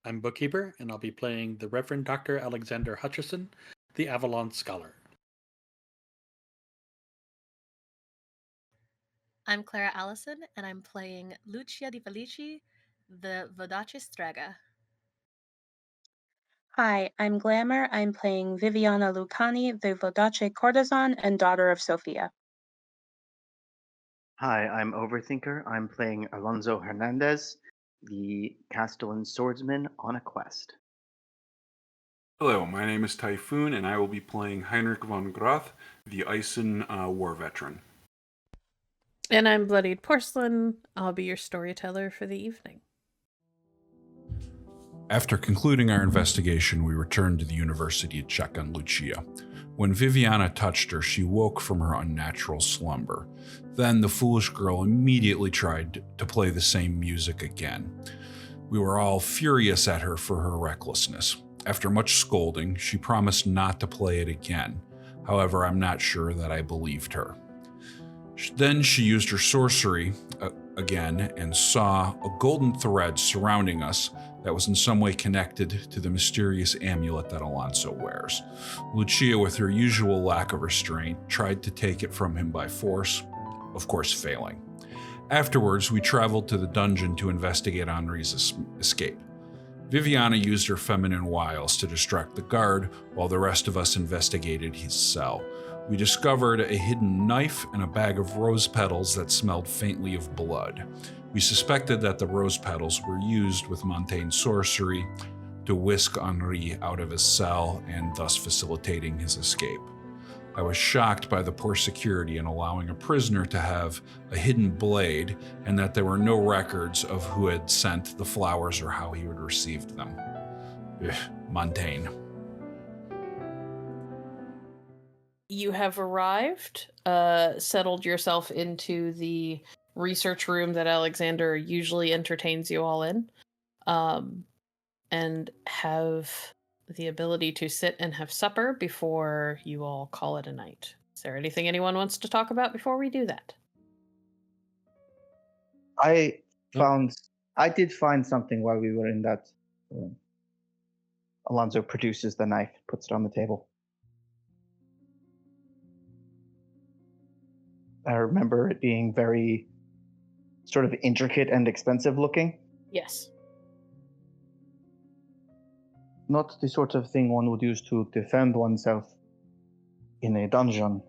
I'm Bookkeeper, and I'll be playing the Reverend Dr. Alexander Hutcheson, the Avalon Scholar. I'm Clara Allison, and I'm playing Lucia di Felici, the Vodace Strega. Hi, I'm Glamour. I'm playing Viviana Lucani, the Vodace courtesan and daughter of Sophia. Hi, I'm Overthinker. I'm playing Alonso Hernandez, the Castellan swordsman on a quest. Hello, my name is Typhoon, and I will be playing Heinrich von Groth, the Isen war veteran. And I'm Bloodied Porcelain. I'll be your storyteller for the evening. After concluding our investigation, we returned to the university to check on Lucia. When Viviana touched her, she woke from her unnatural slumber. Then the foolish girl immediately tried to play the same music again. We were all furious at her for her recklessness. After much scolding, she promised not to play it again. However, I'm not sure that I believed her. Then she used her sorcery again and saw a golden thread surrounding us that was in some way connected to the mysterious amulet that Alonso wears. Lucia, with her usual lack of restraint, tried to take it from him by force, of course failing. Afterwards, we traveled to the dungeon to investigate Henri's escape. Viviana used her feminine wiles to distract the guard, while the rest of us investigated his cell. We discovered a hidden knife and a bag of rose petals that smelled faintly of blood. We suspected that the rose petals were used with Montaigne's sorcery to whisk Henri out of his cell and thus facilitating his escape. I was shocked by the poor security in allowing a prisoner to have a hidden blade and that there were no records of who had sent the flowers or how he had received them. Montaigne. You have arrived, settled yourself into the research room that Alexander usually entertains you all in, and have the ability to sit and have supper before you all call it a night. Is there anything anyone wants to talk about before we do that? I did find something while we were in that. Alonso produces the knife, puts it on the table. I remember it being very sort of intricate and expensive looking. Yes. Not the sort of thing one would use to defend oneself in a dungeon,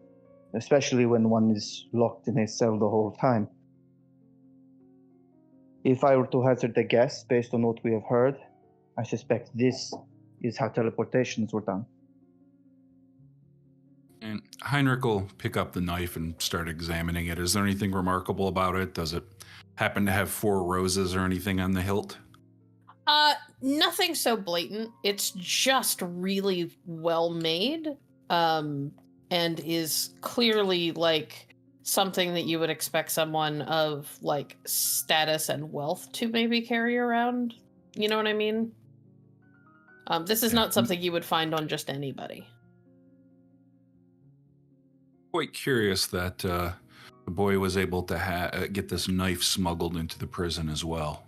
especially when one is locked in a cell the whole time. If I were to hazard a guess based on what we have heard, I suspect this is how teleportations were done. And Heinrich will pick up the knife and start examining it. Is there anything remarkable about it? Does it happen to have 4 roses or anything on the hilt? Nothing so blatant. It's just really well made, and is clearly like something that you would expect someone of like status and wealth to maybe carry around. You know what I mean? This is not something you would find on just anybody. Quite curious that the boy was able to get this knife smuggled into the prison as well.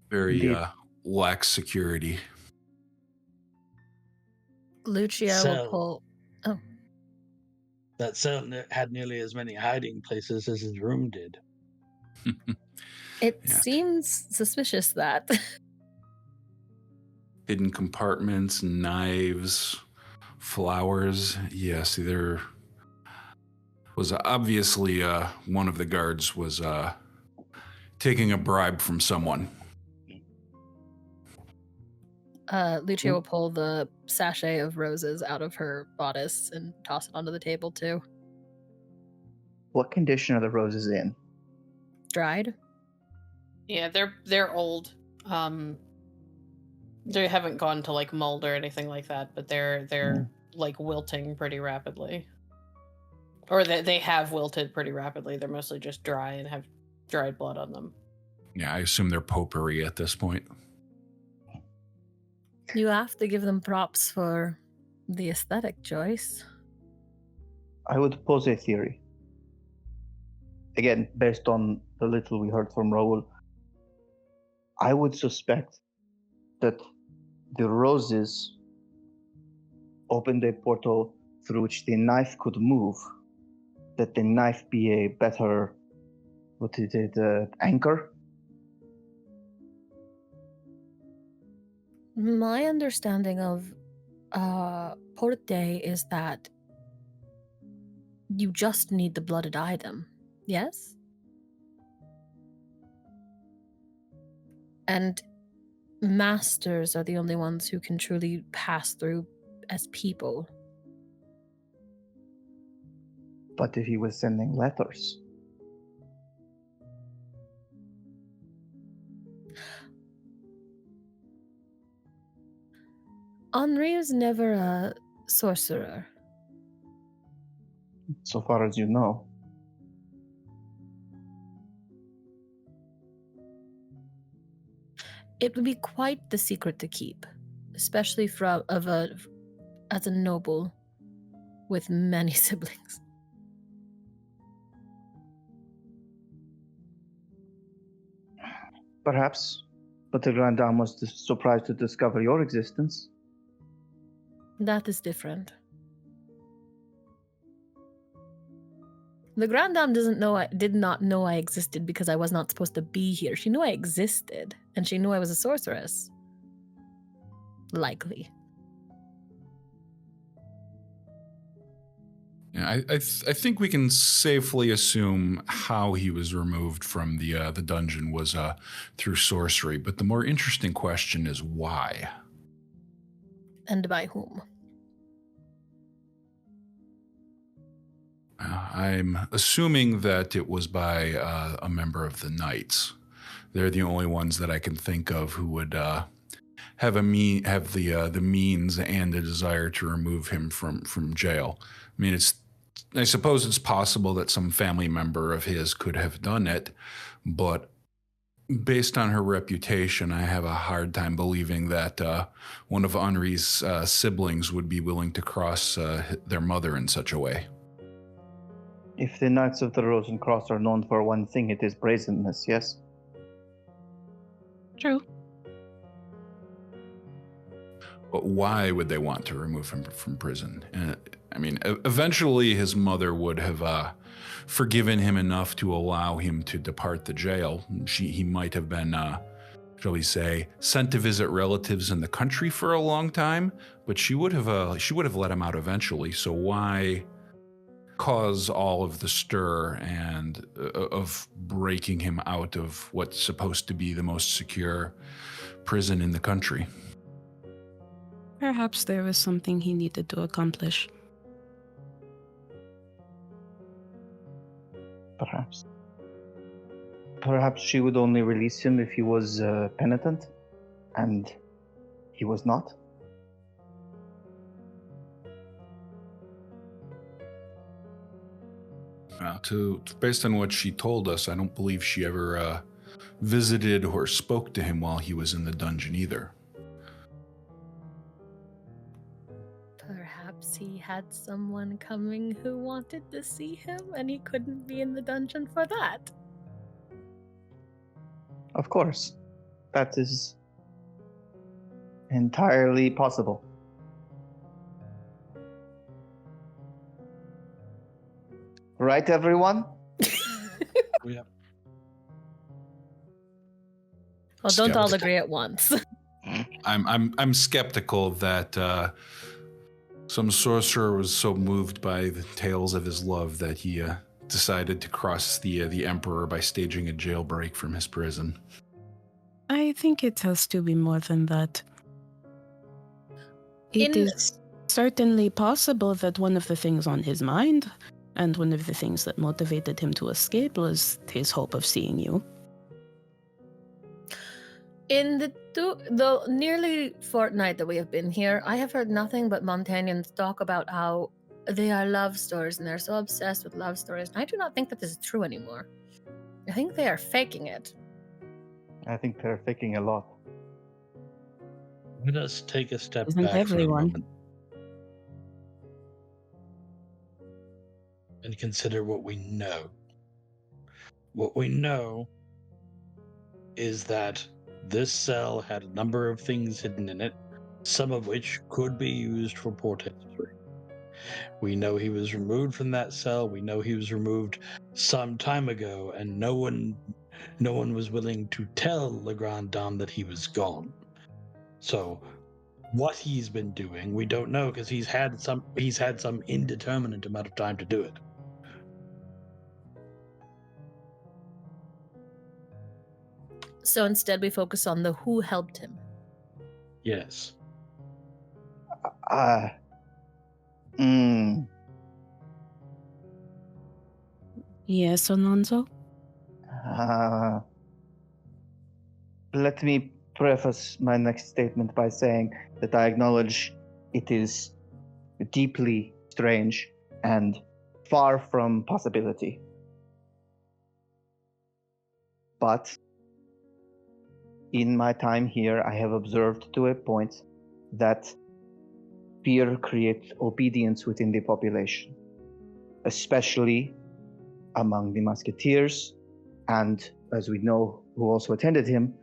Very lax security. Lucia will pull... Oh. That cell had nearly as many hiding places as his room did. It seems suspicious that... Hidden compartments, knives, flowers. Yes, there was obviously one of the guards was taking a bribe from someone. Lucia will pull the sachet of roses out of her bodice and toss it onto the table too. What condition are the roses in? Dried. Yeah, they're old. They haven't gone to like mold or anything like that, but they're like wilting pretty rapidly. Or they have wilted pretty rapidly. They're mostly just dry and have dried blood on them. Yeah, I assume they're potpourri at this point. You have to give them props for the aesthetic choice. I would pose a theory. Again, based on the little we heard from Raoul, I would suspect that the roses opened a portal through which the knife could move, that the knife be a better, anchor? My understanding of Porte is that you just need the blooded item, yes? And masters are the only ones who can truly pass through as people. But if he was sending letters? Henri is never a sorcerer. So far as you know. It would be quite the secret to keep, especially as a noble with many siblings. Perhaps, but the Grand Dame was surprised to discover your existence. That is different. The Grand Dame did not know I existed because I was not supposed to be here. She knew I existed, and she knew I was a sorceress. Likely. Yeah, I think we can safely assume how he was removed from the dungeon was through sorcery, but the more interesting question is why. And by whom? I'm assuming that it was by a member of the Knights. They're the only ones that I can think of who would have the means and the desire to remove him from jail. I mean, I suppose it's possible that some family member of his could have done it, but based on her reputation, I have a hard time believing that one of Henri's siblings would be willing to cross their mother in such a way. If the Knights of the Rose and Cross are known for one thing, it is brazenness, yes? True. But why would they want to remove him from prison? I mean, eventually his mother would have forgiven him enough to allow him to depart the jail. He might have been, shall we say, sent to visit relatives in the country for a long time, but she would have let him out eventually. So why cause all of the stir and of breaking him out of what's supposed to be the most secure prison in the country? Perhaps there was something he needed to accomplish. Perhaps. Perhaps she would only release him if he was penitent, and he was not. Based on what she told us, I don't believe she ever visited or spoke to him while he was in the dungeon either. Perhaps he had someone coming who wanted to see him and he couldn't be in the dungeon for that. Of course. That is entirely possible. Right, everyone? Yeah. Well, don't all agree at once. I'm skeptical that some sorcerer was so moved by the tales of his love that he decided to cross the Emperor by staging a jailbreak from his prison. I think it has to be more than that. It is certainly possible that one of the things on his mind and one of the things that motivated him to escape was his hope of seeing you. In the nearly fortnight that we have been here, I have heard nothing but Montagnans talk about how they are love stories and they're so obsessed with love stories. And I do not think that this is true anymore. I think they are faking it. I think they're faking a lot. Let us take a step Isn't back for a everyone? moment and consider what we know. What we know is that This cell had a number of things hidden in it, some of which could be used for portentry. We know he was removed from that cell. We know he was removed some time ago, and no one was willing to tell Le Grand Dame that he was gone. So what he's been doing, we don't know, because he's had some indeterminate amount of time to do it. So instead we focus on the who helped him. Yes. Yes, Alonso? Let me preface my next statement by saying that I acknowledge it is deeply strange and far from possibility. But in my time here, I have observed to a point that fear creates obedience within the population, especially among the musketeers, and, as we know, who also attended him,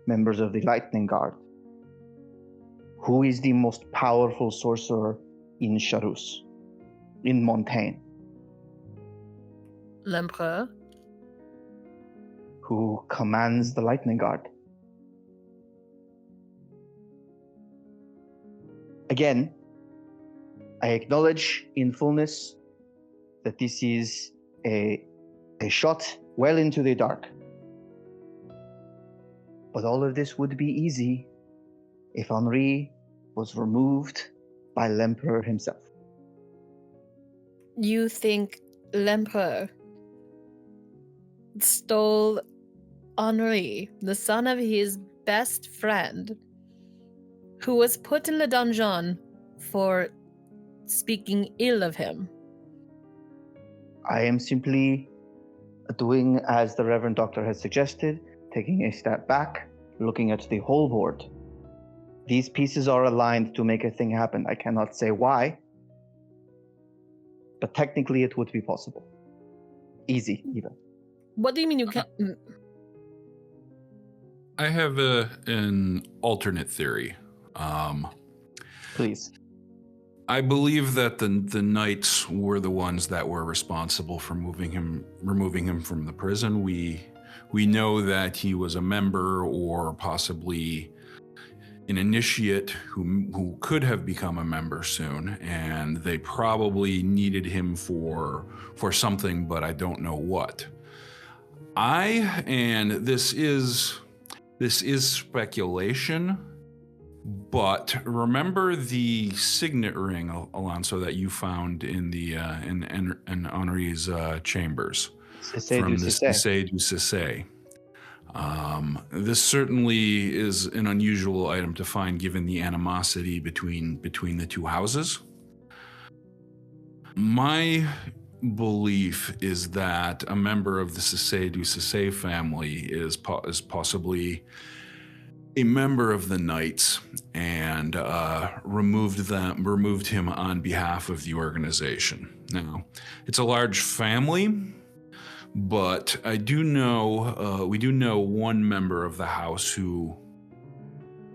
members of the Lightning Guard. Who is the most powerful sorcerer in Charus, in Montaigne? L'Empereur? Who commands the Lightning Guard? Again, I acknowledge in fullness that this is a shot well into the dark. But all of this would be easy if Henri was removed by l'Empereur himself. You think l'Empereur stole Henri, the son of his best friend, who was put in the dungeon for speaking ill of him? I am simply doing as the Reverend Doctor has suggested, taking a step back, looking at the whole board. These pieces are aligned to make a thing happen. I cannot say why, but technically it would be possible. Easy, even. What do you mean you can't? I have an alternate theory. Please. I believe that the knights were the ones that were responsible for removing him from the prison. We know that he was a member or possibly an initiate who could have become a member soon, and they probably needed him for something, but I don't know what. This is speculation. But remember the signet ring, Alonso, that you found in the in Henri's chambers from the Cissé du Cissé. This certainly is an unusual item to find, given the animosity between the two houses. My belief is that a member of the Cissé du Cissé family is possibly a member of the Knights and removed him on behalf of the organization. Now, it's a large family, but I do know we do know one member of the house who,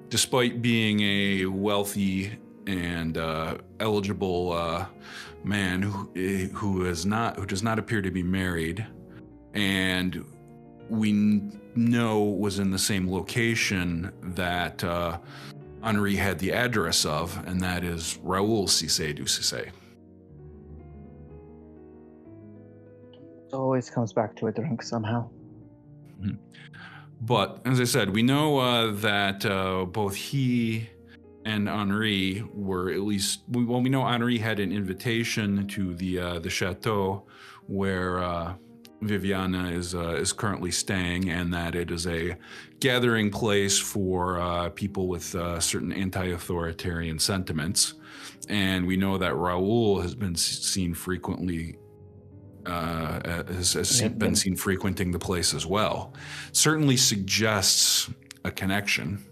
despite being a wealthy and eligible man who does not appear to be married, and we know was in the same location that Henri had the address of, and that is Raoul Cissé du Cissé. It always comes back to a drink somehow. But as I said, we know that both he and Henri were at least. We know Henri had an invitation to the chateau where Viviana is currently staying, and that it is a gathering place for people with certain anti-authoritarian sentiments. And we know that Raoul has been seen frequently. Been seen frequenting the place as well. Certainly suggests a connection.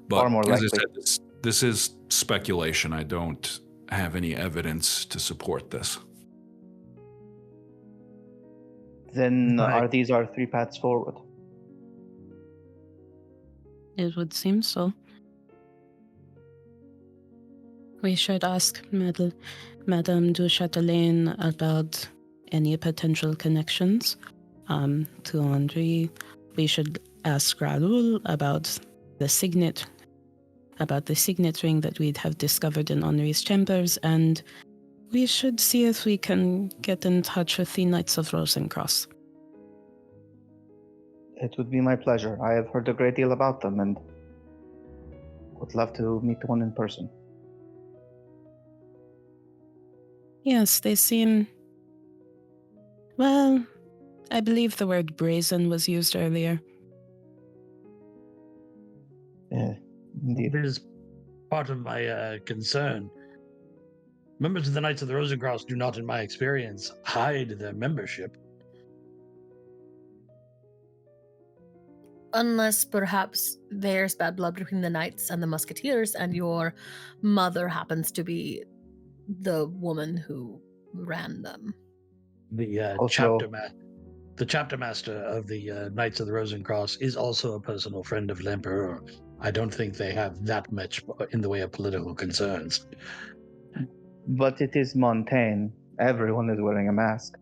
But Far more as likely. I said, this is speculation. I don't have any evidence to support this. Then Right. are these our three paths forward? It would seem so. We should ask Madame du Châtelaine about any potential connections to Henri. We should ask Raoul about the signet ring that we'd have discovered in Henri's chambers, and we should see if we can get in touch with the Knights of Rosencross. It would be my pleasure. I have heard a great deal about them and would love to meet one in person. Yes, they seem... Well, I believe the word brazen was used earlier. Yeah, indeed. It is part of my concern. Members of the Knights of the Rosencross do not, in my experience, hide their membership. Unless perhaps there's bad blood between the knights and the musketeers, and your mother happens to be the woman who ran them. The chapter master of the Knights of the Rosencross is also a personal friend of l'Empereur. I don't think they have that much in the way of political concerns. But it is Montaigne. Everyone is wearing a mask.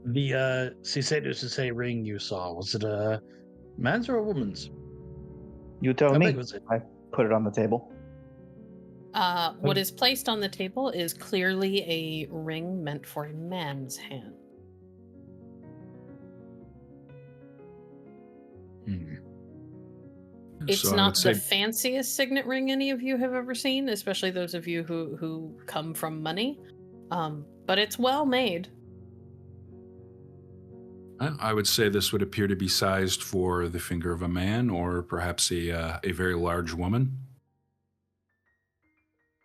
The Cicédo ring you saw, was it a man's or a woman's? You tell How me. big was it? I put it on the table. What is placed on the table is clearly a ring meant for a man's hand. It's So I not would say- the fanciest signet ring any of you have ever seen, especially those of you who come from money. But it's well made. I would say this would appear to be sized for the finger of a man, or perhaps a very large woman.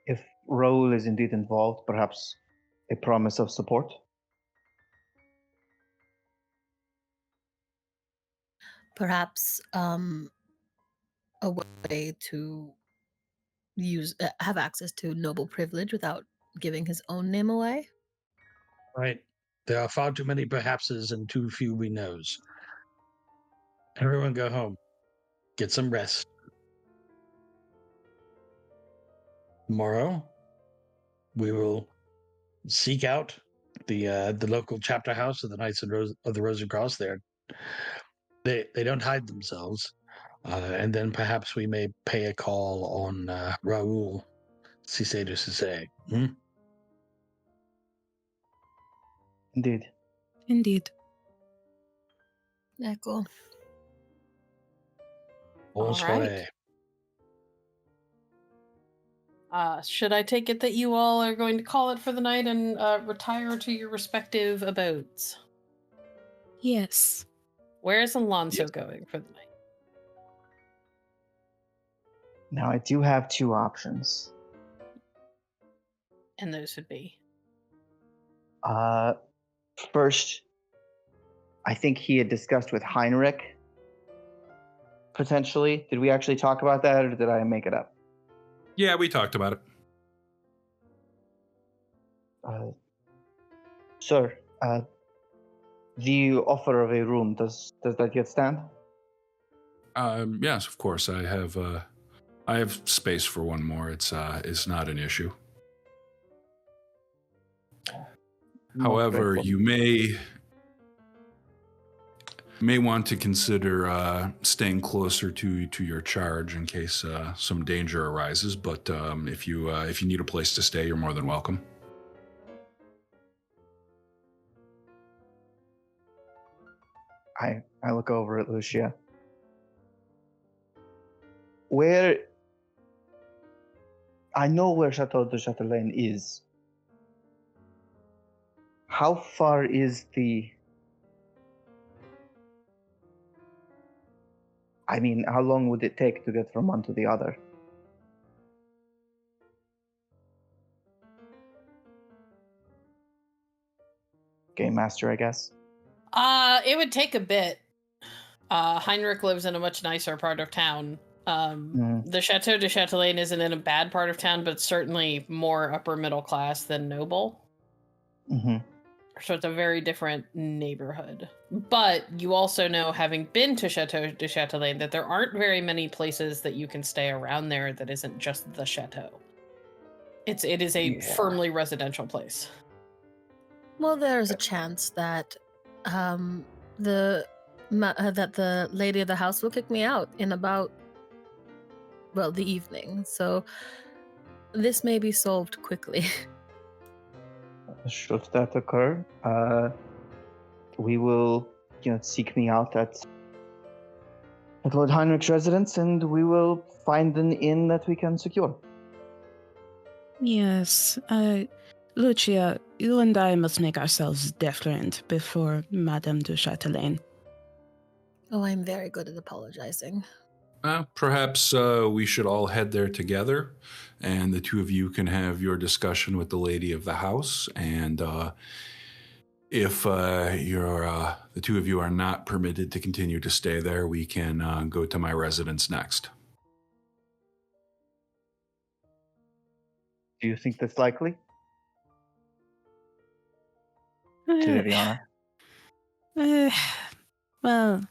If Raoul is indeed involved, perhaps a promise of support? Perhaps a way to have access to noble privilege without giving his own name away. Right. There are far too many perhapses and too few we knows. Everyone go home. Get some rest. Tomorrow, we will seek out the local chapter house of the Knights of the Rosencross. They don't hide themselves, and then perhaps we may pay a call on Raoul Cicédo. Indeed. Echo. Bon right. soirée. Should I take it that you all are going to call it for the night and retire to your respective abodes? Yes. Where is Alonso going for the night? Now, I do have two options. And those would be? First, I think he had discussed with Heinrich, potentially. Did we actually talk about that, or did I make it up? Yeah, we talked about it. Sir, the offer of a room, does that yet stand? Yes, of course. I have space for one more. It's not an issue. However, you may want to consider staying closer to your charge in case some danger arises. But if you need a place to stay, you're more than welcome. I look over at Lucia. I know where Chateau de Châtelaine is. How far is how long would it take to get from one to the other? Game Master, I guess. It would take a bit. Heinrich lives in a much nicer part of town. The Chateau de Châtelaine isn't in a bad part of town, but certainly more upper middle class than noble. Mm-hmm. so it's a very different neighborhood. But you also know, having been to Chateau de Chatelaine, that there aren't very many places that you can stay around there that isn't just the chateau. It is a firmly residential place. Well, there's a chance that that the lady of the house will kick me out in about, well, the evening. So this may be solved quickly. Should that occur, we will, seek me out at Lord Heinrich's residence, and we will find an inn that we can secure. Yes, Lucia, you and I must make ourselves different before Madame du Châtelaine. Oh, I'm very good at apologizing. Perhaps we should all head there together, and the two of you can have your discussion with the lady of the house. And if the two of you are not permitted to continue to stay there, we can go to my residence next. Do you think that's likely? To Viviana? Well,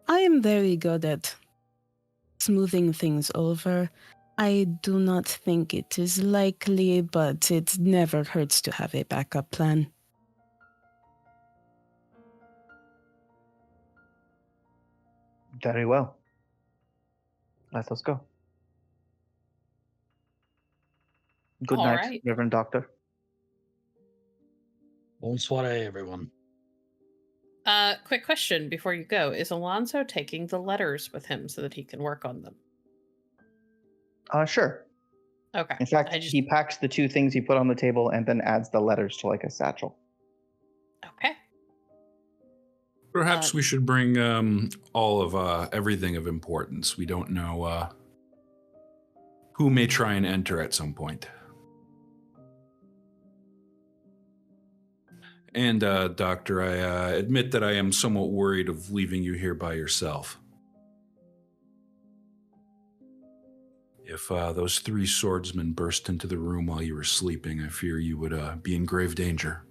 I am very good at smoothing things over. I do not think it is likely, but it never hurts to have a backup plan. Very well. Let us go. Good All night, right. Reverend Doctor. Bonsoir, everyone. Quick question before you go. Is Alonso taking the letters with him so that he can work on them? Sure. Okay. In fact, he packs the two things he put on the table and then adds the letters to like a satchel. Okay. Perhaps we should bring all of everything of importance. We don't know who may try and enter at some point. And, Doctor, I admit that I am somewhat worried of leaving you here by yourself. If those three swordsmen burst into the room while you were sleeping, I fear you would be in grave danger.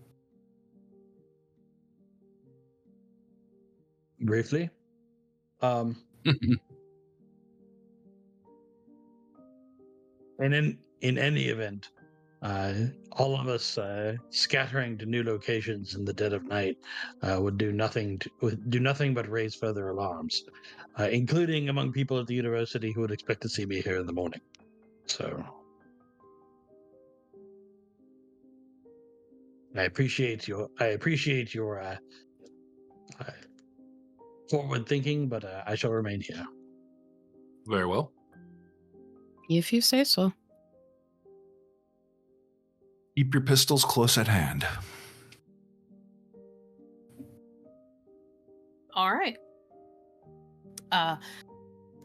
Briefly, and in any event, all of us scattering to new locations in the dead of night would do nothing but raise further alarms, including among people at the university who would expect to see me here in the morning. So, I appreciate your forward thinking, but I shall remain here. Very well. If you say so. Keep your pistols close at hand. All right.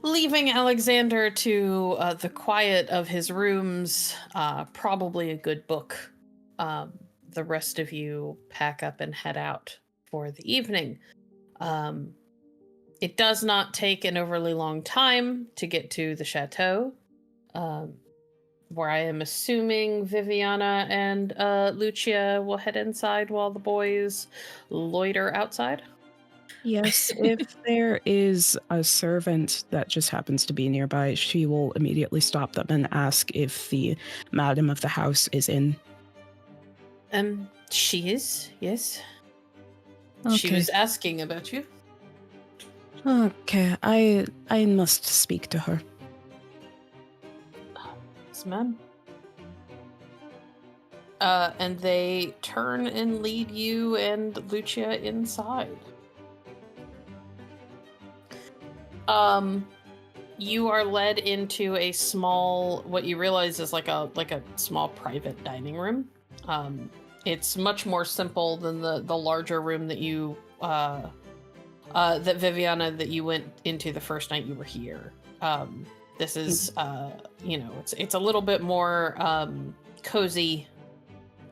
Leaving Alexander to the quiet of his rooms, probably a good book. The rest of you pack up and head out for the evening. It does not take an overly long time to get to the chateau, where I am assuming Viviana and Lucia will head inside while the boys loiter outside. Yes, if there is a servant that just happens to be nearby, she will immediately stop them and ask if the madam of the house is in. She is, yes. Okay. She was asking about you. Okay, I must speak to her. Yes, ma'am. And they turn and lead you and Lucia inside. You are led into a small, what you realize is like a small private dining room. It's much more simple than the larger room that you that Viviana that you went into the first night you were here. This is it's a little bit more cozy,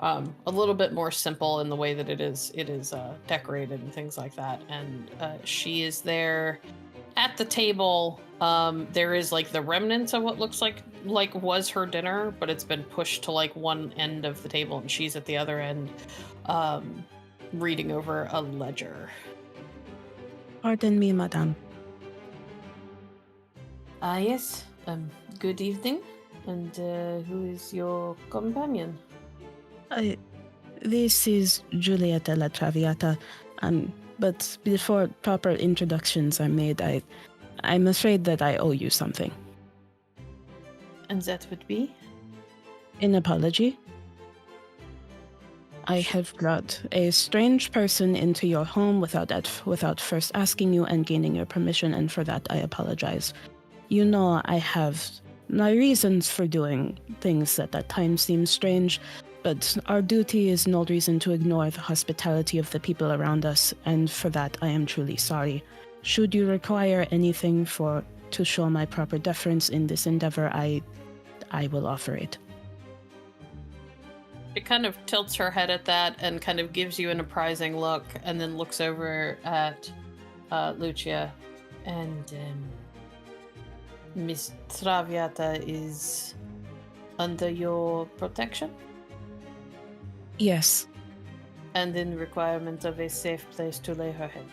a little bit more simple in the way that it is decorated and things like that. And she is there at the table, there is like the remnants of what looks like was her dinner, but it's been pushed to like one end of the table, and she's at the other end, reading over a ledger. Pardon me, madame. Yes. Good evening. And who is your companion? This is Giulietta La Traviata. But before proper introductions are made, I'm afraid that I owe you something. And that would be? An apology. I have brought a strange person into your home without first asking you and gaining your permission, and for that I apologize. You know I have my reasons for doing things that at times seem strange, but our duty is no reason to ignore the hospitality of the people around us, and for that I am truly sorry. Should you require anything to show my proper deference in this endeavor, I will offer it. She kind of tilts her head at that and kind of gives you an apprising look, and then looks over at Lucia. And Miss Traviata is under your protection? Yes. And in requirement of a safe place to lay her head?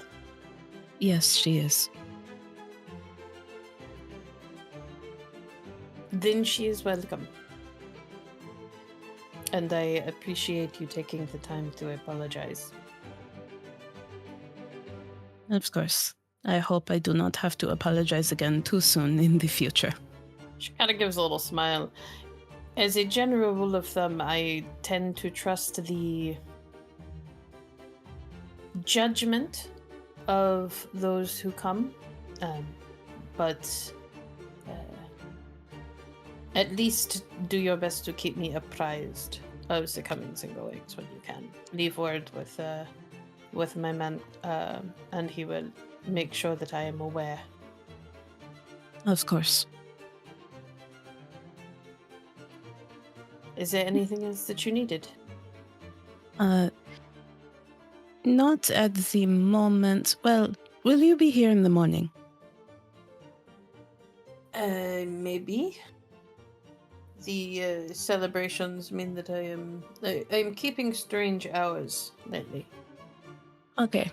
Yes, she is. Then she is welcome. And I appreciate you taking the time to apologize. Of course. I hope I do not have to apologize again too soon in the future. She kind of gives a little smile. As a general rule of thumb, I tend to trust the judgment of those who come, but at least do your best to keep me apprised of the comings and goings when you can. Leave word with my man, and he will make sure that I am aware. Of course. Is there anything else that you needed? Not at the moment. Well, will you be here in the morning? Maybe. The celebrations mean that I'm keeping strange hours lately. Okay.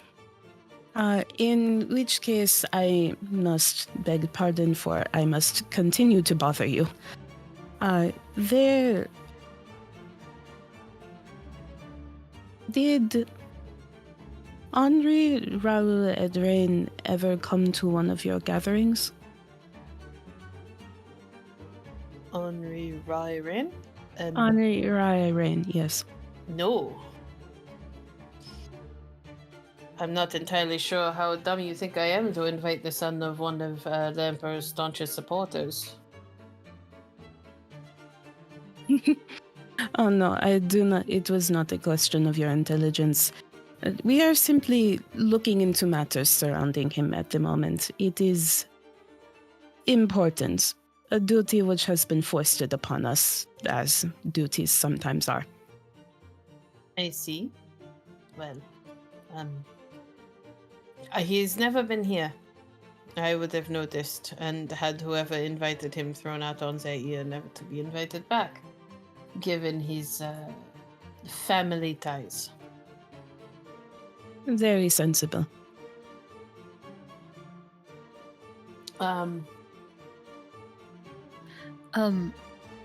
In which case, I must beg pardon for I must continue to bother you. Did Henri, Raoul, Edrain ever come to one of your gatherings? Henri Ryan? Henri, Ryan, yes. No. I'm not entirely sure how dumb you think I am to invite the son of one of the Emperor's staunchest supporters. Oh no, I do not. It was not a question of your intelligence. We are simply looking into matters surrounding him at the moment. It is important. A duty which has been foisted upon us, as duties sometimes are. I see. Well, he's never been here. I would have noticed, and had whoever invited him thrown out on their ear never to be invited back, given his family ties. Very sensible.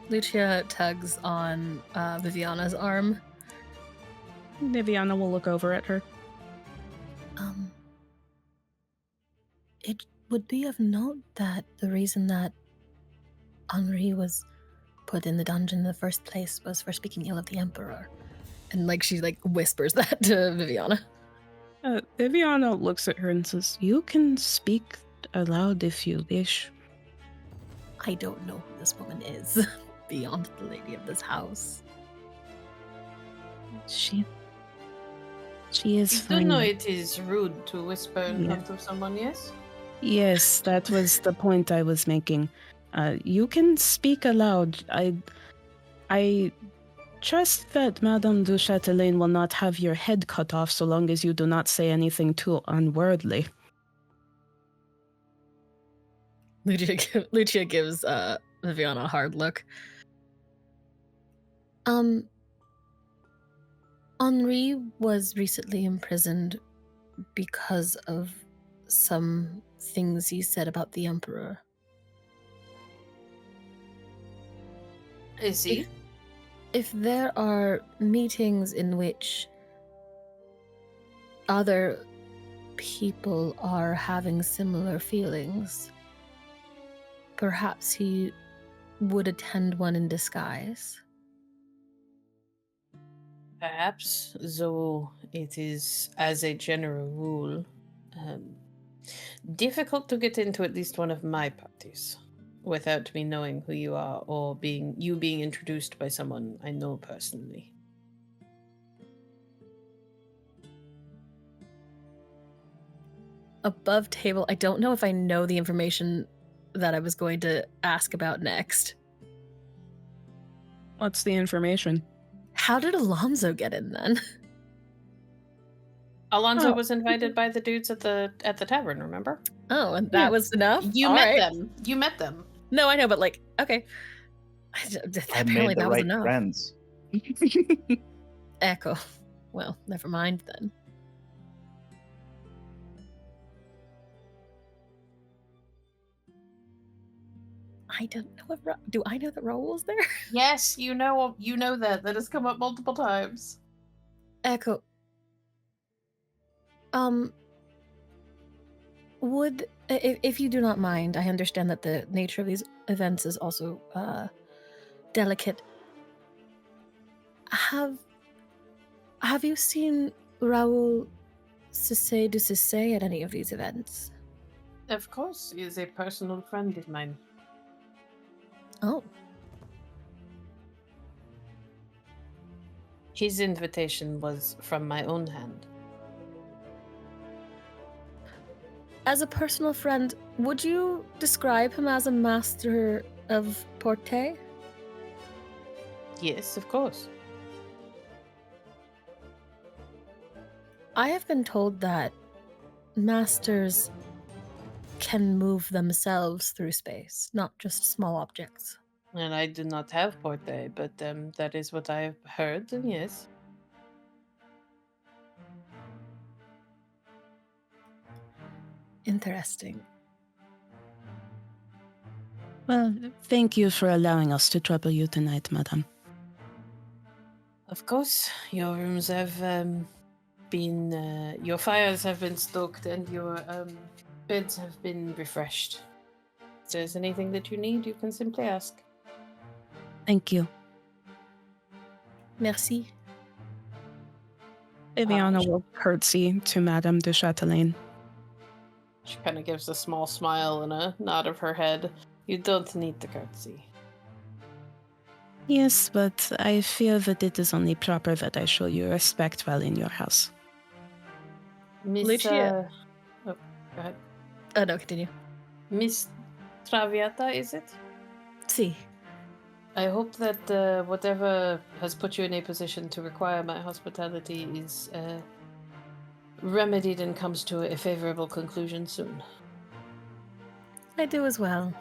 Lucia tugs on Viviana's arm. Viviana will look over at her. It would be of note that the reason that Henri was put in the dungeon in the first place was for speaking ill of the Emperor. And she whispers that to Viviana. Viviana looks at her and says, "You can speak aloud if you wish." I don't know who this woman is, beyond the lady of this house. She is You fine. do know it is rude to whisper in front of someone, yes? Yes, that was the point I was making. You can speak aloud. I trust that Madame du Châtelain will not have your head cut off so long as you do not say anything too unworldly. Lucia gives Viviana a hard look. Henri was recently imprisoned because of some things he said about the Emperor. Is he? If there are meetings in which other people are having similar feelings, perhaps he would attend one in disguise. Perhaps, though it is, as a general rule, difficult to get into at least one of my parties without me knowing who you are or being introduced by someone I know personally. Above table, I don't know if I know the information that I was going to ask about next. What's the information? How did Alonso get in then? Alonso was invited by the dudes at the tavern, remember? Oh, and that was enough? You All met right. them. You met them. No, I know, but like, okay. I Apparently made the that was right enough. friends. Echo. Well, never mind then. I don't know if do I know that Raoul was there? Yes, you know that. That has come up multiple times. Echo. Would if you do not mind, I understand that the nature of these events is also delicate. Have you seen Raoul Cissé du Cissé at any of these events? Of course, he is a personal friend of mine. Oh. His invitation was from my own hand. As a personal friend, would you describe him as a master of portée? Yes, of course. I have been told that masters can move themselves through space, not just small objects. And I do not have portée, but that is what I have heard, and yes. Interesting. Well, thank you for allowing us to trouble you tonight, madam. Of course, your rooms have been, your fires have been stoked and your beds have been refreshed. If there's anything that you need, you can simply ask. Thank you. Merci. Viviana will curtsy to Madame de Chatelaine. She kind of gives a small smile and a nod of her head. You don't need the curtsy. Yes, but I feel that it is only proper that I show you respect while in your house. Miss, Lucia. Oh, go ahead. Oh, no, continue. Miss Traviata, is it? Si. I hope that whatever has put you in a position to require my hospitality is remedied and comes to a favorable conclusion soon. I do as well.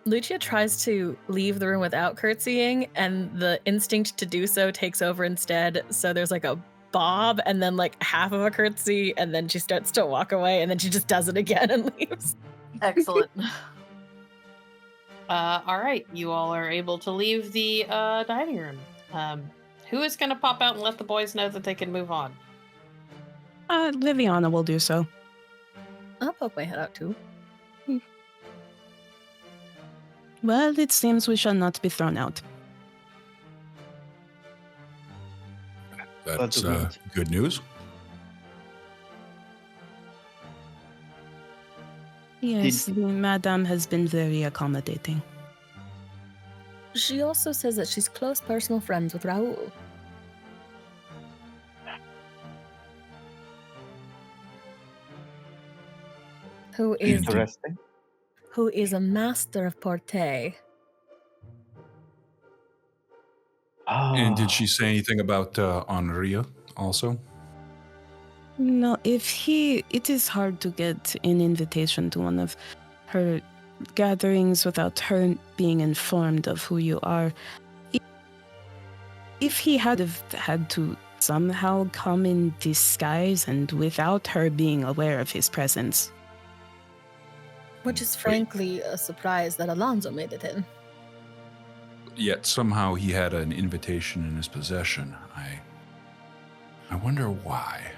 Lucia tries to leave the room without curtsying, and the instinct to do so takes over instead. So there's like a bob and then like half of a curtsy, and then she starts to walk away, and then she just does it again and leaves. Excellent. All right, you all are able to leave the dining room. Who is going to pop out and let the boys know that they can move on? Viviana will do so. I'll poke my head out too. Well, it seems we shall not be thrown out. That's That's good news. Yes, the Madame has been very accommodating. She also says that she's close personal friends with Raoul. Who is a master of portée. And did she say anything about Henri also? No, it is hard to get an invitation to one of her gatherings without her being informed of who you are. If he had have had to somehow come in disguise and without her being aware of his presence. Which is frankly a surprise that Alonso made it in. Yet somehow he had an invitation in his possession. I wonder why.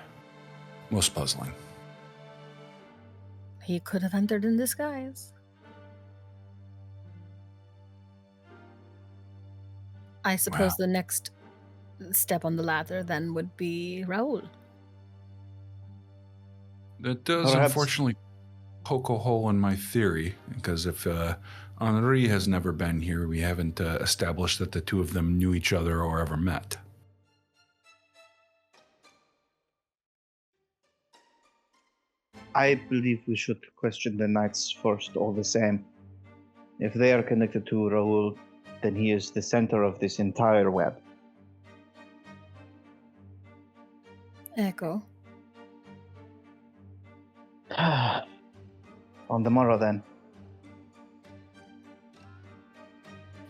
Most puzzling. He could have entered in disguise. I suppose the next step on the ladder then would be Raoul. That does unfortunately poke a hole in my theory, because if Henri has never been here, we haven't established that the two of them knew each other or ever met. I believe we should question the knights first all the same. If they are connected to Raoul, then he is the center of this entire web. Echo. On the morrow, then.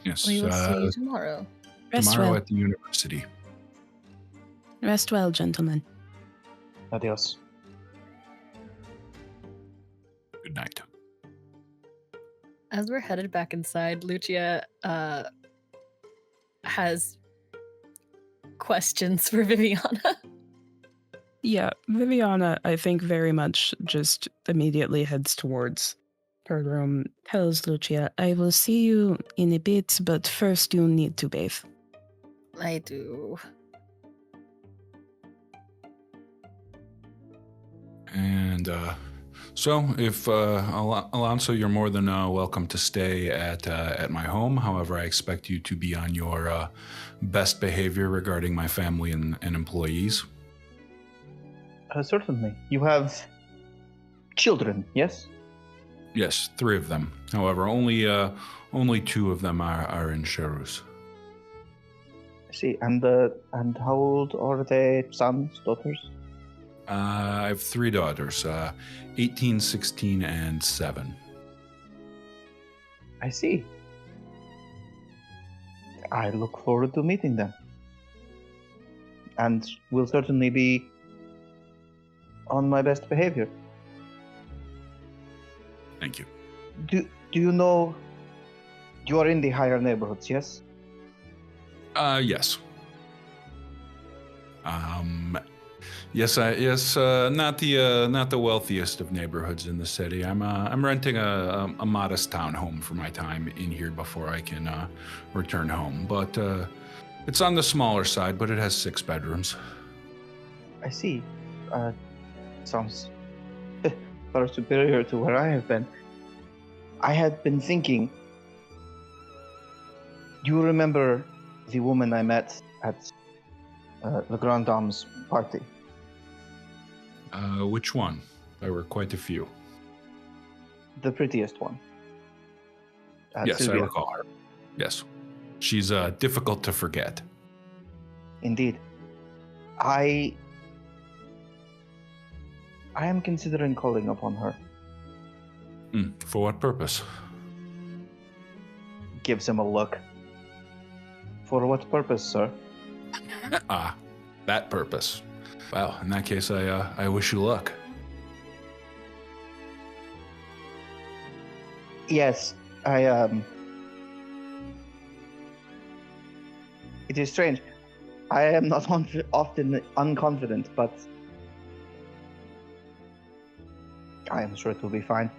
Yes, We will see you tomorrow. Rest tomorrow well. at the university. Rest well, gentlemen. Adios. Good night. As we're headed back inside, Lucia has questions for Viviana. Yeah, Viviana, I think, very much just immediately heads towards her room, tells Lucia, I will see you in a bit, but first you need to bathe. I do. And so, if Alonso, you're more than welcome to stay at my home. However, I expect you to be on your best behavior regarding my family and employees. Certainly. You have children, yes? Yes, 3 of them. However, only 2 of them are in Charus. I see. And how old are they? Sons, daughters? I have 3 daughters, 18, 16, and 7. I see. I look forward to meeting them. And will certainly be on my best behavior. Thank you. Do you know you are in the higher neighborhoods, yes? Yes. Yes, not the wealthiest of neighborhoods in the city. I'm renting a modest townhome for my time in here before I can return home. But it's on the smaller side, but it has 6 bedrooms. I see. Sounds far superior to where I have been. I had been thinking, do you remember the woman I met at the Grand Dame's party? Which one? There were quite a few. The prettiest one. Yes, Sylvia. I recall her. Yes. She's difficult to forget. Indeed. I am considering calling upon her. For what purpose? Gives him a look. For what purpose, sir? That purpose. Well, in that case, I wish you luck. Yes, It is strange. I am not often unconfident, but I am sure it will be fine.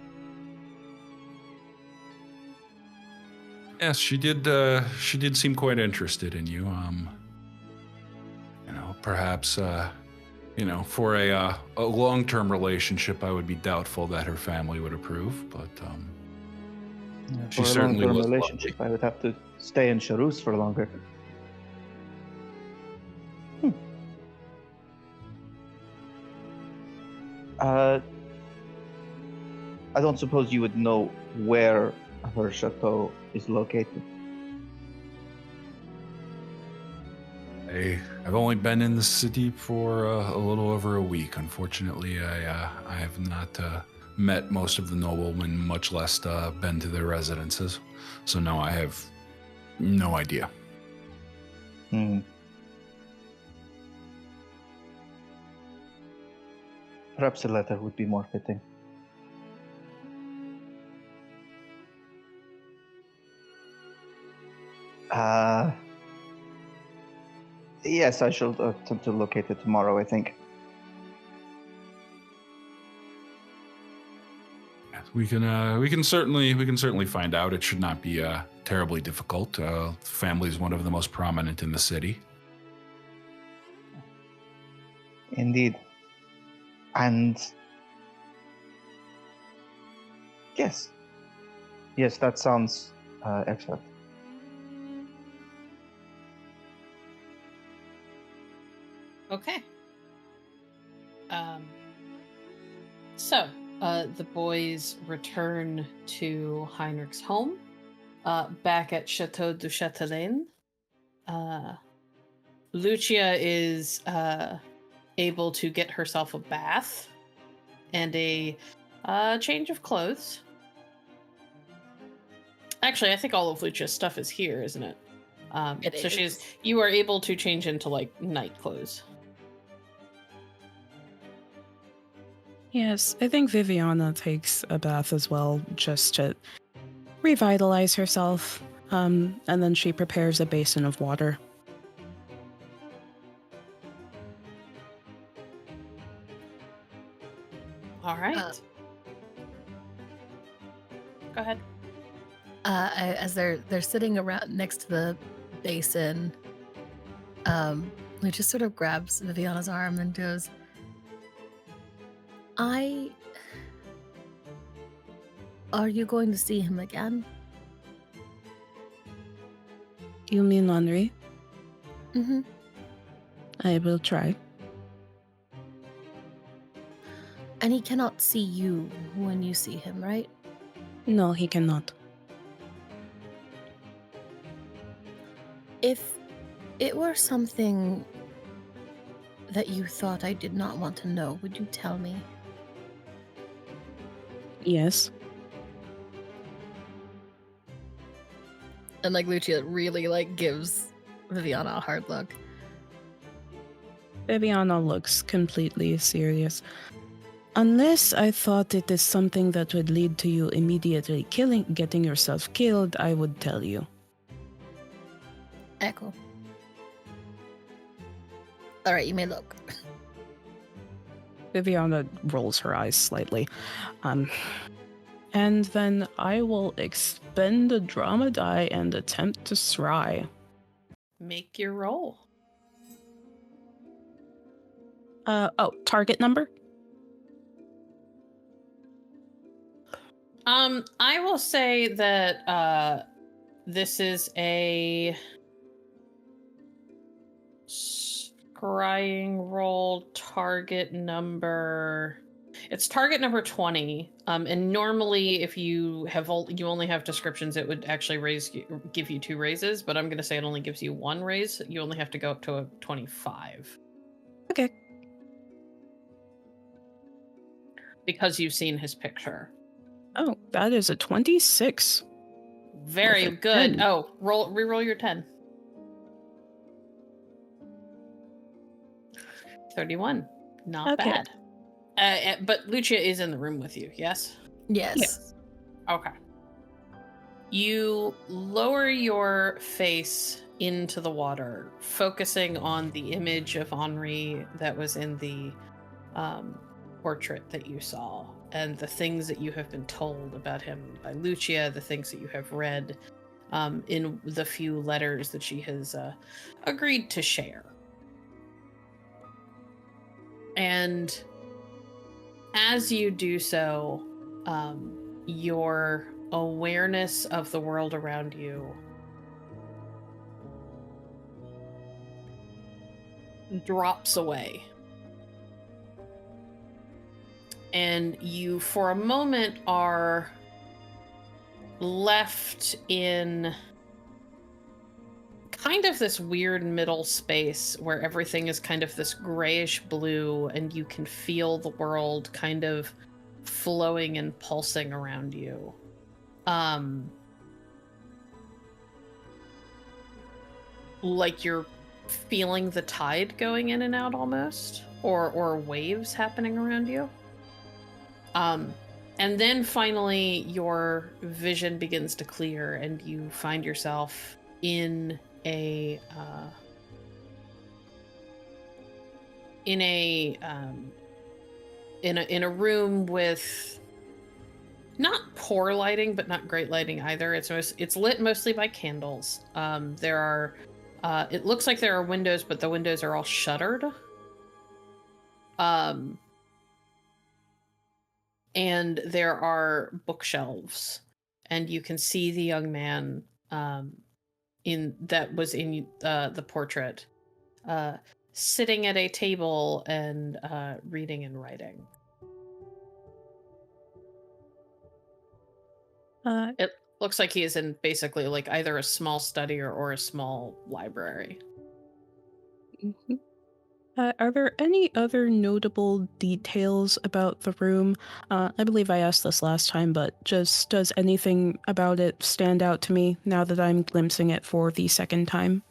Yes, she did seem quite interested in you. Perhaps, for a long-term relationship, I would be doubtful that her family would approve, but she For a certainly long-term was relationship, lovely. I would have to stay in Charus for longer. I don't suppose you would know where her chateau is located. I've only been in the city for a little over a week. Unfortunately, I have not met most of the noblemen, much less been to their residences. So no, I have no idea. Perhaps a letter would be more fitting. Yes, I shall attempt to locate it tomorrow, I think. We can certainly find out. It should not be terribly difficult. Family is one of the most prominent in the city. Indeed. And yes, that sounds excellent. Okay. So, the boys return to Heinrich's home, back at Chateau du Châtelain. Lucia is able to get herself a bath and a change of clothes. Actually, I think all of Lucia's stuff is here, isn't it? It is. You are able to change into like night clothes. Yes, I think Viviana takes a bath as well, just to revitalize herself. And then she prepares a basin of water. All right. Go ahead. As they're sitting around next to the basin, Lucia sort of grabs Viviana's arm and goes, Are you going to see him again? You mean Henri? Mm-hmm. I will try. And he cannot see you when you see him, right? No, he cannot. If it were something that you thought I did not want to know, would you tell me? Yes. And Lucia really gives Viviana a hard look. Viviana looks completely serious. Unless I thought it is something that would lead to you immediately getting yourself killed, I would tell you. Echo. All right, you may look. Viviana rolls her eyes slightly. And then I will expend a drama die and attempt to scry. Make your roll. Target number? I will say that this is a scrying roll target number. It's target number 20. And normally if you only have descriptions, it would actually give you 2 raises, but I'm going to say it only gives you 1 raise. You only have to go up to a 25. Okay. Because you've seen his picture. Oh, that is a 26. Very With a good. 10. Oh, re-roll your 10. 31. Not Okay. bad. But Lucia is in the room with you, yes? Yes. Okay. You lower your face into the water, focusing on the image of Henri that was in the portrait that you saw, and the things that you have been told about him by Lucia, the things that you have read in the few letters that she has agreed to share. And as you do so, your awareness of the world around you drops away. And you, for a moment, are left in kind of this weird middle space where everything is kind of this grayish blue, and you can feel the world kind of flowing and pulsing around you. Like you're feeling the tide going in and out almost, or waves happening around you. And then finally your vision begins to clear and you find yourself in a room with not poor lighting, but not great lighting either. It's lit mostly by candles. There are it looks like there are windows, but the windows are all shuttered. And there are bookshelves, and you can see the young man in the portrait sitting at a table and reading and writing. It looks like he is in basically like either a small study or a small library. Mm-hmm. Are there any other notable details about the room? I believe I asked this last time, but just does anything about it stand out to me now that I'm glimpsing it for the second time?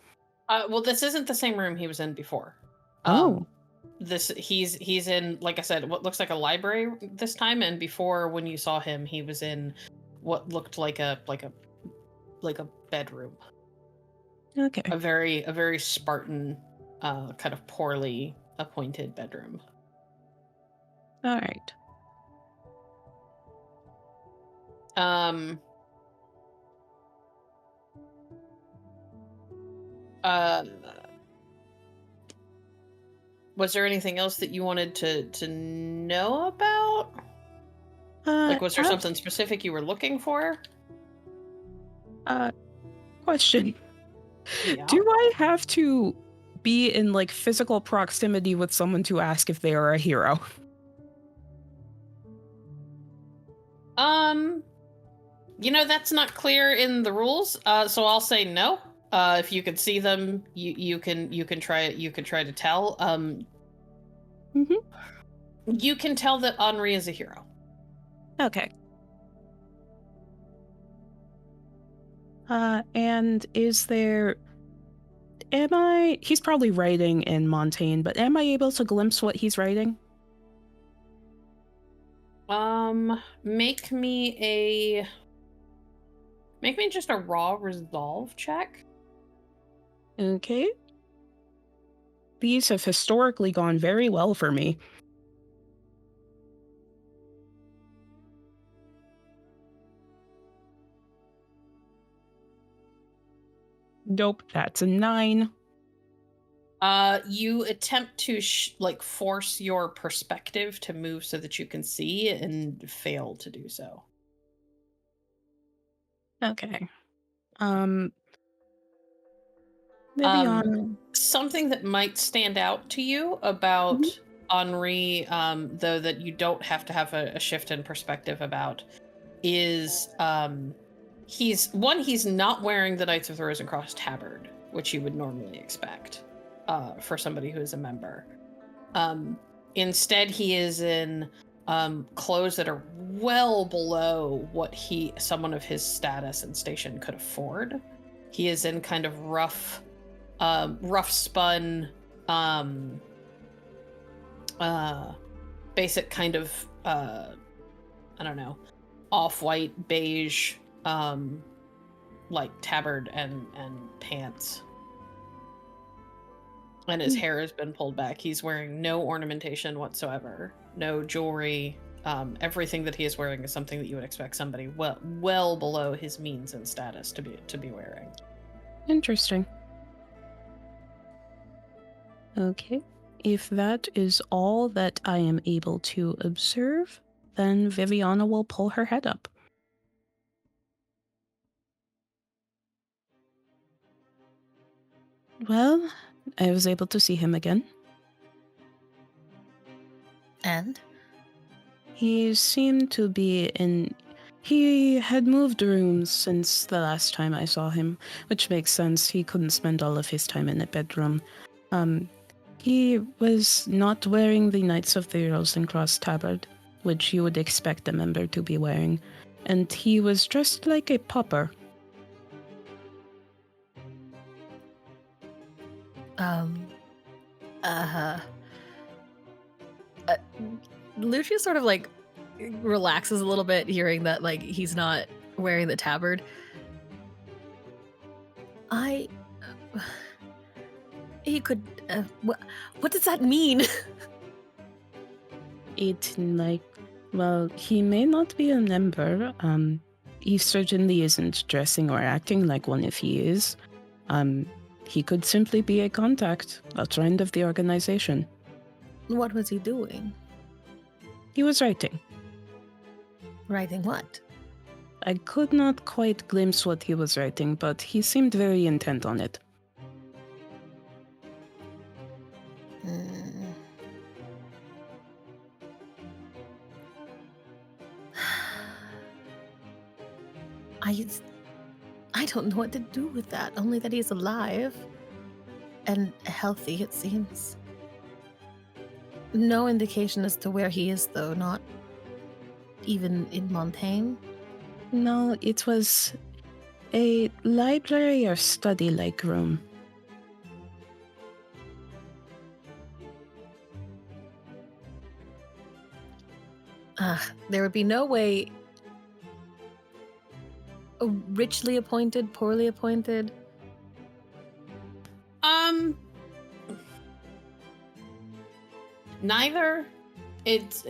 Well, this isn't the same room he was in before. Oh. He's in, like I said, what looks like a library this time, and before when you saw him, he was in what looked like a bedroom. Okay. A very Spartan, kind of poorly appointed bedroom. All right. Was there anything else that you wanted to know about? Like, was there something specific you were looking for? Question. Yeah. Do I have to be in like physical proximity with someone to ask if they are a hero? That's not clear in the rules. So I'll say no. If you can see them, you can try to tell. You can tell that Henri is a hero. Okay. And is there... He's probably writing in Montaigne, but am I able to glimpse what he's writing? Make me just a raw resolve check. Okay. These have historically gone very well for me. Nope, that's a 9. You attempt to force your perspective to move so that you can see, and fail to do so. Okay. Viviana. Something that might stand out to you about Henri, though, that you don't have to have a shift in perspective about, is he's not wearing the Knights of the Rose and Cross tabard, which you would normally expect for somebody who is a member. Instead, he is in clothes that are well below what someone of his status and station could afford. He is in kind of rough spun, basic kind of, I don't know, off-white beige, like tabard and pants. And his hair has been pulled back. He's wearing no ornamentation whatsoever, no jewelry. Everything that he is wearing is something that you would expect somebody well below his means and status to be wearing. Interesting. Okay. If that is all that I am able to observe, then Viviana will pull her head up. Well, I was able to see him again. And? He seemed to be in He had moved rooms since the last time I saw him, which makes sense. He couldn't spend all of his time in a bedroom. He was not wearing the Knights of the Rosencross tabard, which you would expect a member to be wearing, and he was dressed like a pauper. Lucia sort of like relaxes a little bit hearing that like he's not wearing the tabard. He could what does that mean? Well, he may not be a member. He certainly isn't dressing or acting like one if he is. He could simply be a contact, a friend of the organization. What was he doing? He was writing. Writing what? I could not quite glimpse what he was writing, but he seemed very intent on it. I don't know what to do with that, only that he's alive and healthy, it seems. No indication as to where he is, though, not even in Montaigne. No, it was a library or study-like room. There would be no way. Richly appointed, poorly appointed? Neither. It's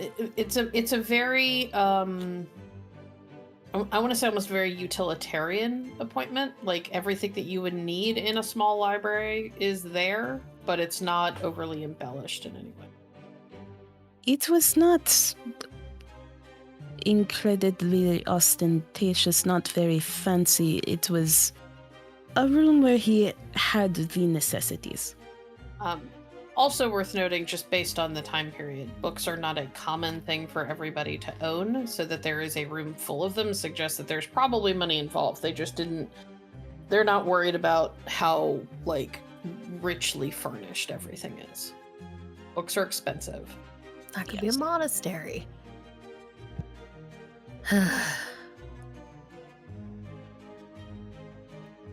a very I want to say almost very utilitarian appointment. Like everything that you would need in a small library is there, but it's not overly embellished in any way. It was not incredibly ostentatious, not very fancy. It was a room where he had the necessities. Also worth noting, just based on the time period, books are not a common thing for everybody to own, so that there is a room full of them suggests that there's probably money involved. They're not worried about how, like, richly furnished everything is. Books are expensive. That could be a monastery.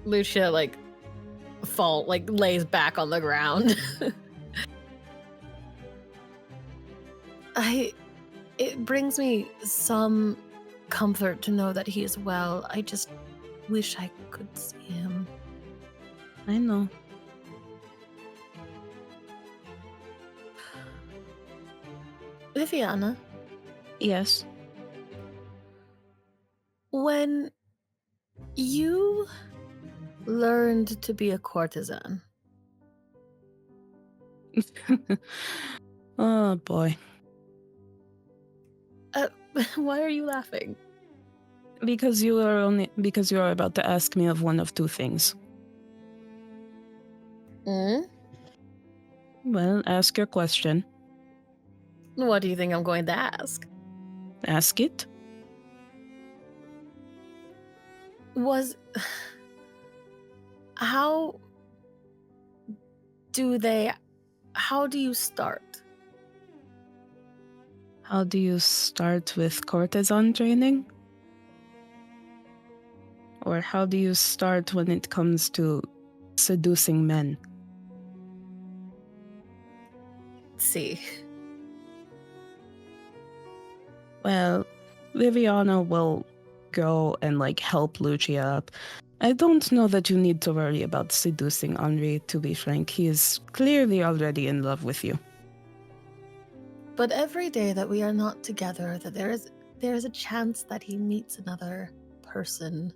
Lucia lays back on the ground. It brings me some comfort to know that he is well. I just wish I could see him. I know. Viviana. Yes. When you learned to be a courtesan. Oh boy. Why are you laughing? Because you are about to ask me of one of two things. Well, ask your question. What do you think I'm going to ask? Ask it. How do you start? How do you start with courtesan training? Or how do you start when it comes to seducing men? See. Well, Viviana will go and help Lucia up. I don't know that you need to worry about seducing Henri, to be frank. He is clearly already in love with you. But every day that we are not together, that there is a chance that he meets another person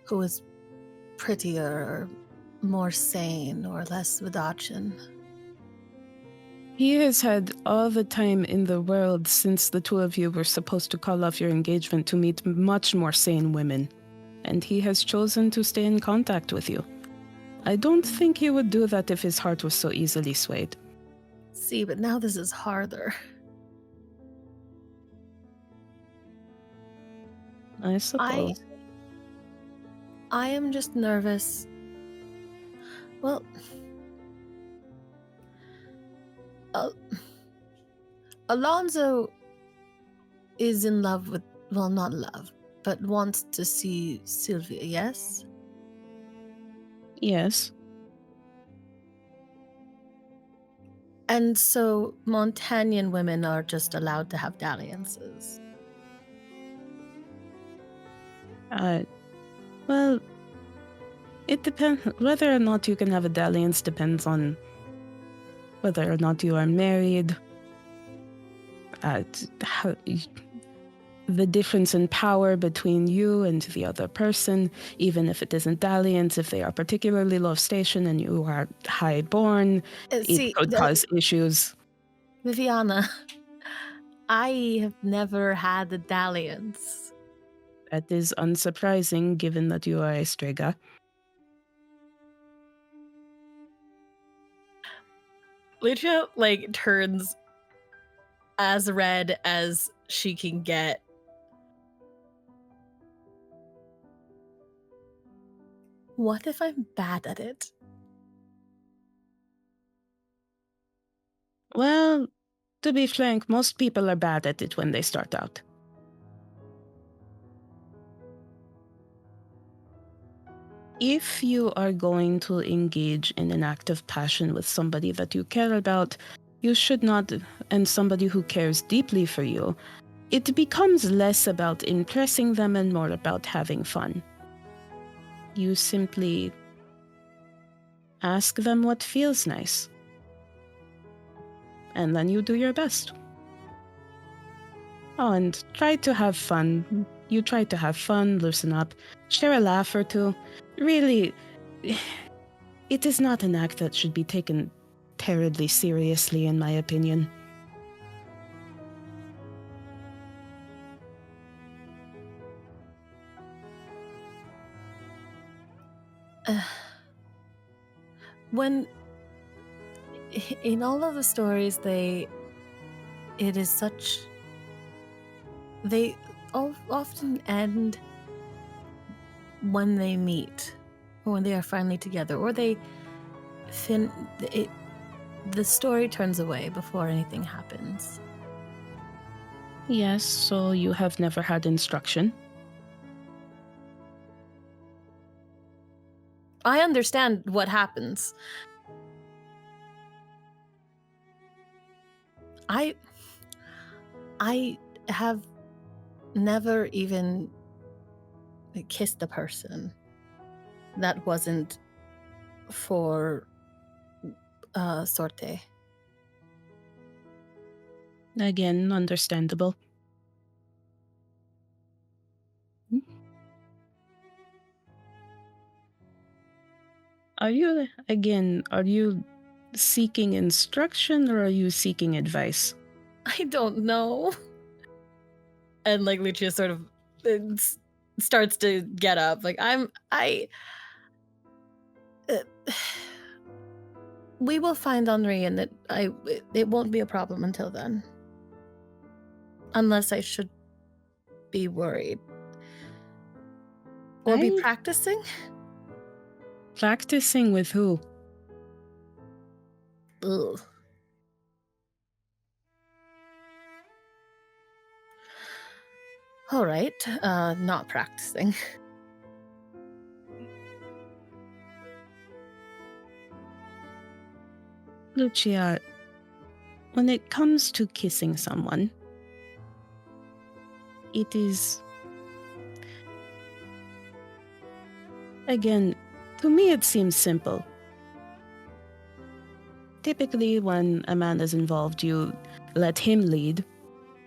who is prettier or more sane or less Vidachin. He has had all the time in the world since the two of you were supposed to call off your engagement to meet much more sane women, and he has chosen to stay in contact with you. I don't think he would do that if his heart was so easily swayed. See, but now this is harder. I suppose. I am just nervous. Well, Alonso is in love with, well, not love, but wants to see Sylvia, yes? Yes. And so Montagnan women are just allowed to have dalliances. Well, it depends. Whether or not you can have a dalliance depends on whether or not you are married. The difference in power between you and the other person, even if it isn't dalliance, if they are particularly low station and you are high-born, it could cause issues. Viviana, I have never had a dalliance. That is unsurprising, given that you are a Strega. Lucia, turns as red as she can get. What if I'm bad at it? Well, to be frank, most people are bad at it when they start out. If you are going to engage in an act of passion with somebody that you care about, you should not, and somebody who cares deeply for you, it becomes less about impressing them and more about having fun. You simply ask them what feels nice. And then you do your best. Oh, and try to have fun. You try to have fun, loosen up, share a laugh or two. Really, it is not an act that should be taken terribly seriously, in my opinion. When in all of the stories, they often end when they meet, or when they are finally together, or the story turns away before anything happens. Yes, so you have never had instruction? I understand what happens. I have never even kissed a person that wasn't for sorte. Again, understandable. Are you seeking instruction or are you seeking advice? I don't know. And Lucia sort of starts to get up. We will find Henri, and it won't be a problem until then. Unless I should be worried. Or be practicing? Practicing with who? Ugh. All right, not practicing. Lucia, when it comes to kissing someone, it is... Again, to me it seems simple. Typically, when a man is involved, you let him lead,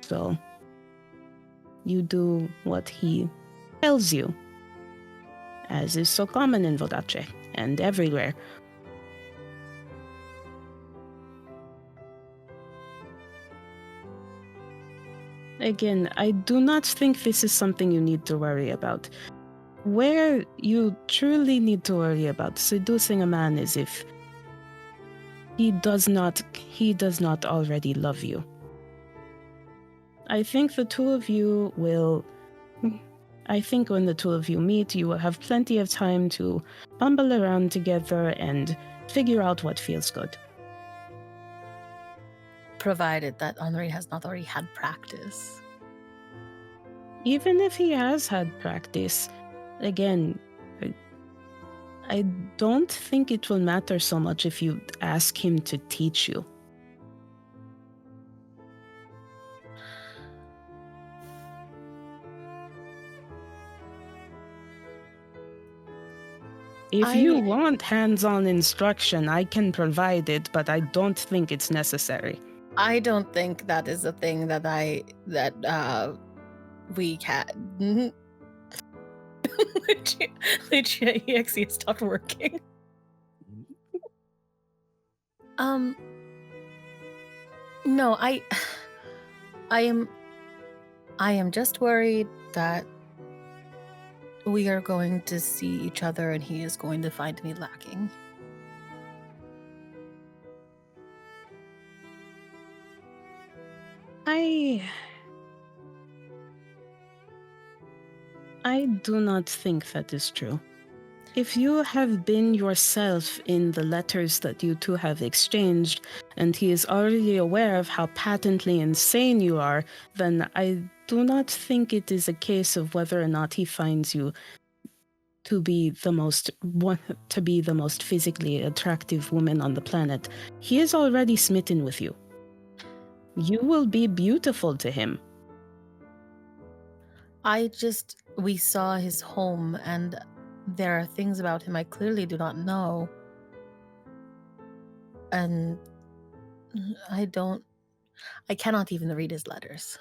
so you do what he tells you, as is so common in Vodace and everywhere. Again, I do not think this is something you need to worry about. Where you truly need to worry about seducing a man is if he does not already love you. I think the two of you will I think when the two of you meet, you will have plenty of time to bumble around together and figure out what feels good. Provided that Henri has not already had practice. Even if he has had practice, again, I don't think it will matter so much if you ask him to teach you. If you want hands-on instruction, I can provide it, but I don't think it's necessary. I don't think that is a thing that we can. Lucia EXE stopped working. No, I am just worried that we are going to see each other and he is going to find me lacking. I do not think that is true. If you have been yourself in the letters that you two have exchanged, and he is already aware of how patently insane you are, then I do not think it is a case of whether or not he finds you to be the most physically attractive woman on the planet. He is already smitten with you. You will be beautiful to him. We saw his home, and there are things about him I clearly do not know. And I cannot even read his letters.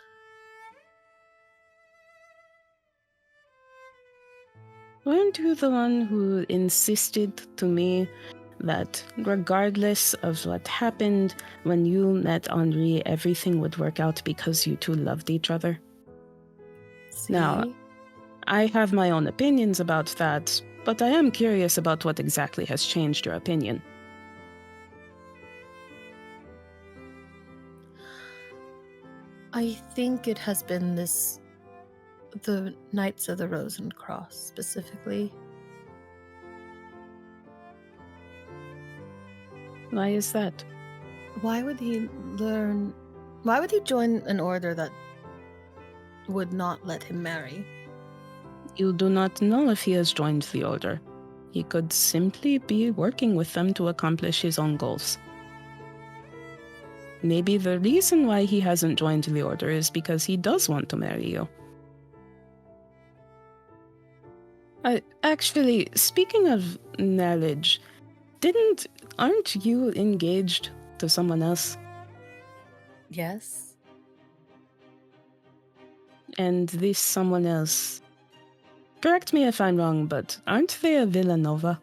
Weren't you the one who insisted to me that regardless of what happened when you met Henri, everything would work out because you two loved each other? See? Now, I have my own opinions about that, but I am curious about what exactly has changed your opinion. I think it has been the Knights of the Rose and Cross specifically. Why is that? Why would he join an order that would not let him marry? You do not know if he has joined the Order. He could simply be working with them to accomplish his own goals. Maybe the reason why he hasn't joined the Order is because he does want to marry you. Actually, speaking of marriage, aren't you engaged to someone else? Yes. And this someone else, correct me if I'm wrong, but aren't they a Villanova?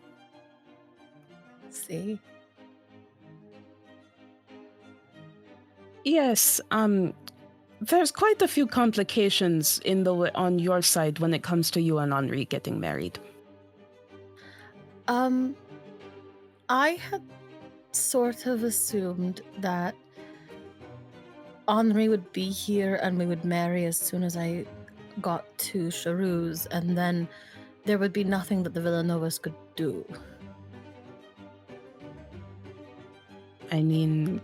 See? Yes, there's quite a few complications on your side when it comes to you and Henri getting married. I had sort of assumed that Henri would be here and we would marry as soon as I got to Charouz, and then there would be nothing that the Villanovas could do. I mean,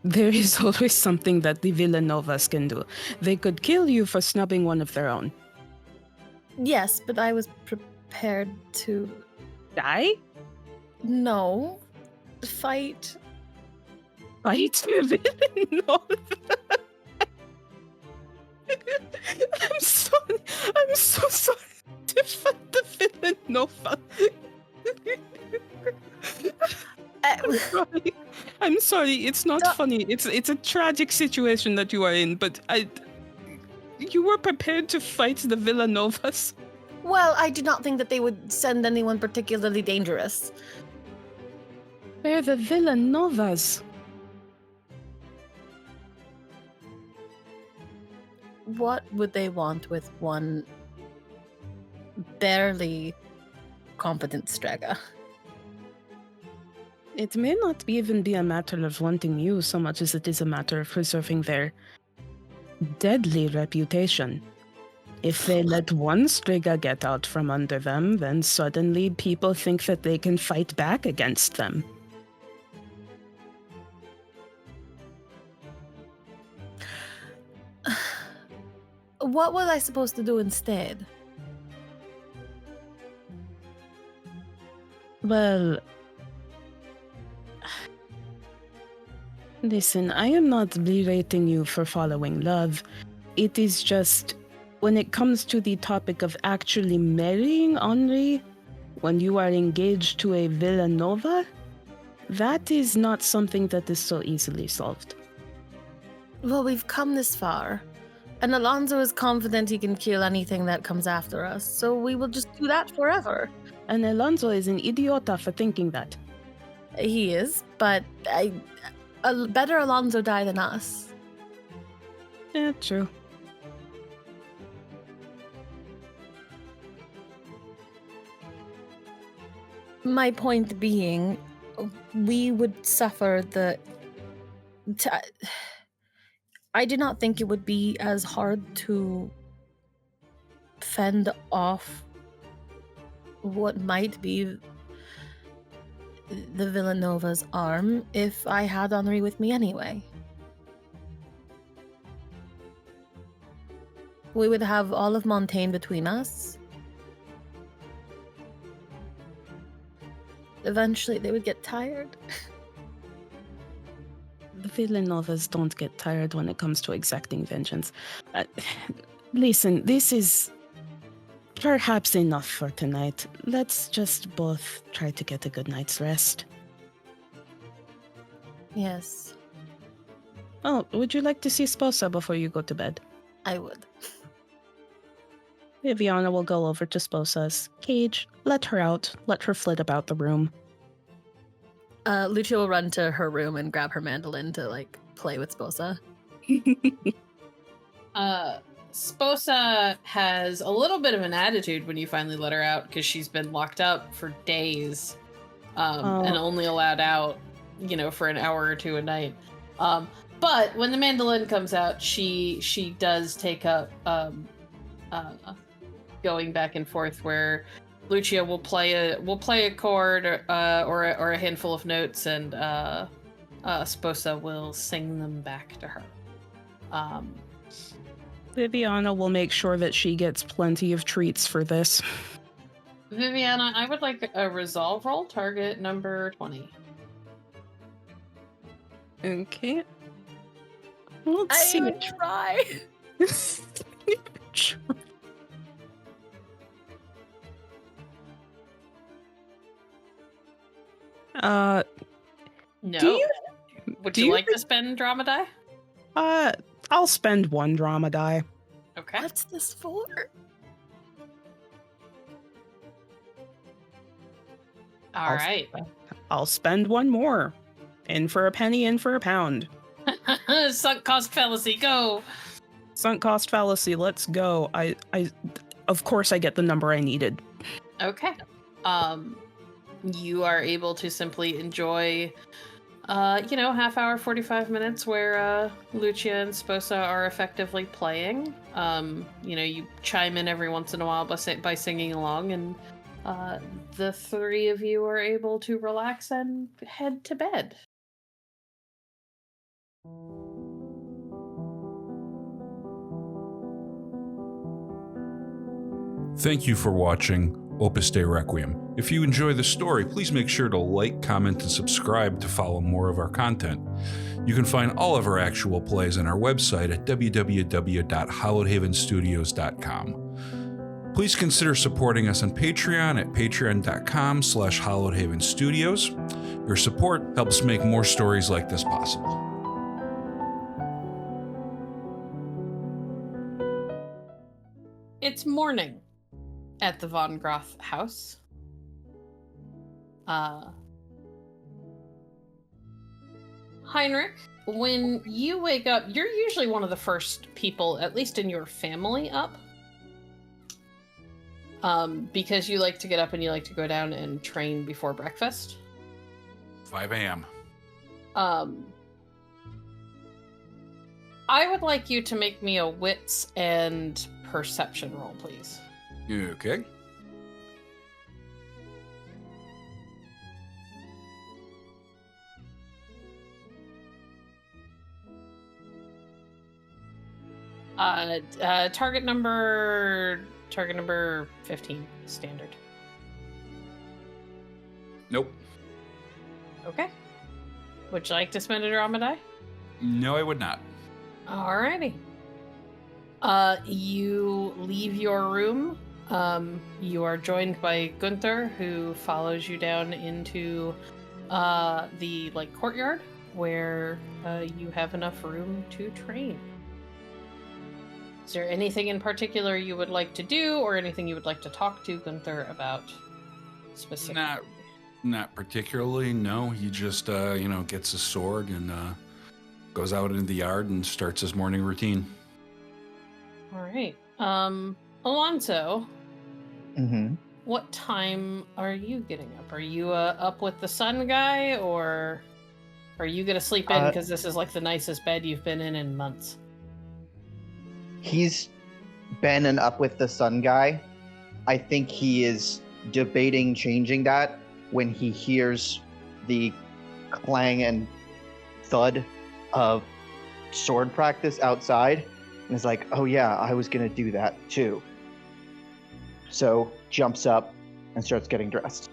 there is always something that the Villanovas can do. They could kill you for snubbing one of their own. Yes, but I was prepared to... Die? No. Fight. Fight the Villanova? I'm so sorry to fight the Villanova. I'm sorry. It's not funny. It's a tragic situation that you are in, but you were prepared to fight the Villanovas? Well, I did not think that they would send anyone particularly dangerous. They're the Villanovas. What would they want with one barely competent Strega? It may not even be a matter of wanting you so much as it is a matter of preserving their deadly reputation. If they let one Striga get out from under them, then suddenly people think that they can fight back against them. What was I supposed to do instead? Well, listen, I am not berating you for following love. It is just, when it comes to the topic of actually marrying Henri, when you are engaged to a Villanova, that is not something that is so easily solved. Well, we've come this far. And Alonso is confident he can kill anything that comes after us, so we will just do that forever. And Alonso is an idiota for thinking that. He is, but a better Alonso die than us. Yeah, true. My point being, we would suffer the... I do not think it would be as hard to fend off what might be the Villanova's arm if I had Henri with me anyway. We would have all of Montaigne between us. Eventually they would get tired. The Villanovas don't get tired when it comes to exacting vengeance. Listen, this is perhaps enough for tonight. Let's just both try to get a good night's rest. Yes, Oh, would you like to see Sposa before you go to bed? I would. Viviana will go over to Sposa's cage, let her out, let her flit about the room. Lucia will run to her room and grab her mandolin to, play with Sposa. Sposa has a little bit of an attitude when you finally let her out because she's been locked up for days and only allowed out, for an hour or two a night. But when the mandolin comes out, she does take up going back and forth where Lucia will play a chord or a handful of notes, and Sposa will sing them back to her. Viviana will make sure that she gets plenty of treats for this. Viviana, I would like a resolve roll, target number 20. Okay. Let's see. I would try. No. Would you like to spend drama die? I'll spend one drama die. Okay. What's this for? All right. I'll spend one more. In for a penny, in for a pound. Sunk cost fallacy, go. Sunk cost fallacy, let's go. I of course I get the number I needed. Okay. You are able to simply enjoy half hour, 45 minutes where Lucia and Sposa are effectively playing. You chime in every once in a while by singing along, and the three of you are able to relax and head to bed. Thank you for watching Opus Dei Requiem. If you enjoy the story, please make sure to like, comment, and subscribe to follow more of our content. You can find all of our actual plays on our website at www.hallowedhavenstudios.com. Please consider supporting us on Patreon at patreon.com/hallowedhavenstudios. Your support helps make more stories like this possible. It's morning at the Von Groth house. Heinrich, when you wake up, you're usually one of the first people, at least in your family, up. Because you like to get up and you like to go down and train before breakfast. 5 a.m. I would like you to make me a wits and perception roll, please. Okay. Target number 15, standard. Nope. Okay. Would you like to spend a drama die? No, I would not. Alrighty. You leave your room. You are joined by Gunther, who follows you down into the courtyard where you have enough room to train. Is there anything in particular you would like to do, or anything you would like to talk to Gunther about specifically? Not particularly, no. He just, gets his sword and goes out into the yard and starts his morning routine. All right. Alonso, Mm-hmm. what time are you getting up? Are you up with the sun guy, or are you going to sleep in because this is like the nicest bed you've been in months? He's been an up with the sun guy. I think he is debating changing that when he hears the clang and thud of sword practice outside, and is like, oh yeah, I was gonna do that too. So jumps up and starts getting dressed.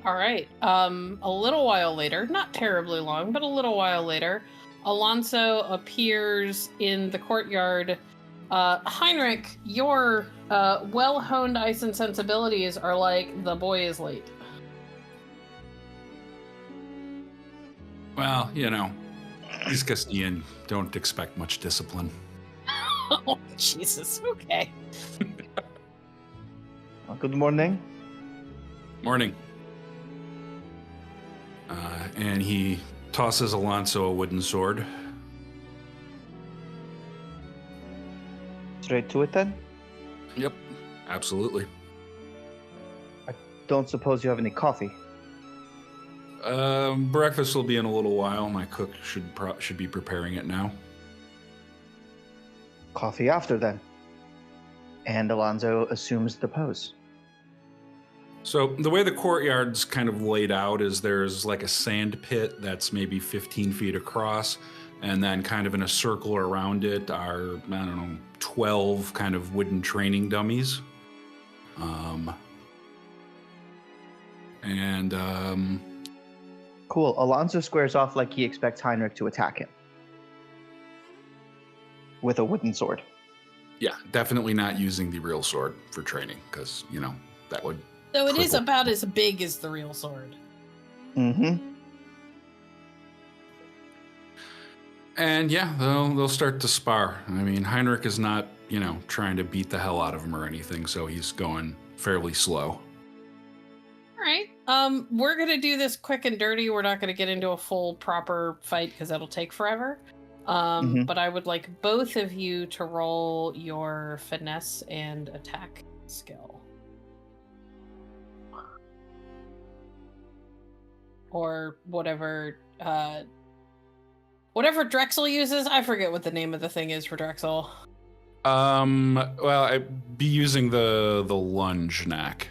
All right. A little while later, not terribly long, but a little while later, Alonso appears in the courtyard. Heinrich, your well-honed ice and sensibilities are like, the boy is late. Well, he's Castilian. Don't expect much discipline. Oh, Jesus. Okay. Good morning. Morning. And he tosses Alonso a wooden sword. Straight to it then? Yep, absolutely. I don't suppose you have any coffee. Breakfast will be in a little while. My cook should be preparing it now. Coffee after then. And Alonso assumes the pose. So the way the courtyard's kind of laid out is there's like a sand pit that's maybe 15 feet across, and then kind of in a circle around it are, 12 kind of wooden training dummies. Cool. Alonso squares off like he expects Heinrich to attack him. With a wooden sword. Yeah, definitely not using the real sword for training, because, that would... So it is about as big as the real sword. Mm-hmm. And yeah, they'll start to spar. I mean, Heinrich is not, trying to beat the hell out of him or anything, so he's going fairly slow. All right. We're going to do this quick and dirty. We're not going to get into a full proper fight because that'll take forever. But I would like both of you to roll your finesse and attack skill. Or whatever Drexel uses. I forget what the name of the thing is for Drexel. Well, I'd be using the lunge knack.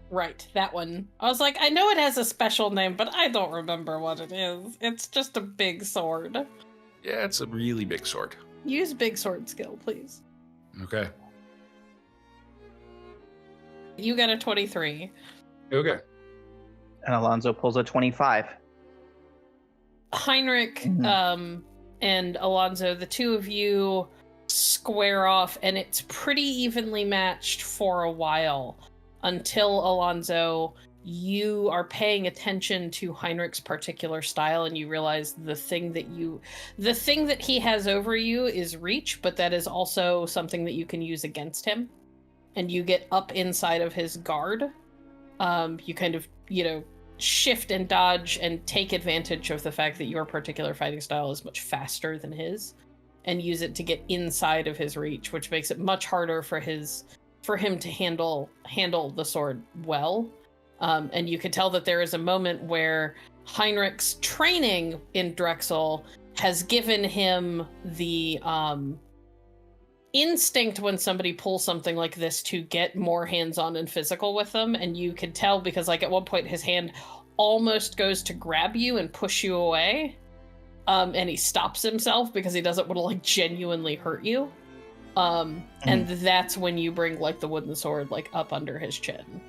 Right, that one. I was like, I know it has a special name, but I don't remember what it is. It's just a big sword. Yeah, it's a really big sword. Use big sword skill, please. Okay. You got a 23. Okay. And Alonso pulls a 25. Heinrich and Alonso, the two of you square off, and it's pretty evenly matched for a while until, Alonso, you are paying attention to Heinrich's particular style, and you realize the thing that he has over you is reach, but that is also something that you can use against him. And you get up inside of his guard. You kind of, shift and dodge and take advantage of the fact that your particular fighting style is much faster than his, and use it to get inside of his reach, which makes it much harder for him to handle the sword well. And you could tell that there is a moment where Heinrich's training in Drexel has given him the instinct when somebody pulls something like this to get more hands-on and physical with them, and you can tell because like at one point his hand almost goes to grab you and push you away, and he stops himself because he doesn't want to like genuinely hurt you, and that's when you bring like the wooden sword like up under his chin,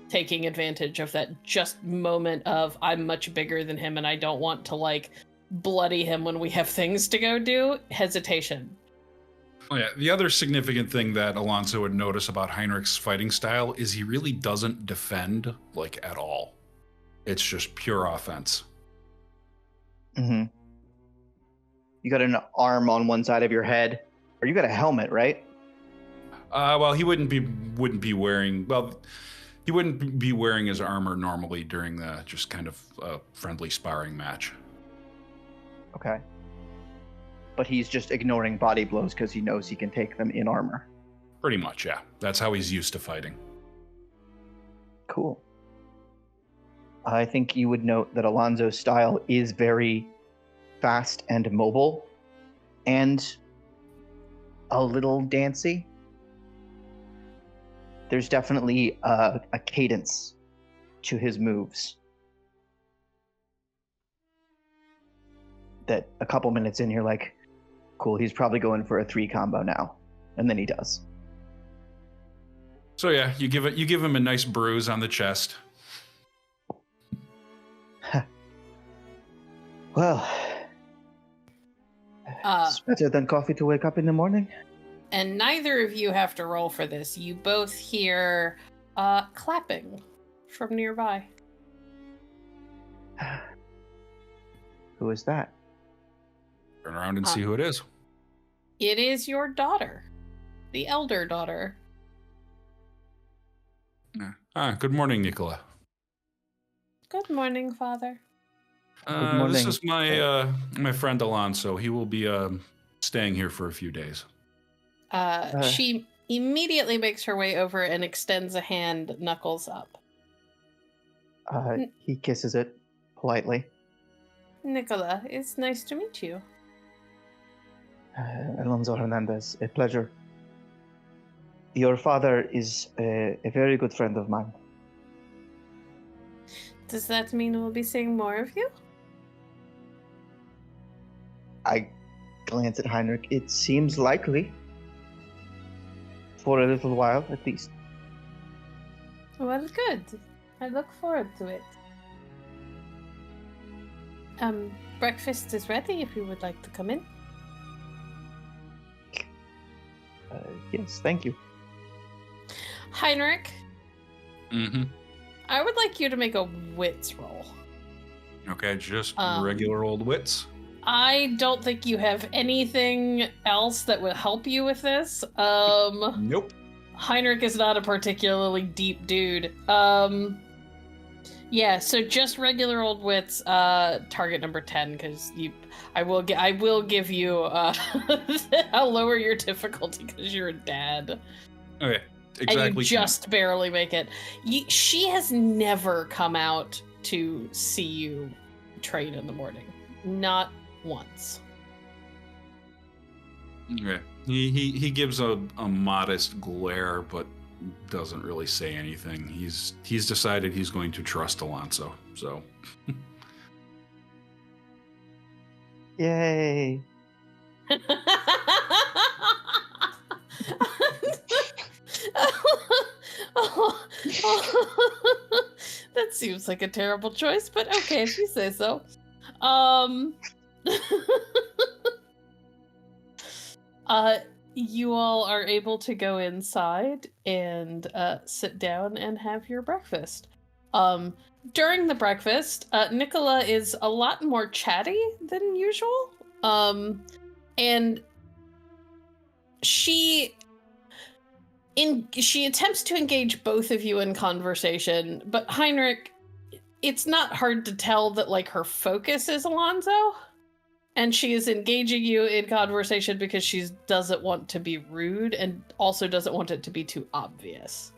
taking advantage of that just moment of I'm much bigger than him and I don't want to like bloody him when we have things to go do. Hesitation. Oh, yeah. The other significant thing that Alonso would notice about Heinrich's fighting style is he really doesn't defend like at all. It's just pure offense. Mm-hmm. You got an arm on one side of your head, or you got a helmet, right? Well, he wouldn't be wearing. Well, he wouldn't be wearing his armor normally during the just kind of friendly sparring match. Okay. But he's just ignoring body blows because he knows he can take them in armor. Pretty much, yeah. That's how he's used to fighting. Cool. I think you would note that Alonso's style is very fast and mobile and a little dancey. There's definitely a cadence to his moves that a couple minutes in, you're like, cool, he's probably going for a 3 combo now. And then he does. So yeah, you give him a nice bruise on the chest. Well, it's better than coffee to wake up in the morning. And neither of you have to roll for this. You both hear clapping from nearby. Who is that? Turn around and see who it is. It is your daughter, the elder daughter. Good morning, Nicola. Good morning, Father. Good morning. This is my friend Alonso. He will be staying here for a few days. She immediately makes her way over and extends a hand, knuckles up. He kisses it politely. Nicola, it's nice to meet you. Alonso Hernandez, a pleasure. Your father is a very good friend of mine. Does that mean we'll be seeing more of you? I glance at Heinrich. It seems likely. For a little while, at least. Well, good. I look forward to it. Breakfast is ready if you would like to come in. Yes, thank you. Heinrich? Mm-hmm. I would like you to make a wits roll. Okay, just regular old wits. I don't think you have anything else that would help you with this. Nope. Heinrich is not a particularly deep dude. Yeah, so just regular old wits, target number 10, because I will give you I'll lower your difficulty because you're a dad. Okay, exactly. And you just barely make it. She has never come out to see you train in the morning. Not once. Okay. He gives a modest glare, but doesn't really say anything. He's decided he's going to trust Alonso. So. Yay! That seems like a terrible choice, but okay, if you say so. You all are able to go inside and sit down and have your breakfast. During the breakfast, Nicola is a lot more chatty than usual. And she attempts to engage both of you in conversation, but Heinrich, it's not hard to tell that like her focus is Alonso, and she is engaging you in conversation because she doesn't want to be rude and also doesn't want it to be too obvious.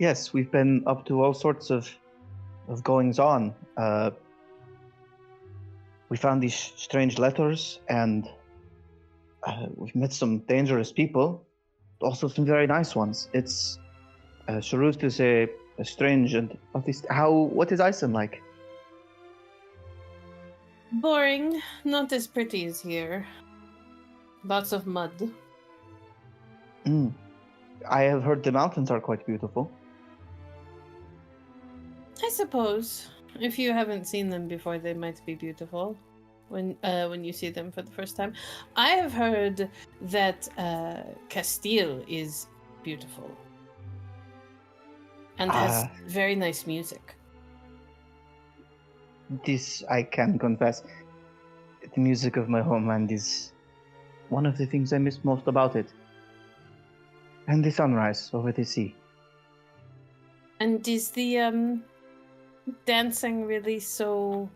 Yes, we've been up to all sorts of of goings on. We found these strange letters, and we've met some dangerous people, also some very nice ones. It's Charust is a strange and at least what is Iceland like? Boring, not as pretty as here. Lots of mud. I have heard the mountains are quite beautiful. I suppose. If you haven't seen them before, they might be beautiful when you see them for the first time. I have heard that Castile is beautiful and has very nice music. This I can confess. The music of my homeland is one of the things I miss most about it. And the sunrise over the sea. And is the dancing really so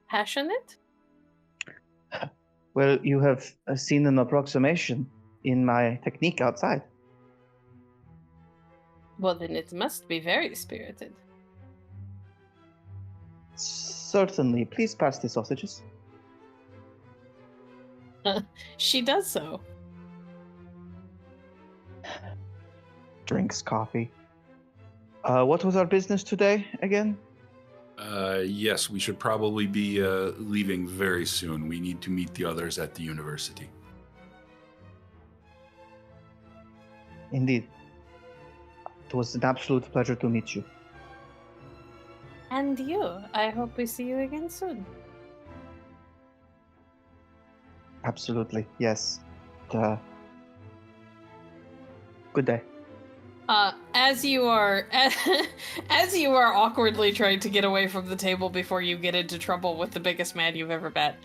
passionate? Well, you have seen an approximation in my technique outside. Well, then it must be very spirited. Certainly. Please pass the sausages. She does so. Drinks coffee. What was our business today again? Yes, we should probably be leaving very soon. We need to meet the others at the university. Indeed. It was an absolute pleasure to meet you. And you. I hope we see you again soon. Absolutely, yes. Good day. As you are awkwardly trying to get away from the table before you get into trouble with the biggest man you've ever met,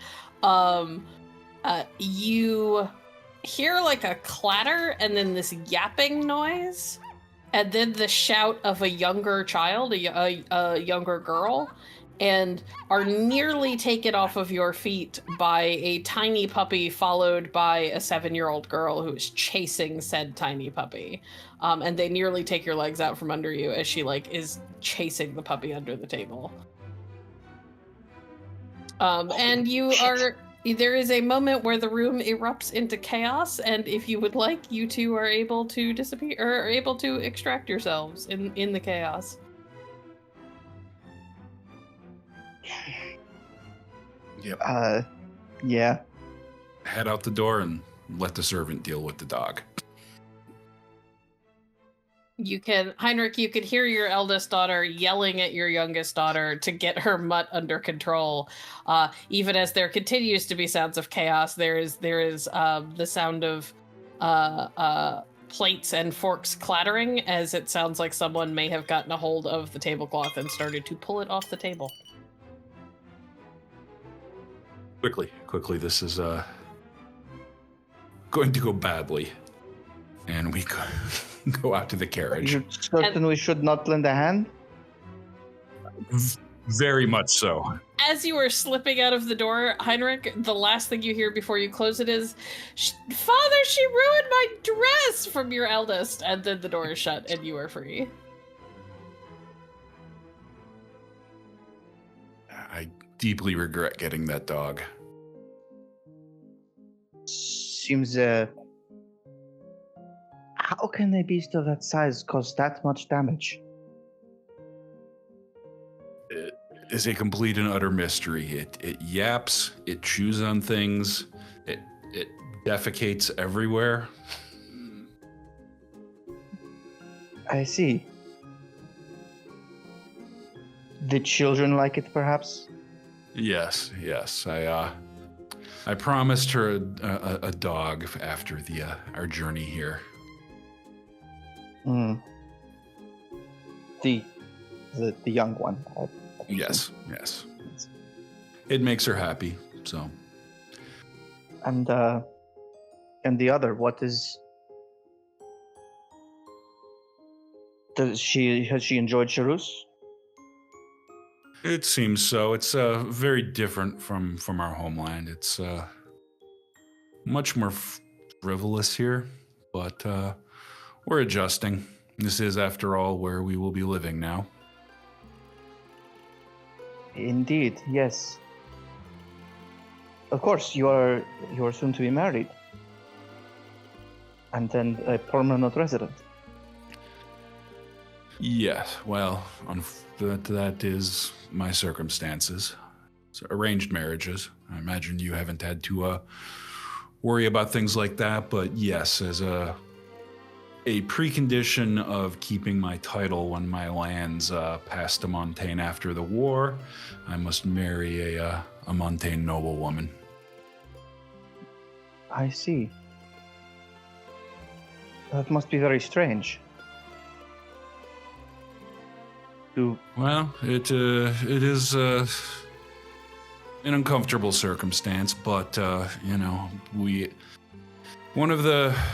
you hear like a clatter and then this yapping noise, and then the shout of a younger child, a younger girl, and are nearly taken off of your feet by a tiny puppy followed by a 7-year-old girl who is chasing said tiny puppy. And they nearly take your legs out from under you as she is chasing the puppy under the table. And there is a moment where the room erupts into chaos, and if you would like, you two are able to disappear, or are able to extract yourselves in the chaos. Yep. Yeah. Head out the door and let the servant deal with the dog. Heinrich, you could hear your eldest daughter yelling at your youngest daughter to get her mutt under control. Even as there continues to be sounds of chaos, there is the sound of plates and forks clattering, as it sounds like someone may have gotten a hold of the tablecloth and started to pull it off the table. Quickly, this is going to go badly. And we go out to the carriage. You're certain we should not lend a hand? Very much so. As you are slipping out of the door, Heinrich, the last thing you hear before you close it is, "Father, she ruined my dress!" from your eldest. And then the door is shut and you are free. I deeply regret getting that dog. Seems, how can a beast of that size cause that much damage? It is a complete and utter mystery. It yaps, it chews on things, it defecates everywhere. I see. The children like it, perhaps? Yes. I promised her a dog after our journey here. The young one. Yes. It makes her happy, so. And the other, what is? Has she enjoyed Charus? It seems so. It's very different from our homeland. It's much more frivolous here, but we're adjusting. This is, after all, where we will be living now. Indeed, yes. Of course, you are soon to be married. And then a permanent resident. Yes, well, that is my circumstances. So arranged marriages. I imagine you haven't had to worry about things like that, but yes, as a precondition of keeping my title when my lands pass to Montaigne after the war, I must marry a Montaigne noblewoman. I see. That must be very strange. Well, it is an uncomfortable circumstance, but there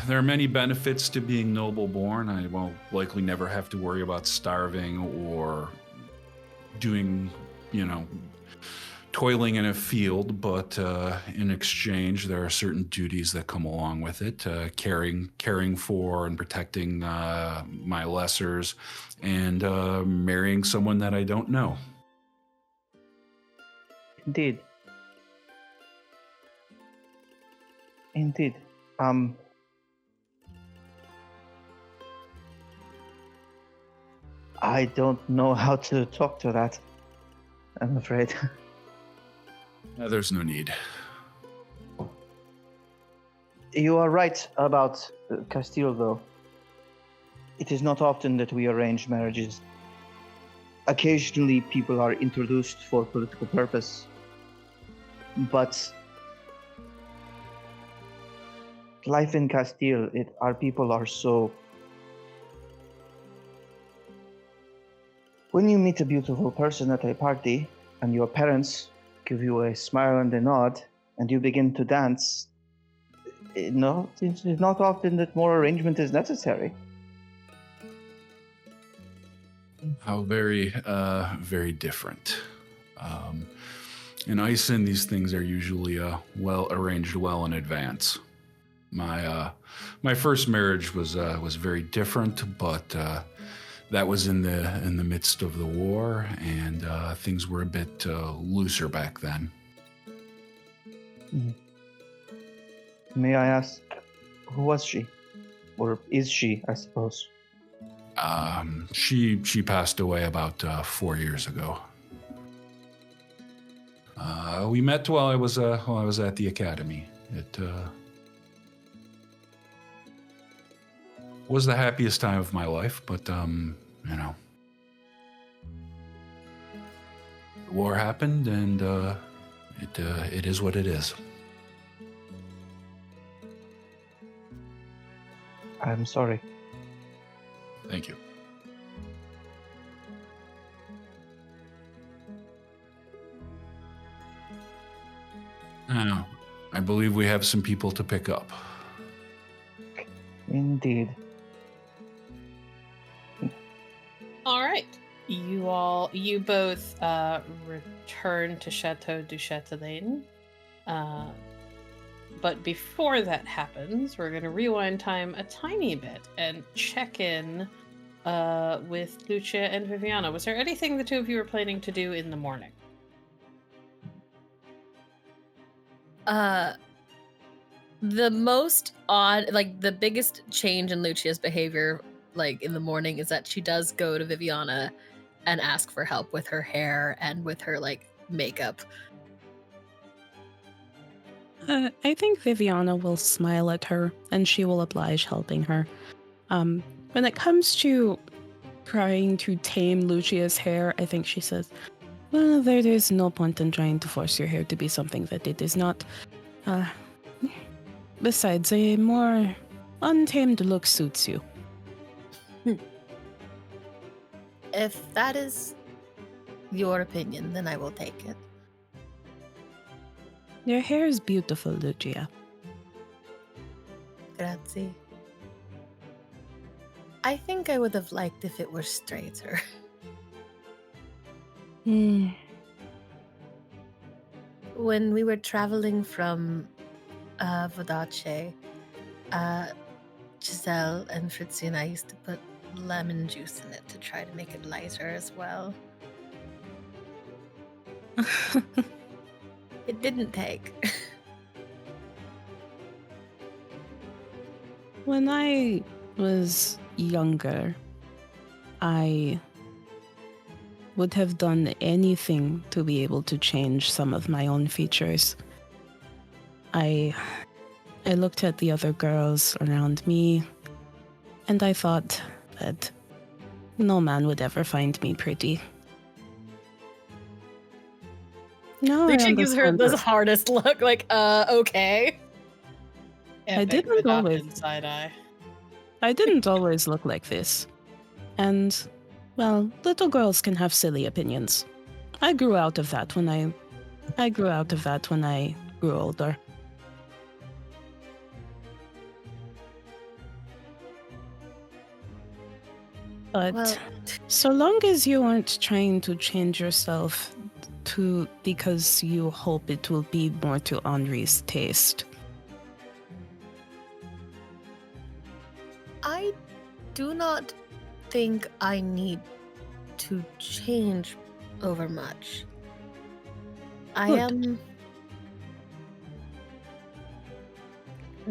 are many benefits to being noble born. I will likely never have to worry about starving or doing, toiling in a field, but in exchange, there are certain duties that come along with it, caring for and protecting my lessers, and marrying someone that I don't know. Indeed. I don't know how to talk to that, I'm afraid. There's no need. You are right about Castile, though. It is not often that we arrange marriages. Occasionally, people are introduced for political purpose. But life in Castile, our people are so... When you meet a beautiful person at a party, and your parents give you a smile and a nod, and you begin to dance, it's not often that more arrangement is necessary. How very, very different. In Ison, these things are usually arranged well in advance. My first marriage was very different, but that was in the midst of the war, and things were a bit looser back then. May I ask, who was she? Or is she, I suppose? She passed away about 4 years ago. We met while I was at the academy. It was the happiest time of my life, but the war happened, and it is what it is. I'm sorry. Thank you. Now, I believe we have some people to pick up. Indeed. All right. You both return to Chateau du Châtelain. But before that happens, we're going to rewind time a tiny bit and check in with Lucia and Viviana. Was there anything the two of you were planning to do in the morning? The most odd, the biggest change in Lucia's behavior, in the morning, is that she does go to Viviana and ask for help with her hair and with her, makeup. I think Viviana will smile at her, and she will oblige helping her. When it comes to trying to tame Lucia's hair, I think she says, well, there is no point in trying to force your hair to be something that it is not. Besides, a more untamed look suits you. If that is your opinion, then I will take it. Your hair is beautiful, Lucia. Grazie. I think I would have liked if it were straighter. When we were traveling from Vodace, Giselle and Fritzi and I used to put lemon juice in it to try to make it lighter as well. It didn't take. When I was younger, I would have done anything to be able to change some of my own features. I looked at the other girls around me, and I thought that no man would ever find me pretty. No, Lucia gives her the hardest look, like, okay. I didn't always. Side eye. I didn't always look like this. And, well, little girls can have silly opinions. I grew out of that when I grew older. But Well, so long as you aren't trying to change yourself because you hope it will be more to Henri's taste. I do not think I need to change over much. I Good. am.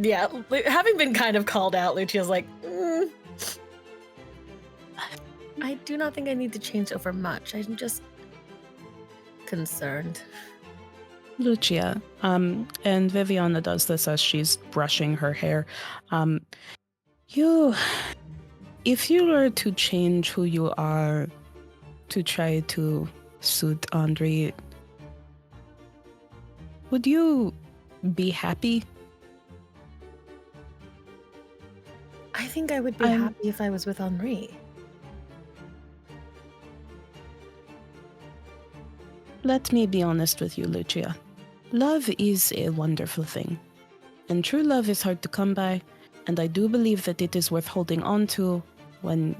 Yeah, having been kind of called out, Lucia's like, I do not think I need to change over much. I'm just concerned. Lucia, and Viviana does this as she's brushing her hair. If you were to change who you are to try to suit Henri, would you be happy? I think I would be happy if I was with Henri. Let me be honest with you, Lucia. Love is a wonderful thing, and true love is hard to come by, and I do believe that it is worth holding on to when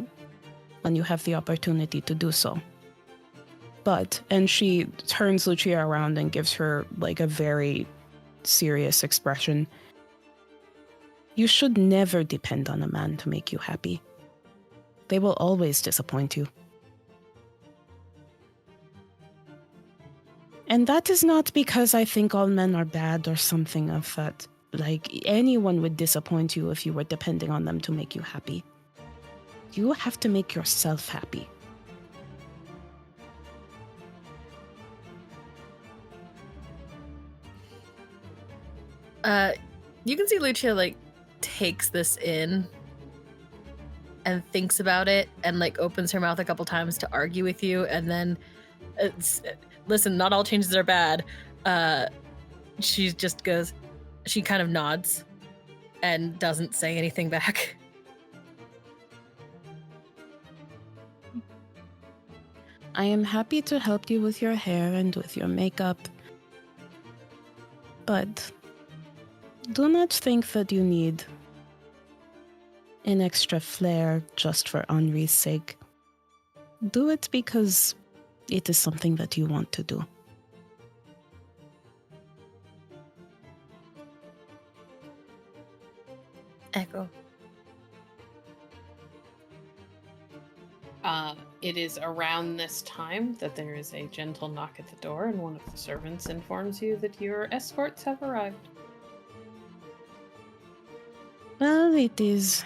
you have the opportunity to do so. But, and she turns Lucia around and gives her like a very serious expression, you should never depend on a man to make you happy. They will always disappoint you. And that is not because I think all men are bad or something of that. Like, anyone would disappoint you if you were depending on them to make you happy. You have to make yourself happy. You can see Lucia, like, takes this in and thinks about it and, like, opens her mouth a couple times to argue with you, and then listen, not all changes are bad. She just goes, she kind of nods and doesn't say anything back. I am happy to help you with your hair and with your makeup. But do not think that you need an extra flair just for Henri's sake. Do it because it is something that you want to do. Echo. It is around this time that there is a gentle knock at the door, and one of the servants informs you that your escorts have arrived. Well, it is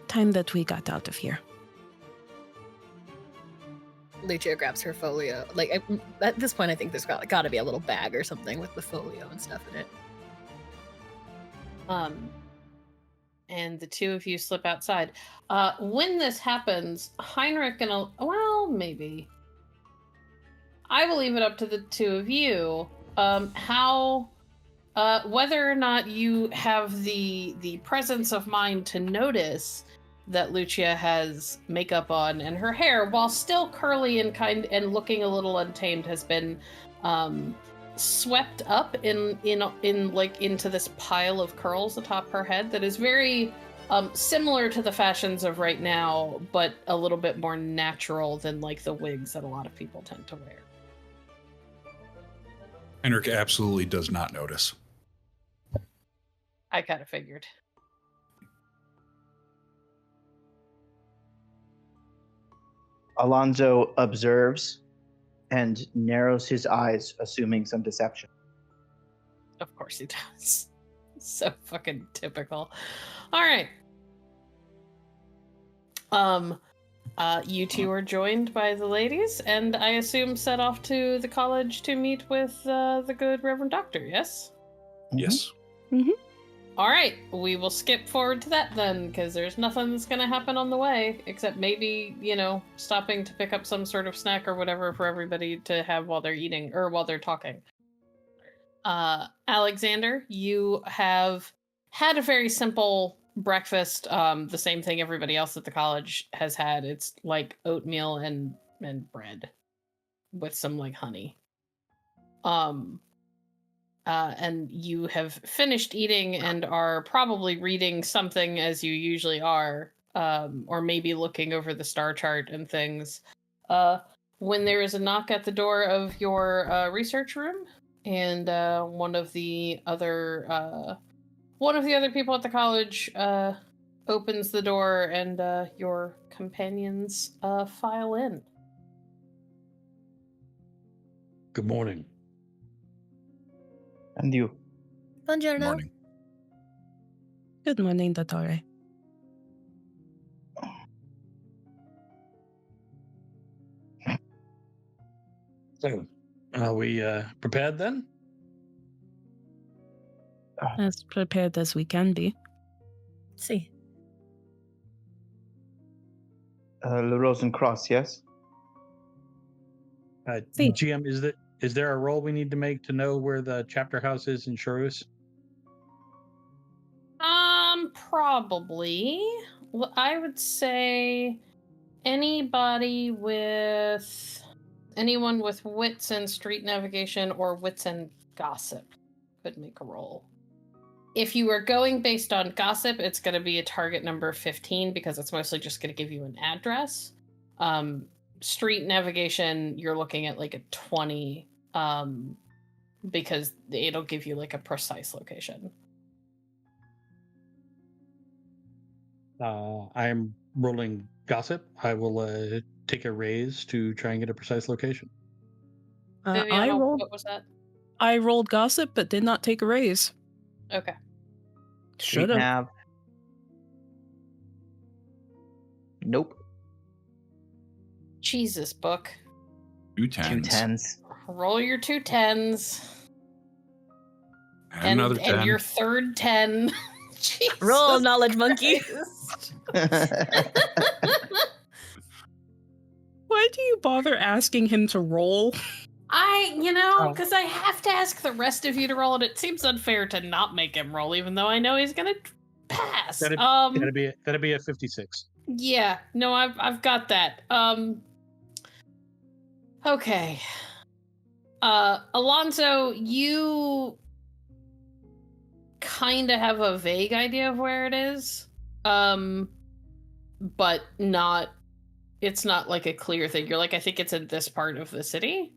time that we got out of here. Lucia grabs her folio. Like, at this point, I think there's got to be a little bag or something with the folio and stuff in it. And the two of you slip outside. When this happens, Heinrich and maybe I will leave it up to the two of you. Whether or not you have the presence of mind to notice that Lucia has makeup on, and her hair, while still curly and looking a little untamed, has been swept up into this pile of curls atop her head that is very similar to the fashions of right now, but a little bit more natural than like the wigs that a lot of people tend to wear. Heinrich absolutely does not notice. I kind of figured. Alonso observes and narrows his eyes, assuming some deception. Of course he does. So fucking typical. All right. You two are joined by the ladies, and I assume set off to the college to meet with the good Reverend Doctor, yes? Yes. All right, we will skip forward to that then, because there's nothing that's going to happen on the way, except maybe, stopping to pick up some sort of snack or whatever for everybody to have while they're eating, or while they're talking. Alexander, you have had a very simple breakfast, the same thing everybody else at the college has had. It's like oatmeal and bread with some like honey. And you have finished eating and are probably reading something as you usually are, or maybe looking over the star chart and things, when there is a knock at the door of your research room, and one of the other people at the college opens the door, and your companions file in. Good morning. And you? Buongiorno. Morning. Good morning, Dottore. So, are we prepared then? As prepared as we can be. See. Le Rosencross, yes? See. GM, is there a roll we need to make to know where the chapter house is in Charus? Probably. Well, I would say anyone with wits and street navigation or wits and gossip could make a roll. If you are going based on gossip, it's going to be a target number 15 because it's mostly just going to give you an address. Street navigation, you're looking at like a 20 because it'll give you like a precise location. I'm rolling gossip. I will take a raise to try and get a precise location. Viviana, what was that? I rolled gossip, but did not take a raise. Okay. Should have. Nope. Jesus, book. 2 10s. 2 10s. Roll your 2 10s. And another 10. And your third 10. Jesus Roll, knowledge monkey. Why do you bother asking him to roll? Because I have to ask the rest of you to roll, and it seems unfair to not make him roll, even though I know he's gonna pass. That'd be a 56. Yeah, no, I've got that. Okay. Alonso, you kind of have a vague idea of where it is, but it's not like a clear thing. You're like, I think it's in this part of the city.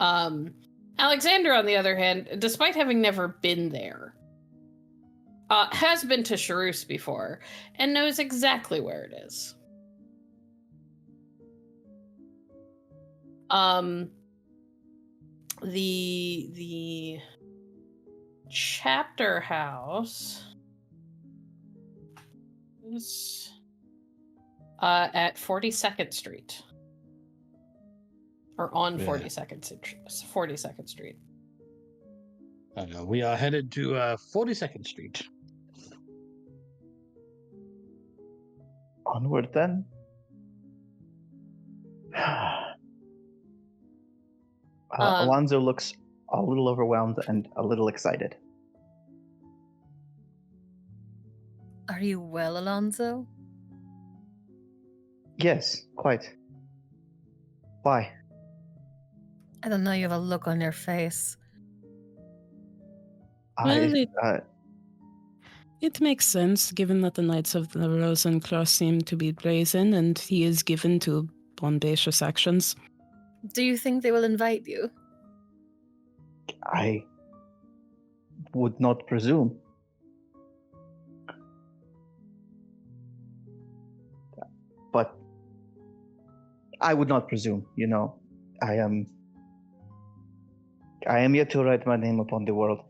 Alexander, on the other hand, despite having never been there, has been to Charus before and knows exactly where it is. The chapter house is at 42nd Street. Or on 42nd Street. We are headed to 42nd Street. Onward then. Alonso looks a little overwhelmed and a little excited. Are you well, Alonso? Yes, quite. Why? I don't know, you have a look on your face. It makes sense, given that the Knights of the Rose and Cross seem to be brazen, and he is given to bombacious actions. Do you think they will invite you? I would not presume. But I would not presume, I am yet to write my name upon the world.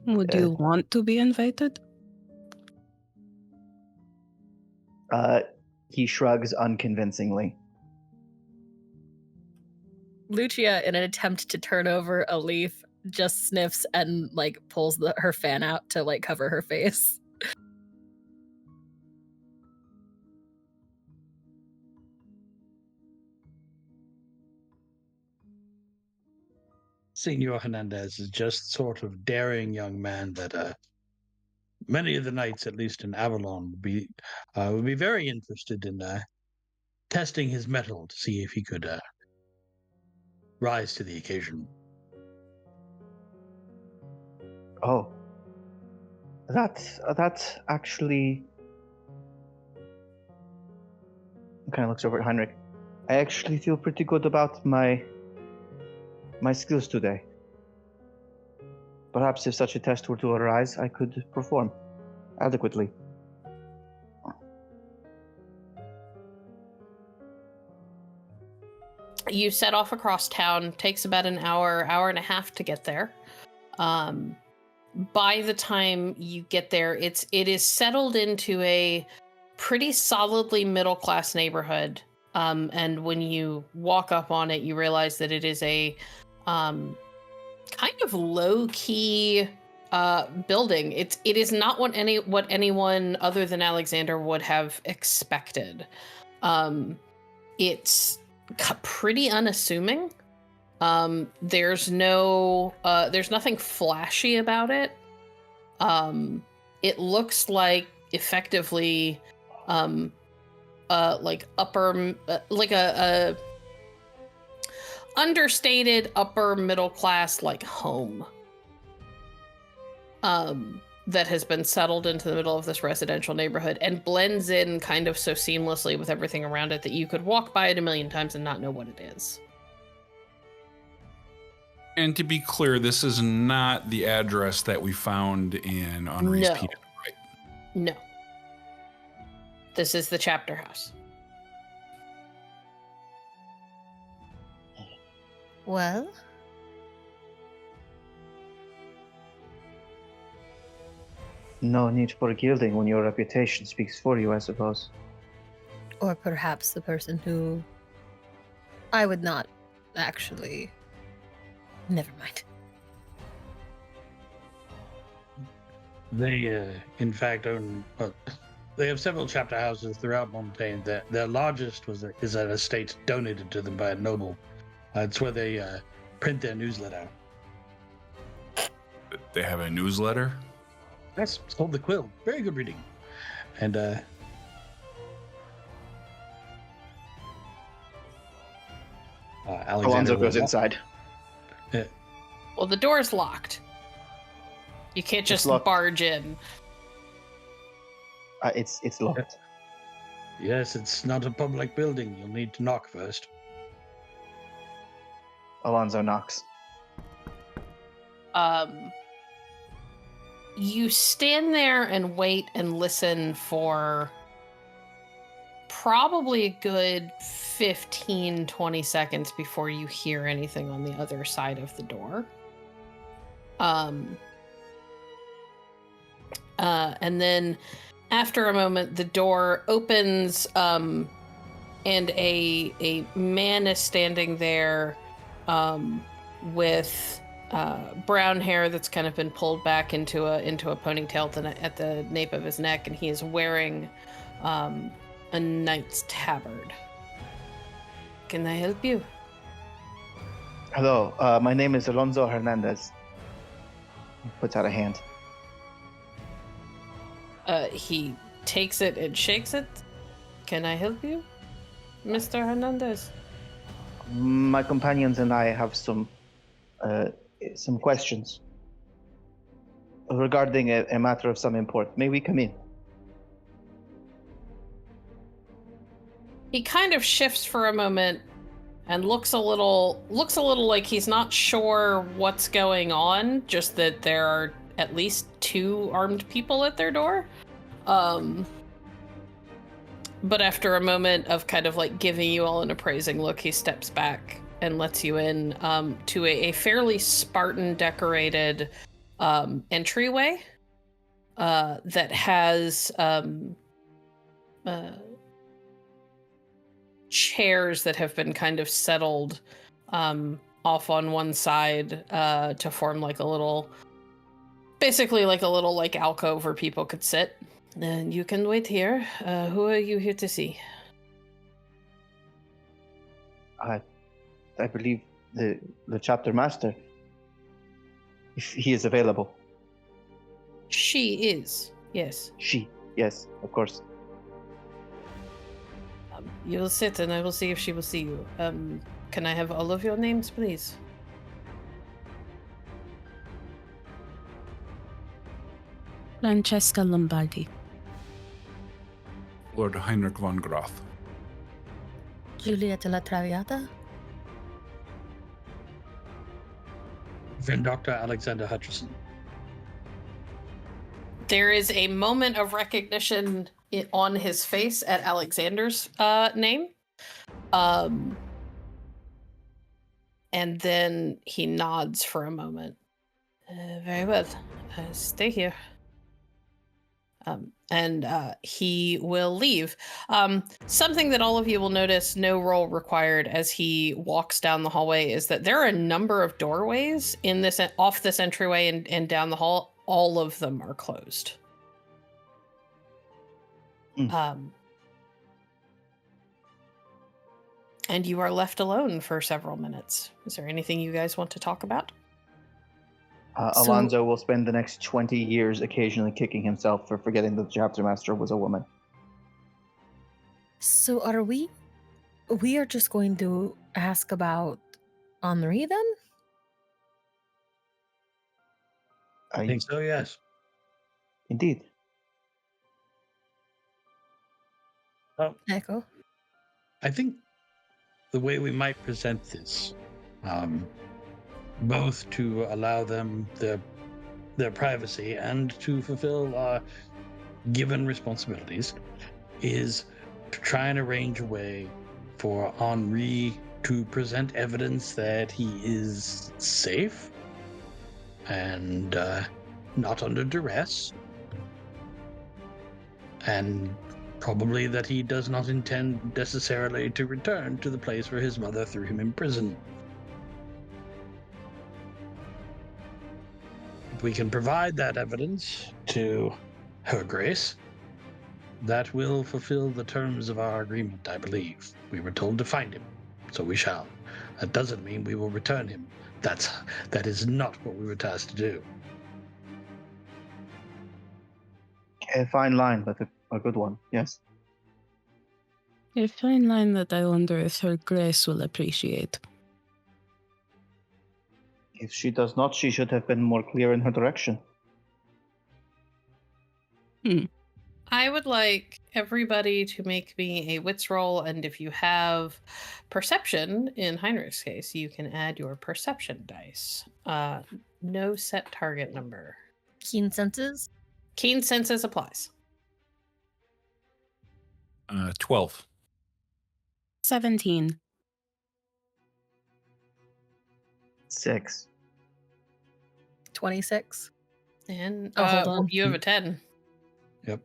Would you want to be invited? He shrugs unconvincingly. Lucia, in an attempt to turn over a leaf, just sniffs and pulls her fan out to cover her face. Senor Hernandez is just sort of daring young man that many of the knights, at least in Avalon, would be very interested in testing his mettle to see if he could rise to the occasion. Oh, that's actually. Kind of looks over at Heinrich. I actually feel pretty good about my skills today. Perhaps if such a test were to arise, I could perform adequately. You set off across town. Takes about an hour and a half to get there. By the time you get there, it is settled into a pretty solidly middle-class neighborhood. And when you walk up on it, you realize that it is a kind of low-key building. It is not what anyone other than Alexander would have expected. It's pretty unassuming. There's nothing flashy about it. It looks like effectively a understated upper middle class home that has been settled into the middle of this residential neighborhood and blends in kind of so seamlessly with everything around it that you could walk by it a million times and not know what it is. And to be clear, this is not the address that we found in Henri's piano, right? No. This is the chapter house. Well? No need for gilding when your reputation speaks for you, I suppose. Or perhaps the person who... I would not actually... Never mind. They, in fact, own... they have several chapter houses throughout Montaigne. Their largest is an estate donated to them by a noble. It's where they print their newsletter. They have a newsletter? Yes, it's called The Quill. Very good reading. And Alonso goes inside. Yeah. Well, the door's locked. You can't just barge in. It's locked. Yes, it's not a public building. You'll need to knock first. Alonso knocks. You stand there and wait and listen for probably a good 15-20 seconds before you hear anything on the other side of the door. And then after a moment, the door opens, and a man is standing there with brown hair that's kind of been pulled back into a ponytail at the nape of his neck, and he is wearing a knight's tabard. Can I help you? Hello, my name is Alonso Hernandez. He puts out a hand. He takes it and shakes it. Can I help you, Mr. Hernandez? My companions and I have some questions regarding a matter of some import. May we come in? He kind of shifts for a moment and looks a little like he's not sure what's going on, just that there are at least 2 armed people at their door. But after a moment of kind of like giving you all an appraising look, he steps back and lets you in to a fairly Spartan decorated entryway that has chairs that have been kind of settled off on one side to form like a little, basically like a little like alcove where people could sit. And you can wait here. Who are you here to see? I believe the chapter master, if he is available. She is, yes. She, yes, of course. You will sit and I will see if she will see you. Can I have all of your names, please? Francesca Lombardi. Lord Heinrich von Groth. Giulietta La Traviata. Then Dr. Alexander Hutcheson. There is a moment of recognition on his face at Alexander's name. And then he nods for a moment. Very well. Stay here. And he will leave. Something that all of you will notice, no roll required, as he walks down the hallway, is that there are a number of doorways in this off this entryway and down the hall. All of them are closed. And you are left alone for several minutes. Is there anything you guys want to talk about? Alonso will spend the next 20 years occasionally kicking himself for forgetting that the chapter master was a woman. So are we are just going to ask about Henri then? I think so, yes. Indeed. Echo. I think the way we might present this, both to allow them their privacy and to fulfill our given responsibilities, is to try and arrange a way for Henri to present evidence that he is safe and not under duress, and probably that he does not intend necessarily to return to the place where his mother threw him in prison. If we can provide that evidence to Her Grace, that will fulfill the terms of our agreement, I believe. We were told to find him, so we shall. That doesn't mean we will return him. That is not what we were tasked to do. A fine line, but a good one, yes. A fine line that I wonder if Her Grace will appreciate. If she does not, she should have been more clear in her direction. I would like everybody to make me a wits roll, and if you have perception, in Heinrich's case, you can add your perception dice. No set target number. Keen senses? Keen senses applies. 12. 17. 6. 26. And hold on. you have a 10. Yep.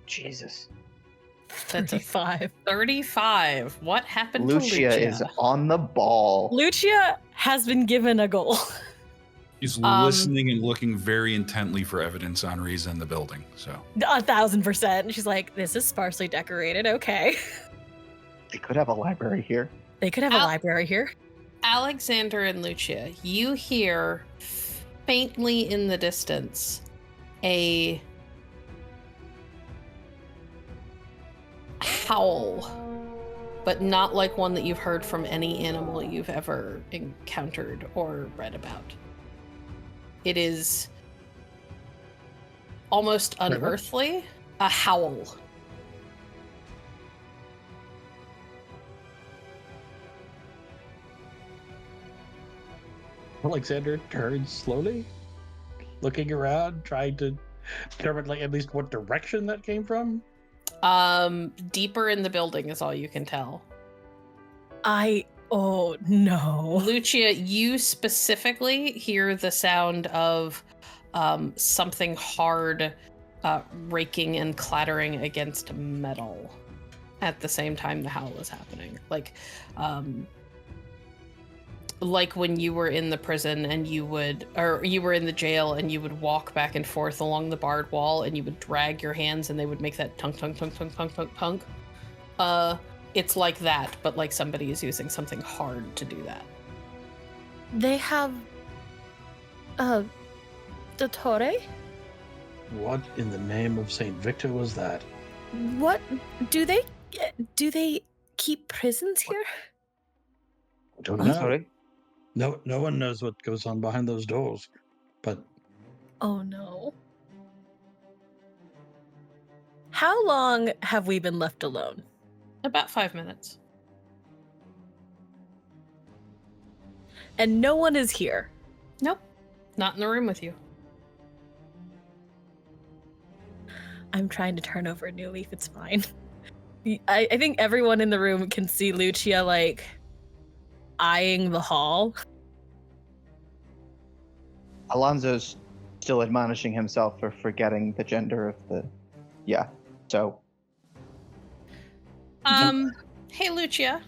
Jesus. That's a 35. 35. What happened Lucia to Lucia? is on the ball. Lucia has been given a goal. He's listening and looking very intently for evidence Henri's in the building. So 1,000%. She's like, this is sparsely decorated. Okay. They could have a library here. They could have a library here. Alexander and Lucia, you hear faintly in the distance a howl, but not like one that you've heard from any animal you've ever encountered or read about. It is almost unearthly, a howl. Alexander turns slowly, looking around, trying to determine like at least what direction that came from. Deeper in the building is all you can tell. Oh no. Lucia, you specifically hear the sound of something hard raking and clattering against metal at the same time the howl is happening. Like when you were in the prison and you were in the jail and you would walk back and forth along the barred wall and you would drag your hands and they would make that tunk, tunk, tunk, tunk, tunk, tunk, tunk. It's like that, but like somebody is using something hard to do that. They have Dottore? What in the name of Saint Victor was that? What do they keep prisons here? I don't I'm know. sorry. No one knows what goes on behind those doors. But Oh no. How long have we been left alone? About 5 minutes. And no one is here. Nope. Not in the room with you. I'm trying to turn over a new leaf, it's fine. I think everyone in the room can see Lucia, like, eyeing the hall. Alonso's still admonishing himself for forgetting the gender of the... Yeah, so... Hey, Lucia.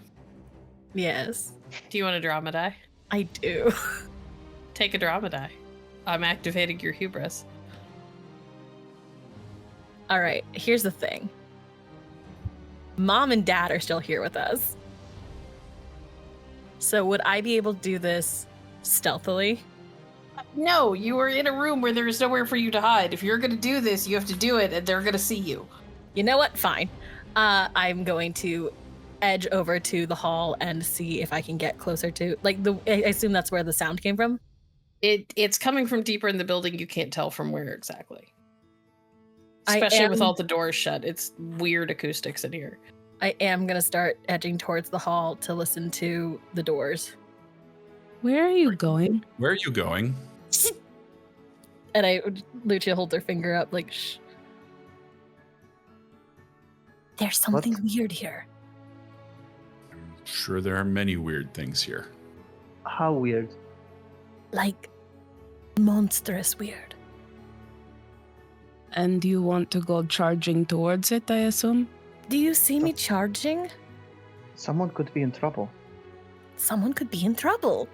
Yes, Do you want a drama die? I do. Take a drama die. I'm activating your hubris. All right, here's the thing. Mom and Dad are still here with us. So would I be able to do this stealthily? No, you are in a room where there is nowhere for you to hide. If you're going to do this, you have to do it, and they're going to see you. You know what? Fine. I'm going to edge over to the hall and see if I can get closer to, like, I assume that's where the sound came from? It's coming from deeper in the building. You can't tell from where exactly. Especially with all the doors shut. It's weird acoustics in here. I am going to start edging towards the hall to listen to the doors. Where are you going? Where are you going? And Lucia holds her finger up like, shh. There's something weird here. I'm sure there are many weird things here. How weird. Like, monstrous weird. And you want to go charging towards it, I assume? Do you see me charging? Someone could be in trouble. Someone could be in trouble.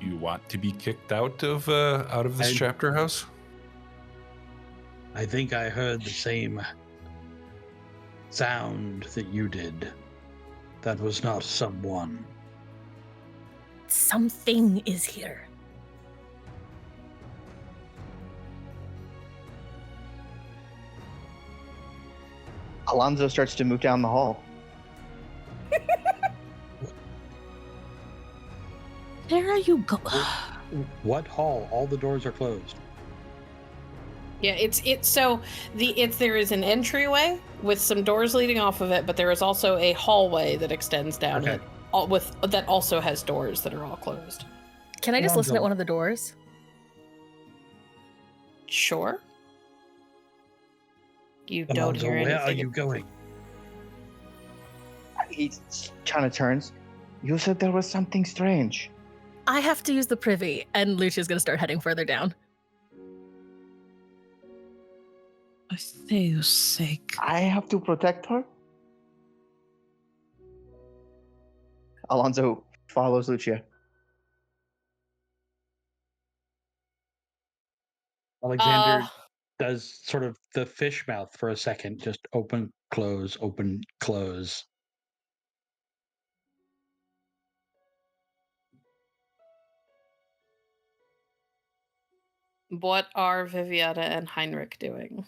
You want to be kicked out of this chapter house? I think I heard the same sound that you did. That was not someone. Something is here. Alonso starts to move down the hall. Where are you going? What hall? All the doors are closed. Yeah, there is an entryway with some doors leading off of it, but there is also a hallway that extends down it, that also has doors that are all closed. Can I just listen at one of the doors? Sure. You Alonso, don't hear anything. where are you going? He kind of turns. You said there was something strange. I have to use the privy, and Lucia's going to start heading further down. For Theo's sake. I have to protect her? Alonso follows Lucia. Alexander does sort of the fish mouth for a second, just open, close, open, close. What are Viviana and Heinrich doing?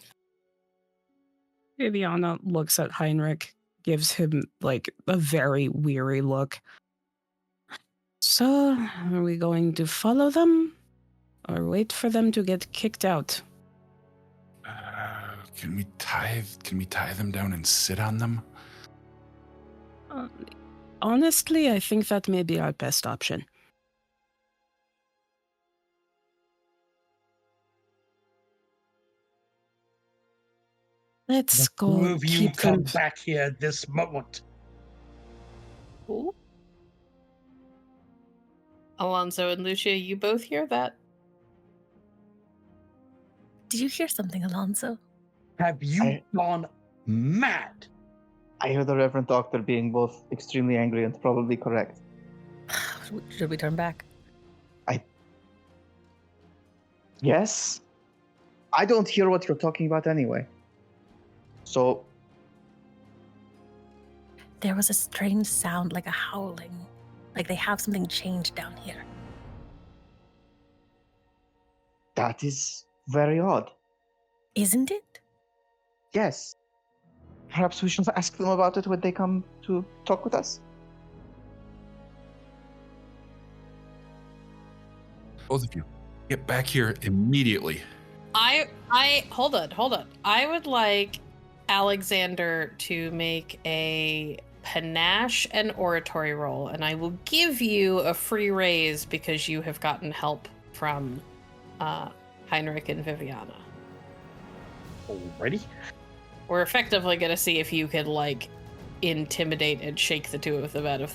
Viviana looks at Heinrich, gives him like a very weary look. So, are we going to follow them or wait for them to get kicked out? Can we tie them down and sit on them? Honestly, I think that may be our best option. Let's The go. two of you Keep come them. back here this moment. Ooh. Alonso and Lucia, you both hear that? Did you hear something, Alonso? Have you gone mad? I hear the Reverend Doctor being both extremely angry and probably correct. Should we turn back? Yes? I don't hear what you're talking about anyway. So, There was a strange sound like a howling. Like they have something changed down here. that is very odd. Isn't it? Yes. Perhaps we should ask them about it when they come to talk with us. Both of you, get back here immediately. I hold on. I would like Alexander to make a panache and oratory roll, and I will give you a free raise because you have gotten help from Heinrich and Viviana. Already? We're effectively going to see if you could like intimidate and shake the two of them out of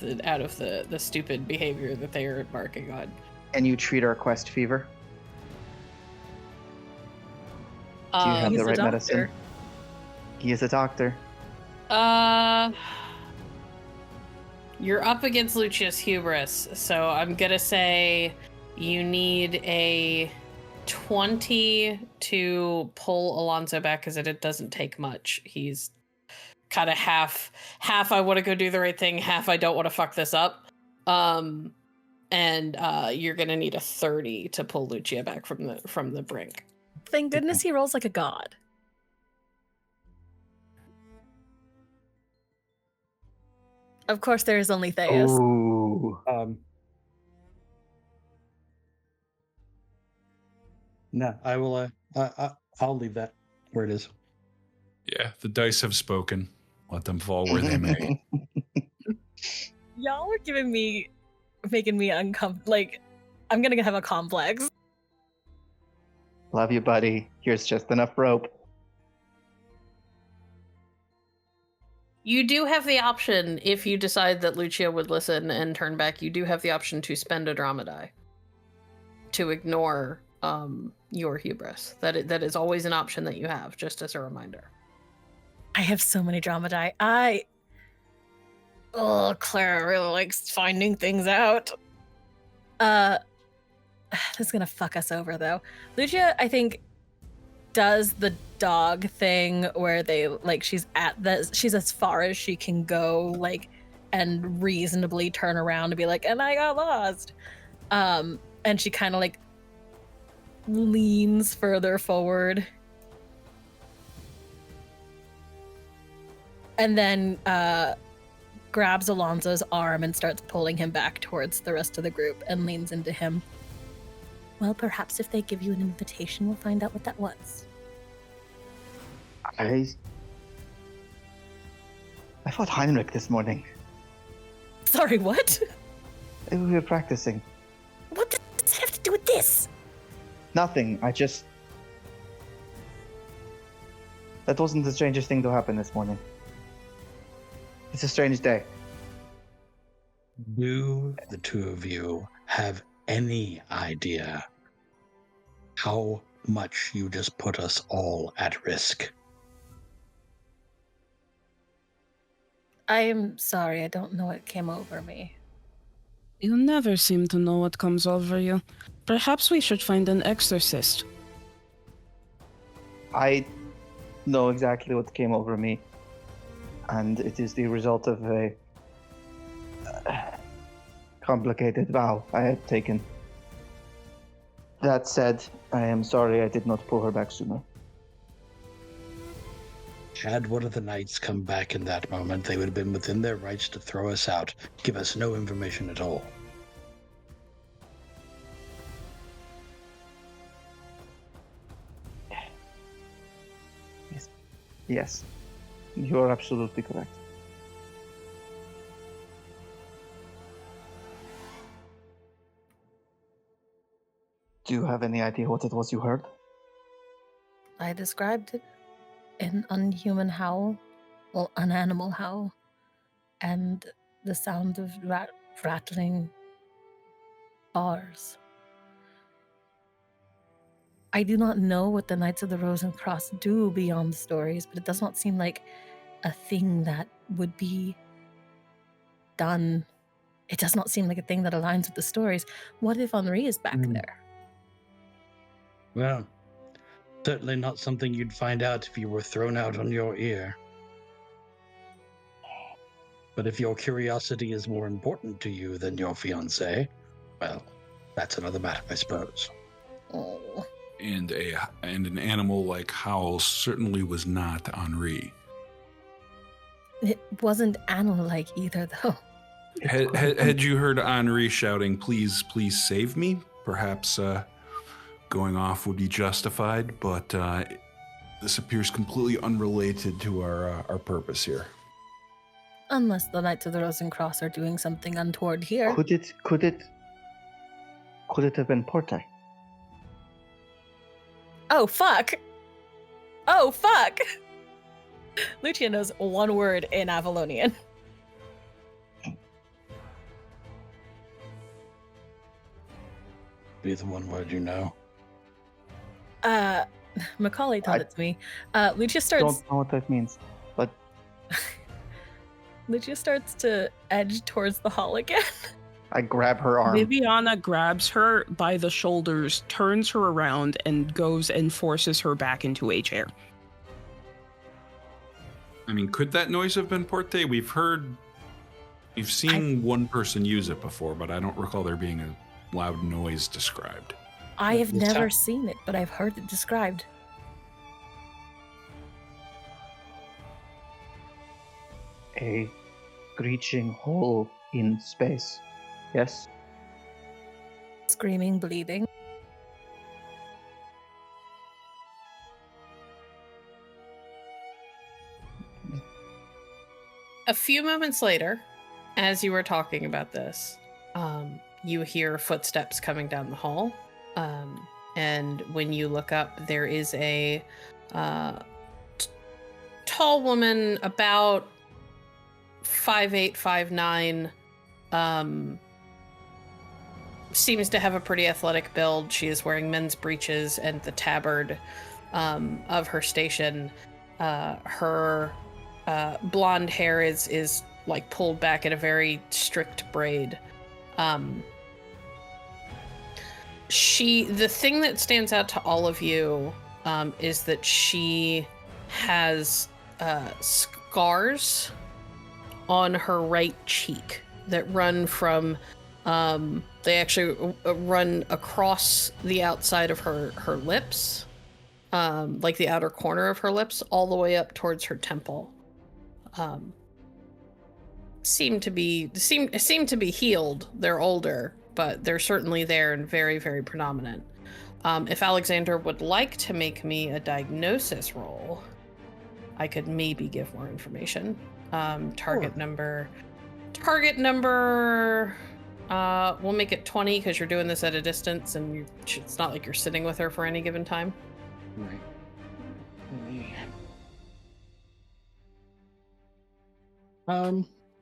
the stupid behavior that they are embarking on. And you treat our quest fever. Do you have He's the a right doctor. medicine? He is a doctor. You're up against Lucia's hubris, so I'm gonna say you need a 20 to pull Alonso back because it doesn't take much. He's kind of half I want to go do the right thing, half I don't want to fuck this up. And you're gonna need a 30 to pull Lucia back from the brink. Thank goodness he rolls like a god. Of course, there is only Theus. Ooh. No, I will. I'll leave that where it is. Yeah, the dice have spoken. Let them fall where they may. Y'all are making me uncomfortable. Like, I'm gonna have a complex. Love you, buddy. Here's just enough rope. You do have the option, if you decide that Lucia would listen and turn back, you do have the option to spend a drama die to ignore your hubris. That is always an option that you have, just as a reminder. I have so many drama die. Clara really likes finding things out. This is gonna fuck us over though. Lucia, I think, does the dog thing where they like she's as far as she can go, like, and reasonably turn around and be like, and I got lost. And she kind of like leans further forward. And then grabs Alonso's arm and starts pulling him back towards the rest of the group and leans into him. Well, perhaps if they give you an invitation, we'll find out what that was. I fought Heinrich this morning. Sorry, what? We were practicing. What does this have to do with this? Nothing. That wasn't the strangest thing to happen this morning. It's a strange day. Do the two of you have any idea how much you just put us all at risk? I am sorry, I don't know what came over me. You never seem to know what comes over you. Perhaps we should find an exorcist. I know exactly what came over me, and it is the result of a complicated vow I had taken. That said, I am sorry I did not pull her back sooner. Had one of the knights come back in that moment, they would have been within their rights to throw us out, give us no information at all. Yes, you're absolutely correct. Do you have any idea what it was you heard? I described it. an unhuman howl, well, an animal howl, and the sound of rattling bars. I do not know what the Knights of the Rose and Cross do beyond the stories, but it does not seem like a thing that would be done. It does not seem like a thing that aligns with the stories. What if Henri is back there? Well, certainly not something you'd find out if you were thrown out on your ear. But if your curiosity is more important to you than your fiancé, well, that's another matter, I suppose. Oh. And an animal like Howl certainly was not Henri. It wasn't animal-like either, though. Had you heard Henri shouting, "Please, please save me"? Perhaps going off would be justified, but this appears completely unrelated to our purpose here. Unless the Knights of the Rose and Cross are doing something untoward here. Could it have been Porte? Oh, fuck! Oh, fuck! Lucia knows one word in Avalonian. Be the one word you know. Macaulay told it to me. Lucia starts... Don't know what that means, but... Lucia starts to edge towards the hall again. I grab her arm. Viviana grabs her by the shoulders, turns her around, and goes and forces her back into a chair. I mean, could that noise have been Porte? We've seen one person use it before, but I don't recall there being a loud noise described. I have never seen it, but I've heard it described. A screeching hole in space. Yes? Screaming, bleeding. A few moments later, as you were talking about this, you hear footsteps coming down the hall. And when you look up, there is a tall woman, about 5'8", 5'9", seems to have a pretty athletic build. She is wearing men's breeches and the tabard of her station. Her blonde hair is like pulled back in a very strict braid. The thing that stands out to all of you is that she has scars on her right cheek that run from they actually run across the outside of her lips, like the outer corner of her lips, all the way up towards her temple. Seem to be healed. They're older, but they're certainly there and very, very predominant. If Alexander would like to make me a diagnosis roll, I could maybe give more information. Target number. We'll make it 20 because you're doing this at a distance, and it's not like you're sitting with her for any given time. Right.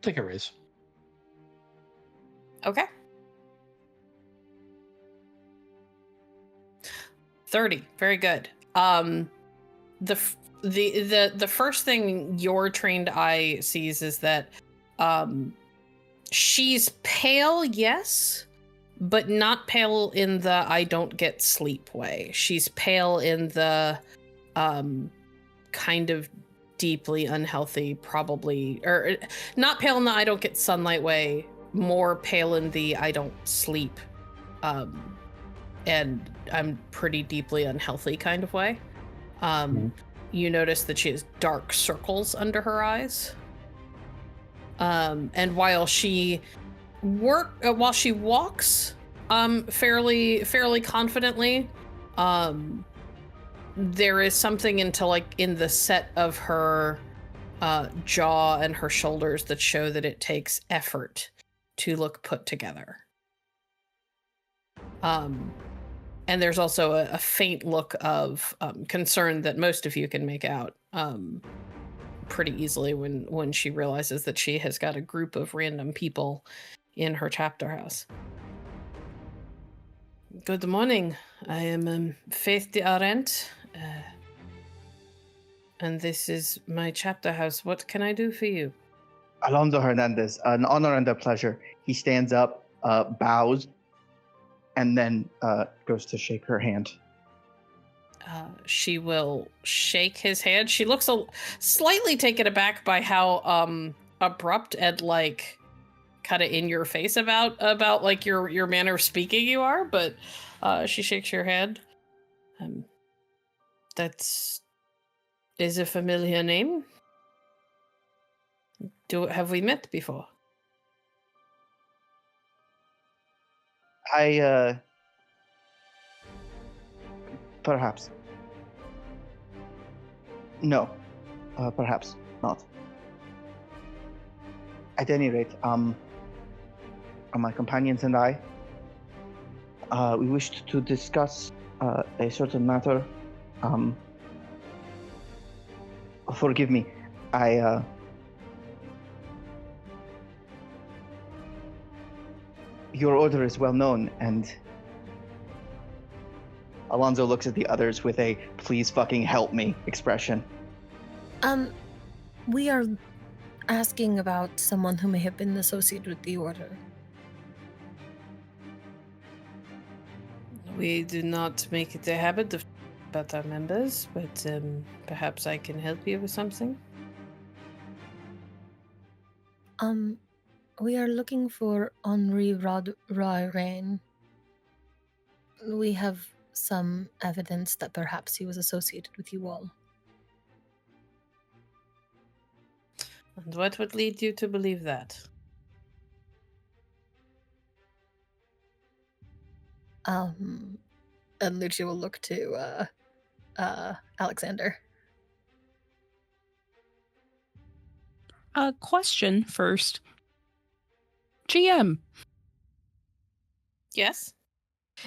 Take a raise. Okay. 30. Very good. The first thing your trained eye sees is that she's pale, yes, but not pale in the I don't get sleep way. She's pale in the kind of deeply unhealthy, probably, or not pale in the I don't get sunlight way, more pale in the I don't sleep and I'm pretty deeply unhealthy kind of way. You notice that she has dark circles under her eyes. And while she walks fairly confidently, there is something in the set of her jaw and her shoulders that show that it takes effort to look put together. And there's also a faint look of concern that most of you can make out pretty easily when she realizes that she has got a group of random people in her chapter house. Good morning. I am Faith de Arendt, and this is my chapter house. What can I do for you? Alonso Hernandez, an honor and a pleasure. He stands up, bows, and then goes to shake her hand. She will shake his hand. She looks slightly taken aback by how abrupt and like kind of in your face about like your manner of speaking you are, but she shakes your hand. That is a familiar name. Have we met before? Perhaps. No, perhaps not. At any rate, my companions and I, we wished to discuss a certain matter. Forgive me, your order is well known, and Alonso looks at the others with a "please fucking help me" expression. We are asking about someone who may have been associated with the order. We do not make it a habit of about our members, but perhaps I can help you with something. We are looking for Henri Rain. We have some evidence that perhaps he was associated with you all. And what would lead you to believe that? And Lucia will look to Alexander. Question first. GM. Yes?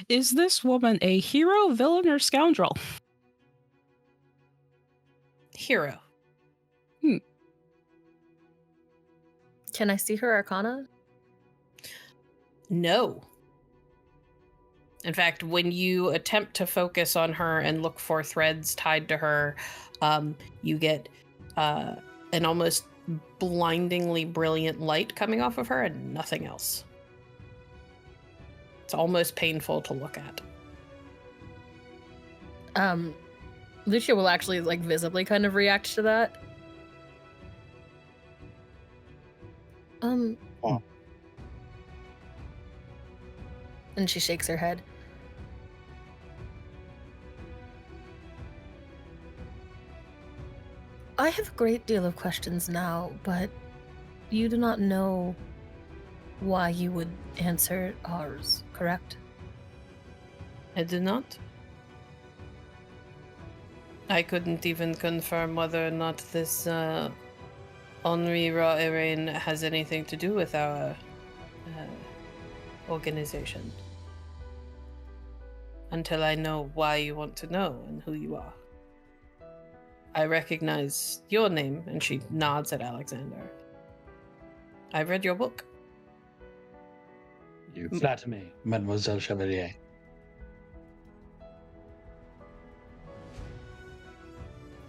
Is this woman a hero, villain, or scoundrel? Hero. Can I see her arcana? No. In fact, when you attempt to focus on her and look for threads tied to her, you get an almost blindingly brilliant light coming off of her and nothing else. It's almost painful to look at. Lucia will actually like visibly kind of react to that. And she shakes her head. I have a great deal of questions now, but you do not know why you would answer ours, correct? I do not. I couldn't even confirm whether or not this Henri Rain has anything to do with our organization. Until I know why you want to know and who you are. I recognize your name, and she nods at Alexander. I read your book. You flatter me, Mademoiselle Chevalier.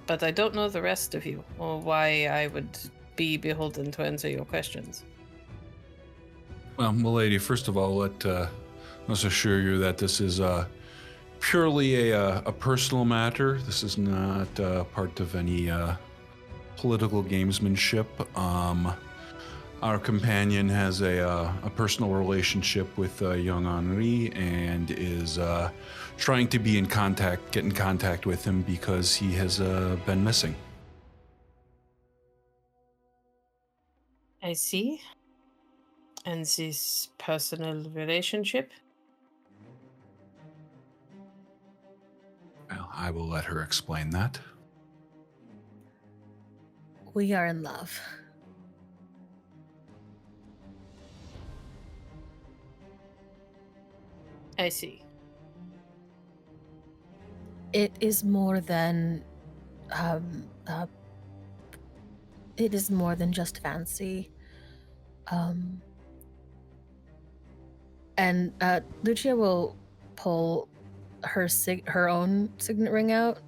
But I don't know the rest of you, or why I would be beholden to answer your questions. Well, milady, first of all, let us assure you that this is purely a personal matter. This is not part of any political gamesmanship. Our companion has a personal relationship with young Henri and is trying to get in contact with him because he has been missing. I see. And this personal relationship? Well, I will let her explain that. We are in love. I see. It is more than it is more than just fancy. And Lucia will pull her own signet ring out.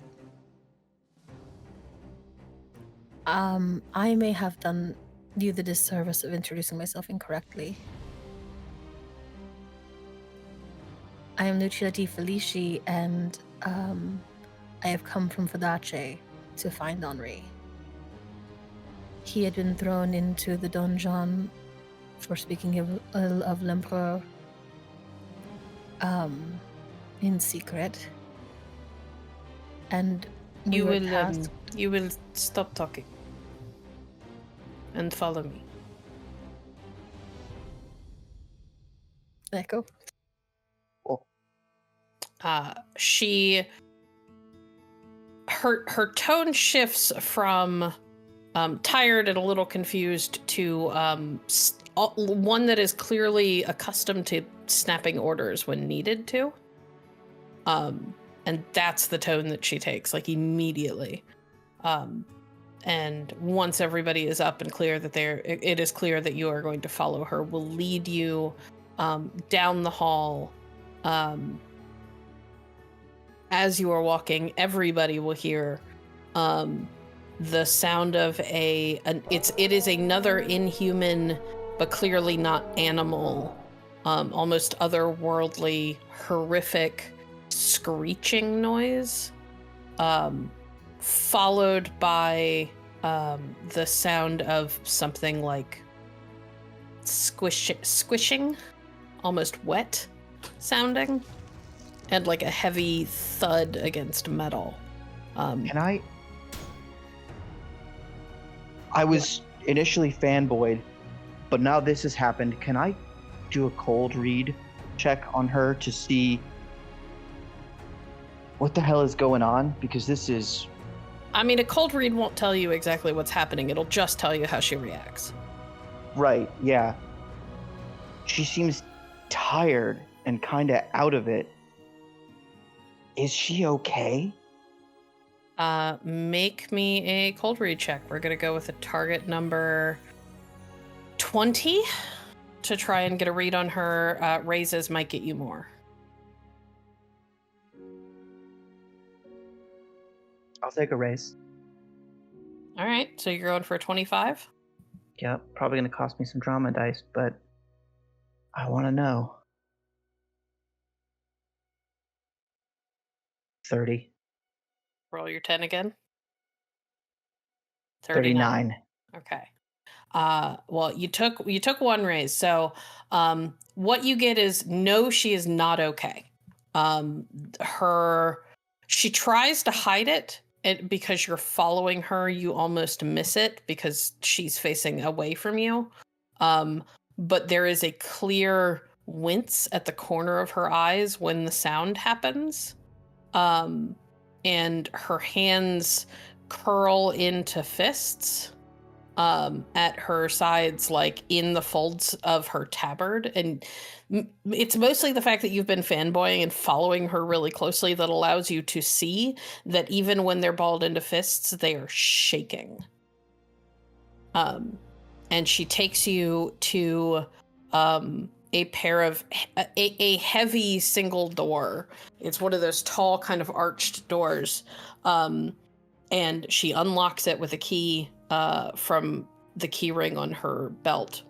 I may have done you the disservice of introducing myself incorrectly. I am Lucia di Felici, and I have come from Fadace to find Henri. He had been thrown into the donjon for speaking of l'Empereur in secret. And you will stop talking and follow me. Echo. Her tone shifts from tired and a little confused to one that is clearly accustomed to snapping orders when needed to. And that's the tone that she takes, like, immediately. And once everybody is up and clear that it is clear that you are going to follow her, will lead you down the hall. As you are walking, everybody will hear the sound of it is another inhuman, but clearly not animal, almost otherworldly, horrific screeching noise, followed by the sound of something like squishing, almost wet sounding, and like a heavy thud against metal. Can I was initially fanboyed, but now this has happened. Can I do a cold read check on her to see what the hell is going on? Because this is... I mean, a cold read won't tell you exactly what's happening. It'll just tell you how she reacts. Right, yeah. She seems tired and kind of out of it. Is she okay? Make me a cold read check. We're gonna go with a target number 20 to try and get a read on her. Raises might get you more. I'll take a raise. All right, so you're going for a 25? Yep, probably gonna cost me some drama dice, but I want to know. 30. Roll your 10 again. 39. Okay. Well, you took one raise. So, what you get is no, she is not okay. She tries to hide it, and because you're following her, you almost miss it because she's facing away from you. But there is a clear wince at the corner of her eyes when the sound happens. And her hands curl into fists at her sides, like in the folds of her tabard. And it's mostly the fact that you've been fanboying and following her really closely that allows you to see that even when they're balled into fists, they are shaking. And she takes you to a pair of a heavy single door. It's one of those tall kind of arched doors. And she unlocks it with a key from the key ring on her belt.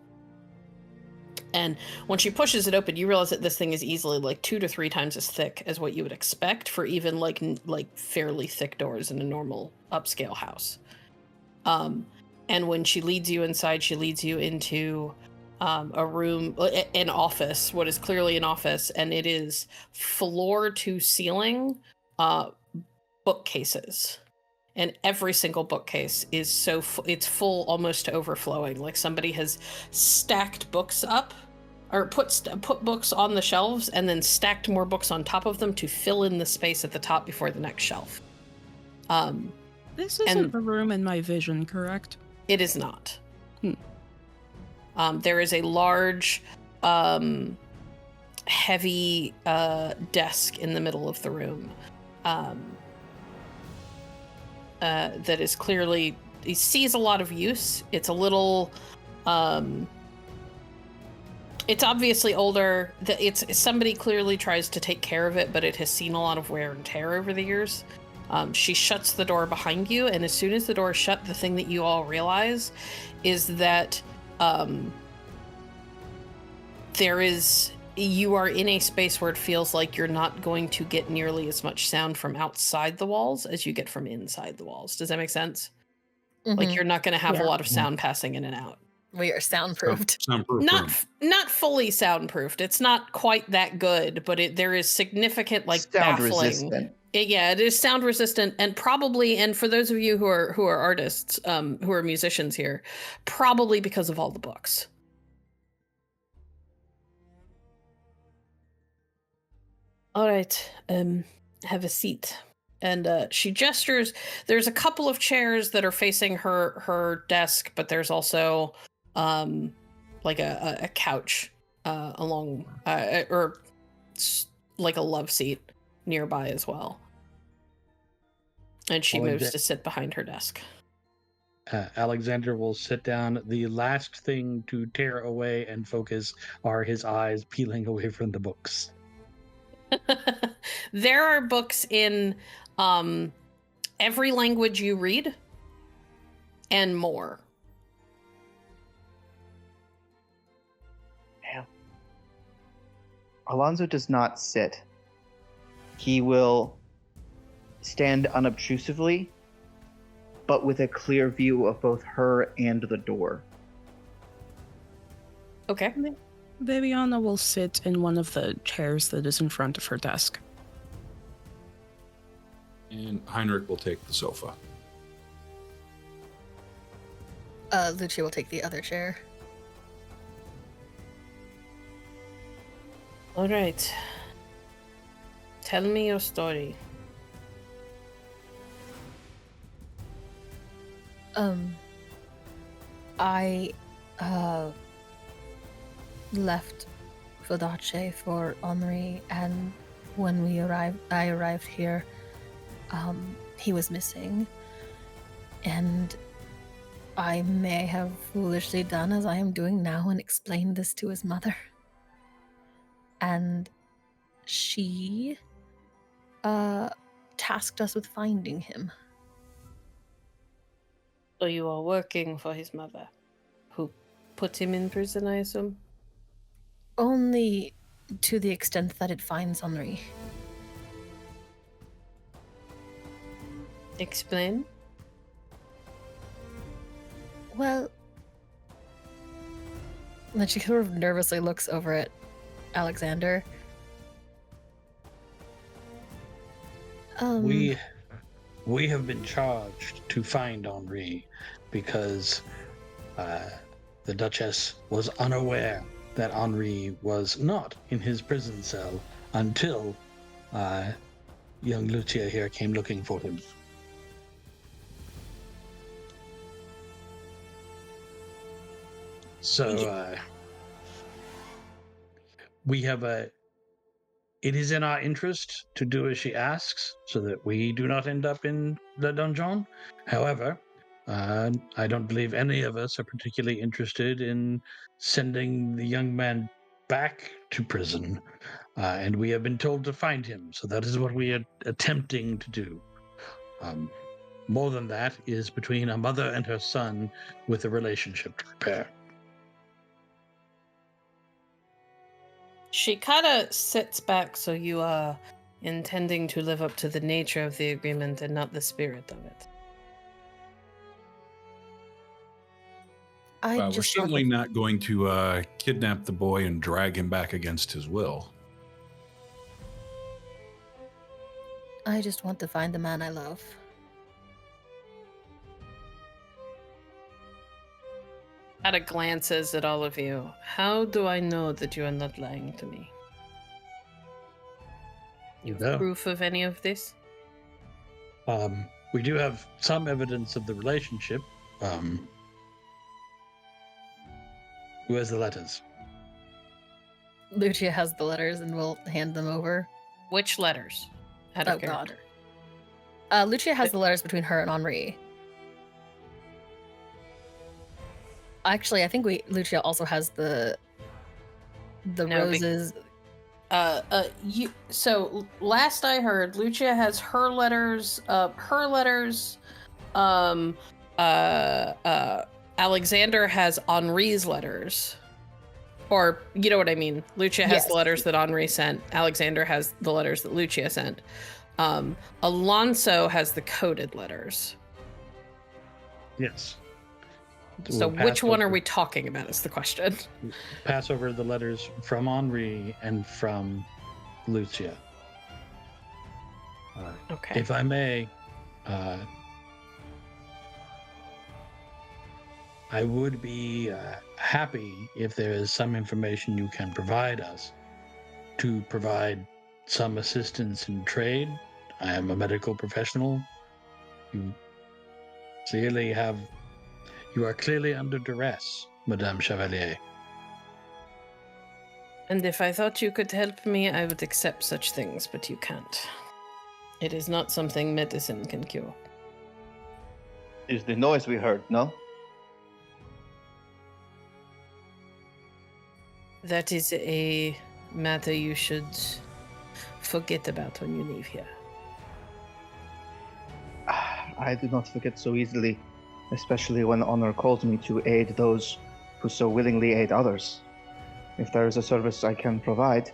And when she pushes it open, you realize that this thing is easily like 2 to 3 times as thick as what you would expect for even like fairly thick doors in a normal upscale house. And when she leads you inside, she leads you into a room, an office, what is clearly an office, and it is floor to ceiling bookcases. And every single bookcase is it's full almost to overflowing. Like somebody has stacked books up, or put books on the shelves and then stacked more books on top of them to fill in the space at the top before the next shelf. This isn't a room in my vision, correct? It is not. There is a large, heavy desk in the middle of the room. that is clearly, he sees a lot of use. It's a little, it's obviously older. It's somebody clearly tries to take care of it, but it has seen a lot of wear and tear over the years. She shuts the door behind you, and as soon as the door is shut, the thing that you all realize is that you are in a space where it feels like you're not going to get nearly as much sound from outside the walls as you get from inside the walls. Does that make sense? Like you're not going to have a lot of sound passing in and out. We are soundproofed. Soundproof room. Not fully soundproofed. It's not quite that good, but there is significant Sound baffling. resistant. It is sound resistant, and probably, and for those of you who are artists, who are musicians here, probably because of all the books. All right, have a seat. And she gestures. There's a couple of chairs that are facing her desk, but there's also like a couch along, or like a love seat nearby as well. And she moves to sit behind her desk. Alexander will sit down. The last thing to tear away and focus are his eyes peeling away from the books. There are books in every language you read and more. Alonso does not sit. He will stand unobtrusively, but with a clear view of both her and the door. Okay. Viviana will sit in one of the chairs that is in front of her desk. And Heinrich will take the sofa. Lucia will take the other chair. All right. Tell me your story. I left Vodace for Henri, and when I arrived here, he was missing, and I may have foolishly done as I am doing now and explained this to his mother. And she tasked us with finding him. So you are working for his mother, who put him in prison, I assume? Only to the extent that it finds Henri. Explain. Well, then she sort of nervously looks over at Alexander. We have been charged to find Henri because the Duchess was unaware that Henri was not in his prison cell until young Lucia here came looking for him. So we have it is in our interest to do as she asks so that we do not end up in the dungeon. However, I don't believe any of us are particularly interested in sending the young man back to prison. And we have been told to find him. So that is what we are attempting to do. More than that is between a mother and her son with a relationship to repair. She kind of sits back, so you are intending to live up to the nature of the agreement and not the spirit of it. We're certainly not going to kidnap the boy and drag him back against his will. I just want to find the man I love. Ada glances at all of you. How do I know that you are not lying to me? You have proof of any of this? We do have some evidence of the relationship. Who has the letters? Lucia has the letters and will hand them over. Which letters? Oh, God. Lucia has the letters between her and Henri. Actually, I think Lucia also has the roses. So last I heard, Lucia has her letters. Alexander has Henri's letters. Or, you know what I mean. Lucia has the letters that Henri sent. Alexander has the letters that Lucia sent. Alonso has the coded letters. Yes. So which one are we talking about is the question. Pass over the letters from Henri and from Lucia. Okay. If I may, I would be happy if there is some information you can provide us to provide some assistance in trade. I am a medical professional. You are clearly under duress, Madame Chevalier. And if I thought you could help me, I would accept such things, but you can't. It is not something medicine can cure. Is the noise we heard, no? That is a matter you should forget about when you leave here. I do not forget so easily, especially when honor calls me to aid those who so willingly aid others. If there is a service I can provide,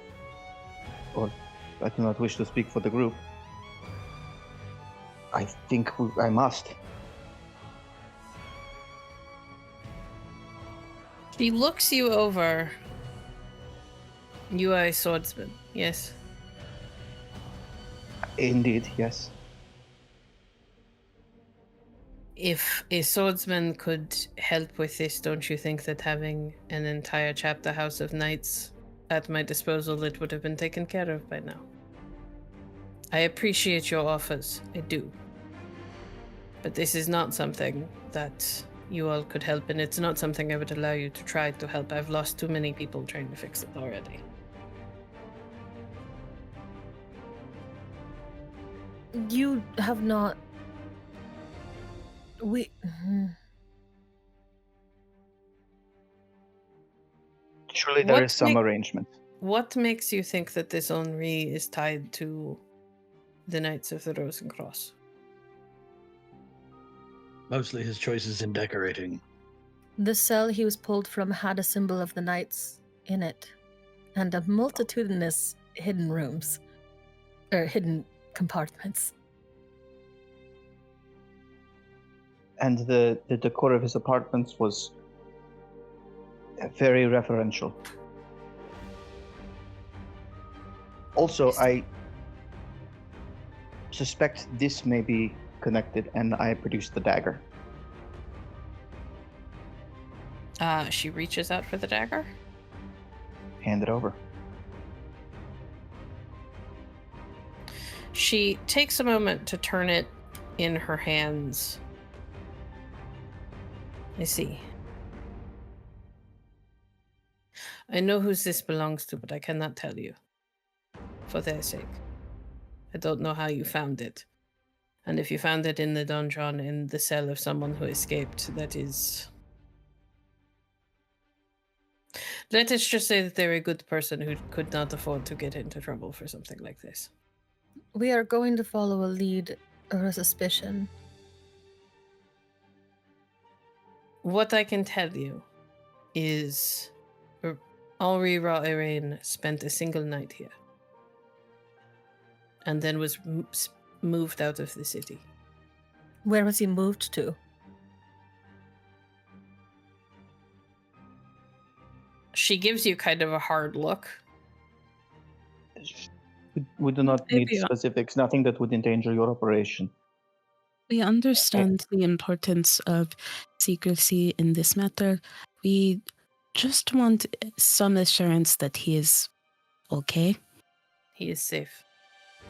or I do not wish to speak for the group, I think I must. She looks you over. You are a swordsman, yes? Indeed, yes. If a swordsman could help with this, don't you think that having an entire chapter house of knights at my disposal, it would have been taken care of by now? I appreciate your offers, I do. But this is not something that you all could help, and it's not something I would allow you to try to help. I've lost too many people trying to fix it already. You have not... Surely there is some arrangement. What makes you think that this Henri is tied to the Knights of the Rose and Cross? Mostly his choices in decorating. The cell he was pulled from had a symbol of the knights in it, and a multitudinous hidden rooms, or hidden compartments. And the decor of his apartments was very referential. Also, I suspect this may be connected, and I produced the dagger. She reaches out for the dagger. Hand it over. She takes a moment to turn it in her hands. I see. I know who this belongs to, but I cannot tell you. For their sake. I don't know how you found it. And if you found it in the dungeon, in the cell of someone who escaped, that is... Let us just say that they're a good person who could not afford to get into trouble for something like this. We are going to follow a lead or a suspicion. What I can tell you is Henri Ra-Irain spent a single night here. And then was moved out of the city. Where was he moved to? She gives you kind of a hard look. We do not need specifics, nothing that would endanger your operation. We understand the importance of secrecy in this matter. We just want some assurance that he is okay. He is safe.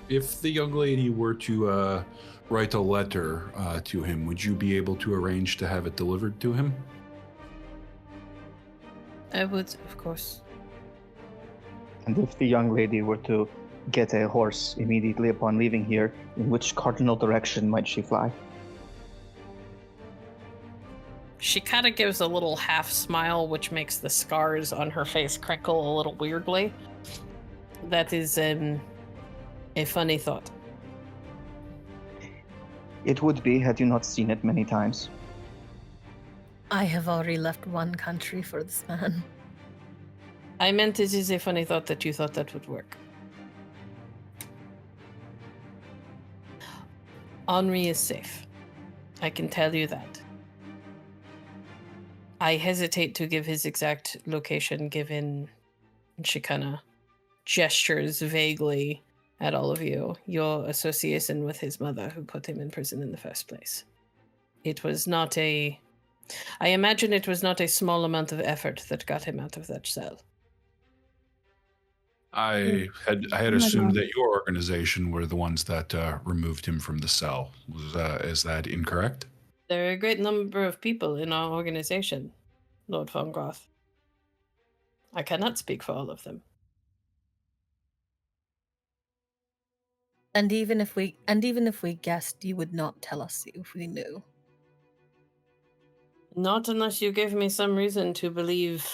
If the young lady were to write a letter to him, would you be able to arrange to have it delivered to him? I would, of course. And if the young lady were to get a horse immediately upon leaving here, in which cardinal direction might she fly? She kind of gives a little half smile, which makes the scars on her face crinkle a little weirdly. That is a funny thought. It would be, had you not seen it many times. I have already left one country for this man. I meant it is a funny thought that you thought that would work. Henri is safe. I can tell you that. I hesitate to give his exact location given she kind of gestures vaguely at all of you, your association with his mother who put him in prison in the first place. It was not I imagine it was not a small amount of effort that got him out of that cell. I had assumed that your organization were the ones that removed him from the cell. Is that incorrect? There are a great number of people in our organization, Lord von Groth. I cannot speak for all of them. And even if we guessed, you would not tell us if we knew. Not unless you give me some reason to believe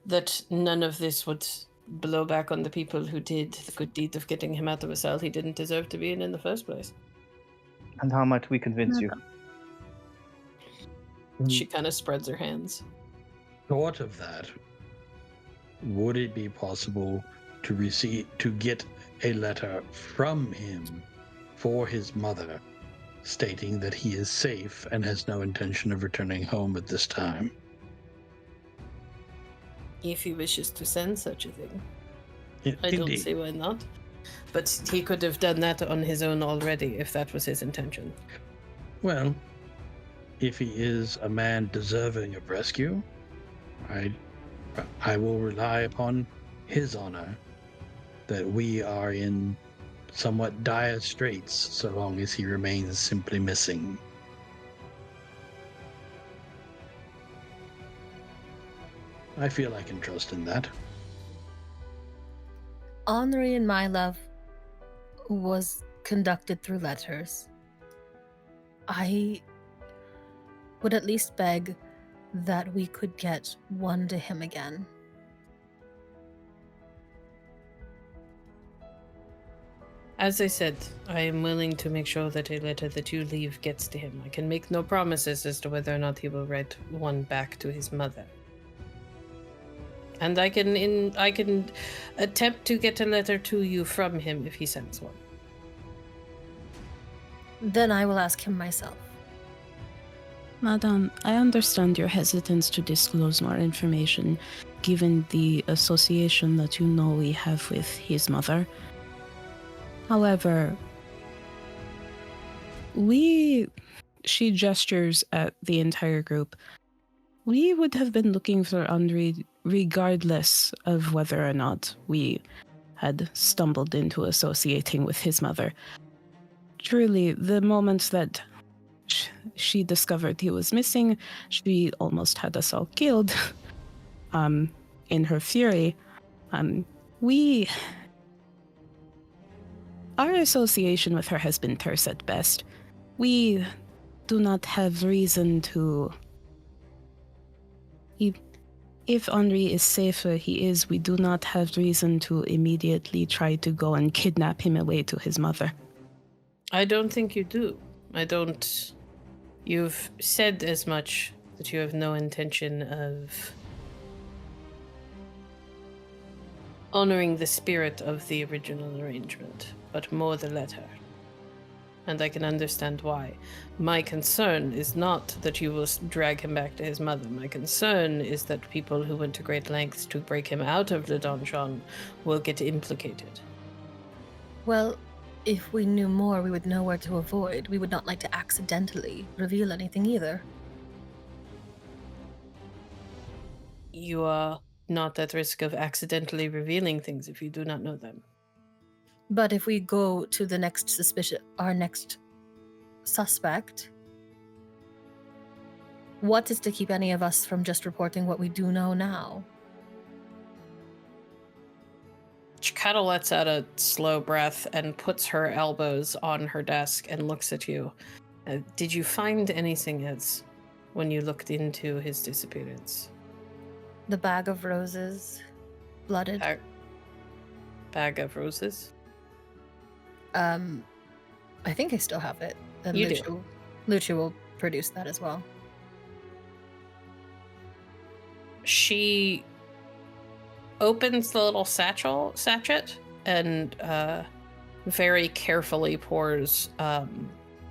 that none of this would blow back on the people who did the good deed of getting him out of a cell he didn't deserve to be in the first place. And how might we convince you? She kind of spreads her hands. Thought of that. Would it be possible to get a letter from him for his mother stating that he is safe and has no intention of returning home at this time? If he wishes to send such a thing. I Indeed. don't see why not. But he could have done that on his own already if that was his intention. Well, if he is a man deserving of rescue, I will rely upon his honor that we are in somewhat dire straits so long as he remains simply missing. I feel I can trust in that. Henri and my love was conducted through letters. I would at least beg that we could get one to him again. As I said, I am willing to make sure that a letter that you leave gets to him. I can make no promises as to whether or not he will write one back to his mother. And I can attempt to get a letter to you from him if he sends one. Then I will ask him myself. Madame, I understand your hesitance to disclose more information, given the association that you know we have with his mother. However, she gestures at the entire group. We would have been looking for Henri regardless of whether or not we had stumbled into associating with his mother. Truly, the moment that she discovered he was missing, she almost had us all killed. In her fury, our association with her has been terse at best. We do not have reason to... If Henri is safe where he is, we do not have reason to immediately try to go and kidnap him away to his mother. I don't think you do. You've said as much that you have no intention of honoring the spirit of the original arrangement, but more the letter. And I can understand why. My concern is not that you will drag him back to his mother. My concern is that people who went to great lengths to break him out of the donjon will get implicated. Well, if we knew more, we would know where to avoid. We would not like to accidentally reveal anything either. You are not at risk of accidentally revealing things if you do not know them. But if we go to the our next suspect, what is to keep any of us from just reporting what we do know now? Cata lets out a slow breath and puts her elbows on her desk and looks at you. Did you find anything else when you looked into his disappearance? The bag of roses, blooded. Bag of roses? I think I still have it. And You do. Lucia will produce that as well. She opens the little sachet and very carefully pours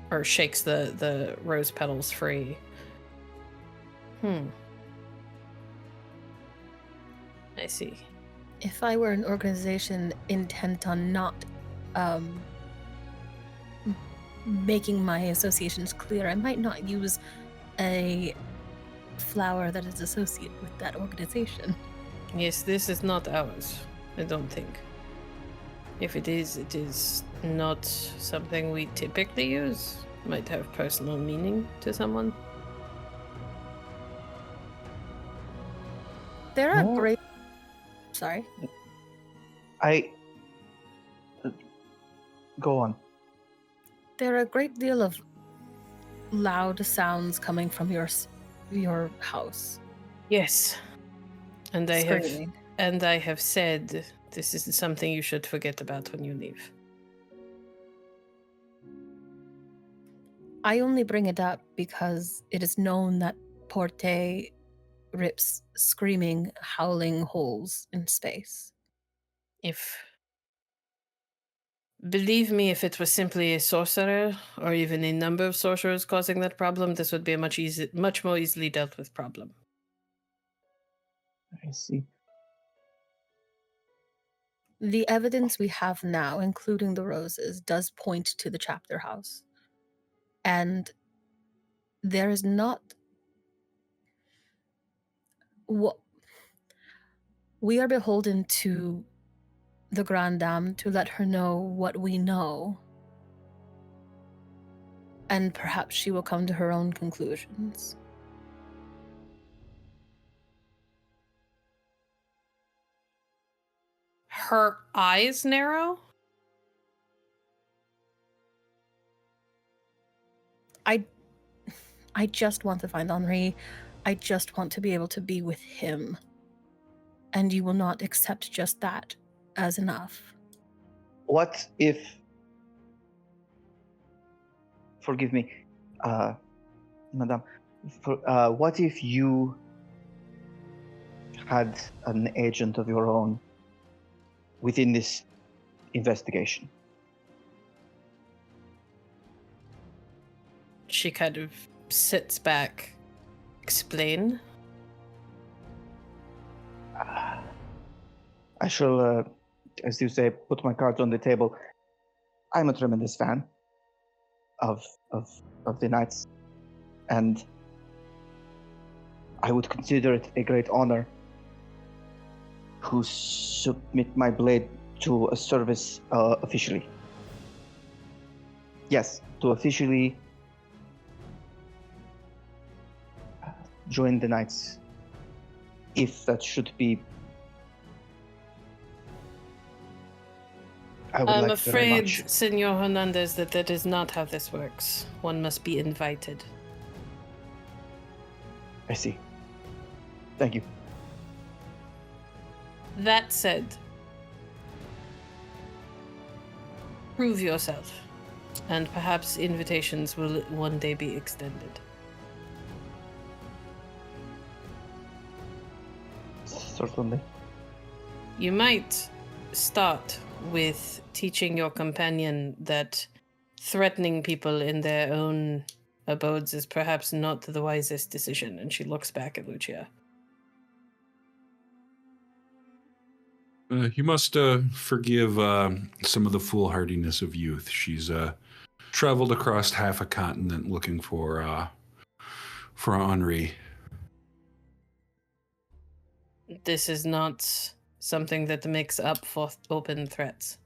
or shakes the rose petals free. I see. If I were an organization intent on not making my associations clear, I might not use a flower that is associated with that organization. Yes, this is not ours, I don't think. If it is not something we typically use. Might have personal meaning to someone. There are No. great... Sorry. Go on. There are a great deal of loud sounds coming from your house. Yes. And Screaming. I have said this is something you should forget about when you leave. I only bring it up because it is known that Porte rips screaming, howling holes in space. Believe me, if it was simply a sorcerer, or even a number of sorcerers causing that problem, this would be a much more easily dealt with problem. I see. The evidence we have now, including the roses, does point to the chapter house. And there is not... We are beholden to the Grande Dame to let her know what we know. And perhaps she will come to her own conclusions. Her eyes narrow? I just want to find Henri. I just want to be able to be with him. And you will not accept just that as enough. What if... Forgive me, Madame. What if you had an agent of your own within this investigation? She kind of sits back. Explain. I shall, as you say, put my cards on the table. I'm a tremendous fan of the Knights, and I would consider it a great honor to submit my blade to a service officially. Yes, to officially join the Knights, if that should be. I would I'm like very afraid, much. Senor Hernandez, that is not how this works. One must be invited. I see. Thank you. That said, prove yourself, and perhaps invitations will one day be extended. Certainly. You might start with teaching your companion that threatening people in their own abodes is perhaps not the wisest decision, and she looks back at Lucia. You must forgive some of the foolhardiness of youth. She's traveled across half a continent looking for Henri. This is not something that makes up for open threats.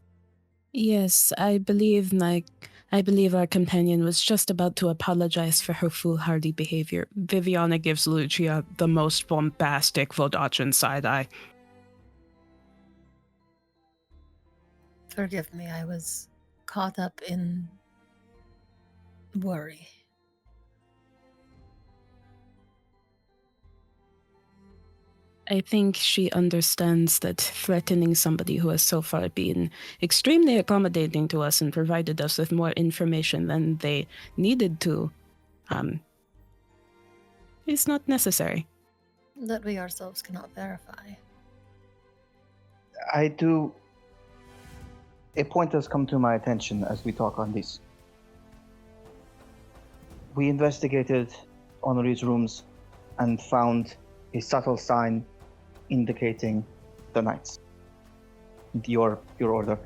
Yes, I believe our companion was just about to apologize for her foolhardy behavior. Viviana gives Lucia the most bombastic Vodachan side-eye. Forgive me, I was caught up in worry. I think she understands that threatening somebody who has so far been extremely accommodating to us and provided us with more information than they needed to is not necessary. That we ourselves cannot verify. A point has come to my attention as we talk on this. We investigated Henri's rooms and found a subtle sign indicating the knights. Your order.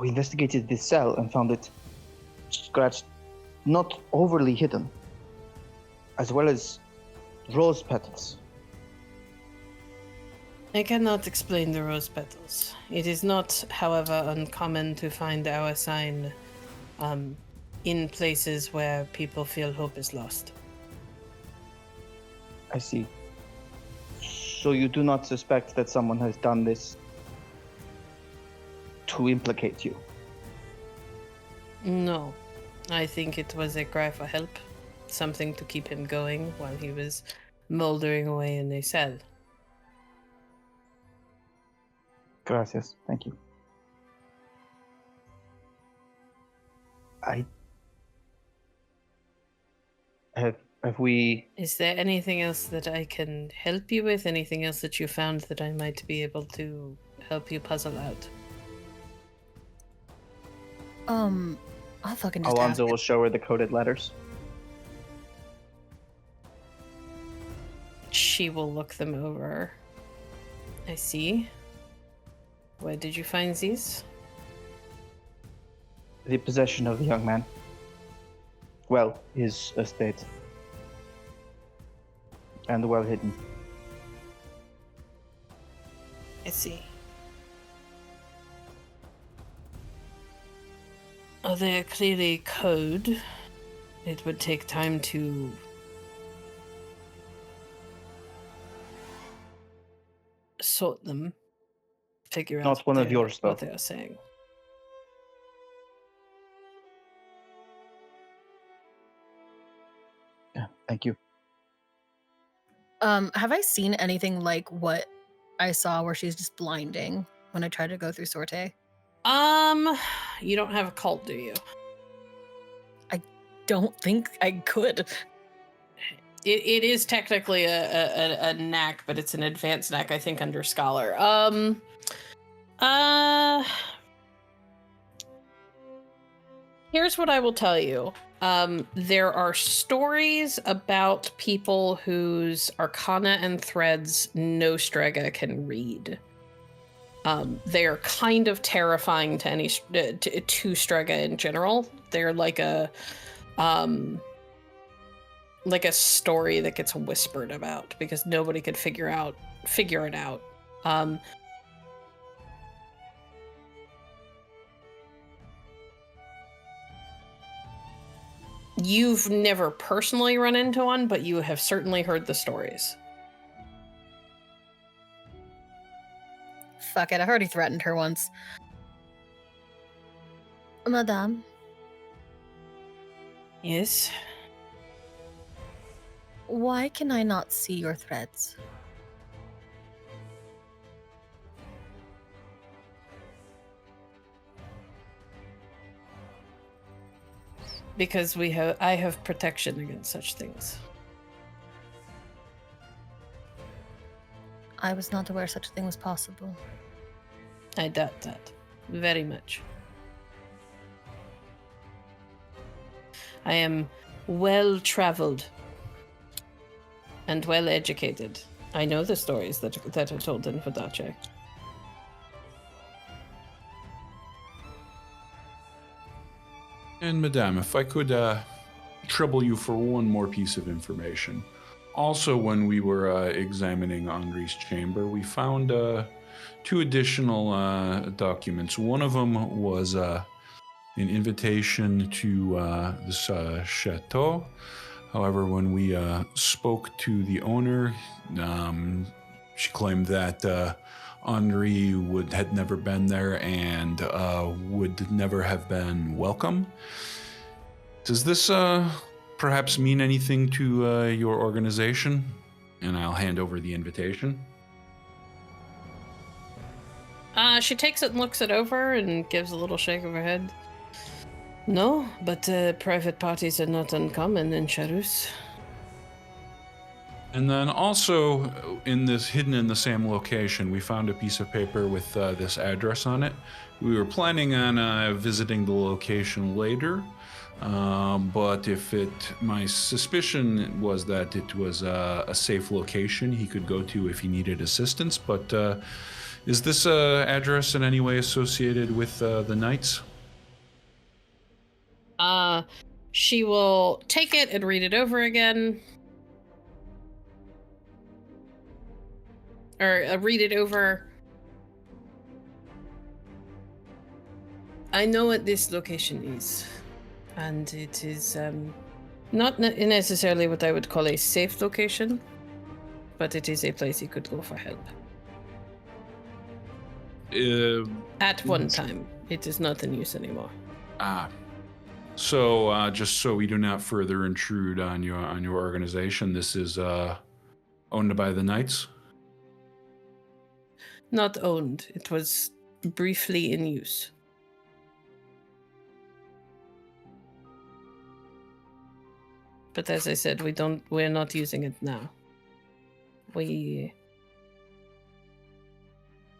We investigated this cell and found it scratched, not overly hidden, as well as rose petals. I cannot explain the rose petals. It is not, however, uncommon to find our sign in places where people feel hope is lost. I see. So you do not suspect that someone has done this to implicate you? No. I think it was a cry for help. Something to keep him going while he was moldering away in a cell. Gracias. Thank you. Have we... Is there anything else that I can help you with? Anything else that you found that I might be able to help you puzzle out? I'll fucking just Alonso ask will show her the coded letters. She will look them over. I see. Where did you find these? The possession of the young man. Well, his estate. And well hidden. I see. Oh, they're clearly code. It would take time to sort them, figure out Not one of yours, though. what they are saying. Yeah, thank you. Have I seen anything like what I saw where she's just blinding when I tried to go through Sorte? You don't have a cult, do you? Don't think I could. It is technically a knack, but it's an advanced knack, I think, under Scholar. Here's what I will tell you. There are stories about people whose arcana and threads no Strega can read. They are kind of terrifying to any to Strega in general. They're like a story that gets whispered about because nobody could figure it out. You've never personally run into one, but you have certainly heard the stories. Fuck it, I've already threatened her once. Madame? Yes? Why can I not see your threads? Because I have protection against such things. I was not aware such a thing was possible. I doubt that. Very much. I am well-traveled and well-educated. I know the stories that are told in Vadache. And Madame, if I could trouble you for one more piece of information. Also, when we were examining Henri's chamber, we found 2 additional documents. One of them was an invitation to this chateau. However, when we spoke to the owner, she claimed that Henri had never been there and would never have been welcome. Does this perhaps mean anything to your organization? And I'll hand over the invitation. She takes it and looks it over and gives a little shake of her head. No, but private parties are not uncommon in Charus. And then also, hidden in the same location, we found a piece of paper with this address on it. We were planning on visiting the location later, but my suspicion was that it was a safe location he could go to if he needed assistance. But is this address in any way associated with the Knights? She will take it and read it over again. Or read it over. I know what this location is. And it is not necessarily what I would call a safe location, but it is a place you could go for help. At one time. It is not in use anymore. So just so we do not further intrude on your organization, this is owned by the Knights? Not owned. It was briefly in use. But as I said, we're not using it now. We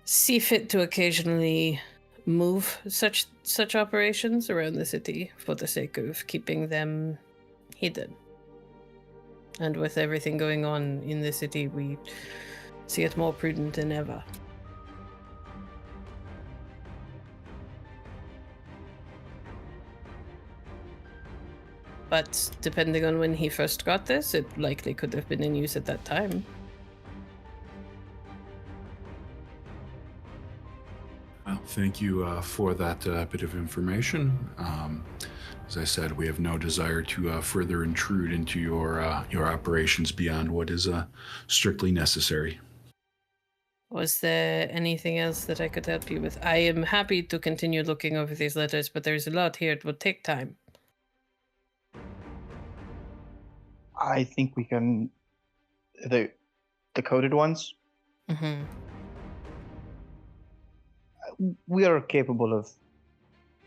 see fit to occasionally move such operations around the city for the sake of keeping them hidden. And with everything going on in the city, we see it more prudent than ever. But depending on when he first got this, it likely could have been in use at that time. Well, thank you for that bit of information. As I said, we have no desire to further intrude into your operations beyond what is strictly necessary. Was there anything else that I could help you with? I am happy to continue looking over these letters, but there's a lot here. It would take time. I think we can... The coded ones? Mm-hmm. We are capable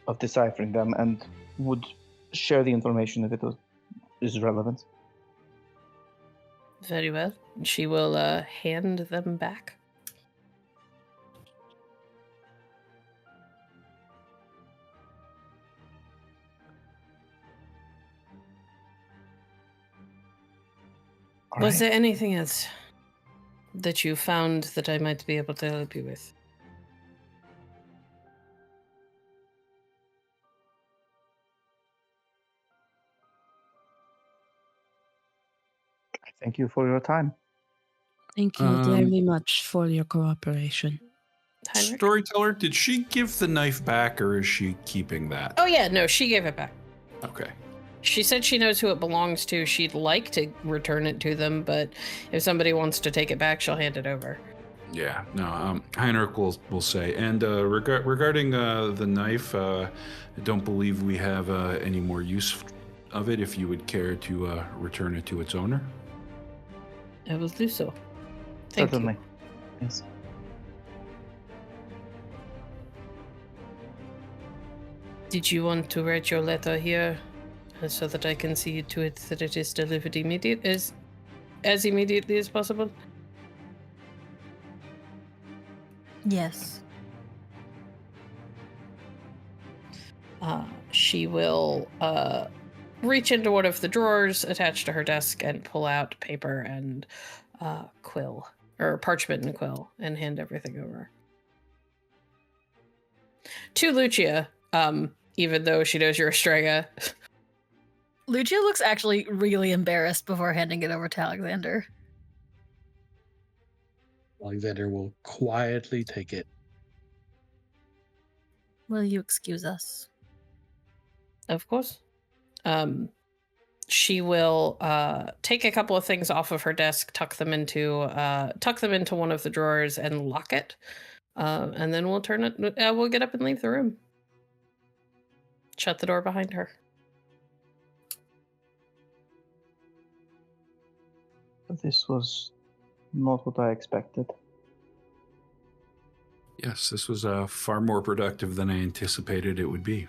of deciphering them and would share the information if it is relevant. Very well. She will hand them back. Was there anything else that you found that I might be able to help you with? Thank you for your time. Thank you very much for your cooperation. Heinrich? Storyteller, did she give the knife back or is she keeping that? Oh yeah, no, she gave it back. Okay. She said she knows who it belongs to. She'd like to return it to them, but if somebody wants to take it back, she'll hand it over. Yeah, no, Heinrich will say. And regarding the knife, I don't believe we have any more use of it if you would care to return it to its owner. I will do so. Thank Certainly. you. Yes. Did you want to write your letter here so that I can see to it that it is delivered as immediately as possible? Yes. She will reach into one of the drawers attached to her desk and pull out paper and quill, or parchment and quill, and hand everything over. To Lucia, even though she knows you're a Strega. Lucia looks actually really embarrassed before handing it over to Alexander. Alexander will quietly take it. Will you excuse us? Of course. she will take a couple of things off of her desk, tuck them into one of the drawers, and lock it. And then we'll we'll get up and leave the room. Shut the door behind her. This was not what I expected. Yes, this was far more productive than I anticipated it would be.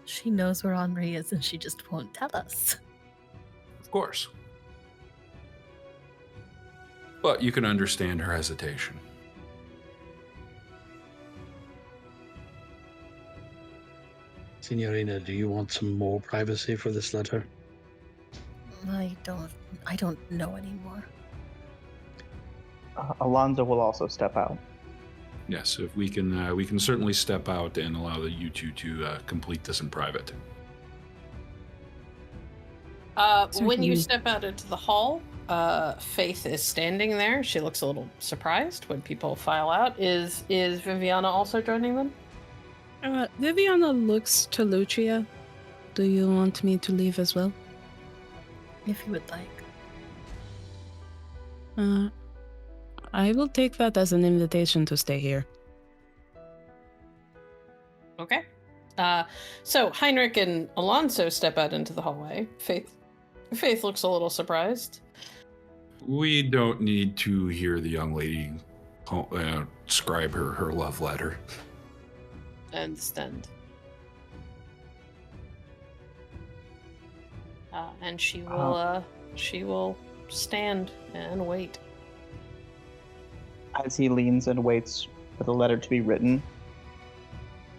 She knows where Henri is and she just won't tell us. Of course. But you can understand her hesitation. Signorina, do you want some more privacy for this letter? I don't know anymore. Alonso will also step out. Yes, if we can certainly step out and allow you two to complete this in private. When you step out into the hall, Faith is standing there. She looks a little surprised when people file out. Is Viviana also joining them? Viviana looks to Lucia. Do you want me to leave as well? If you would like. I will take that as an invitation to stay here. Okay. So Heinrich and Alonso step out into the hallway. Faith looks a little surprised. We don't need to hear the young lady scribe her love letter. I understand. And she will stand and wait. As he leans and waits for the letter to be written,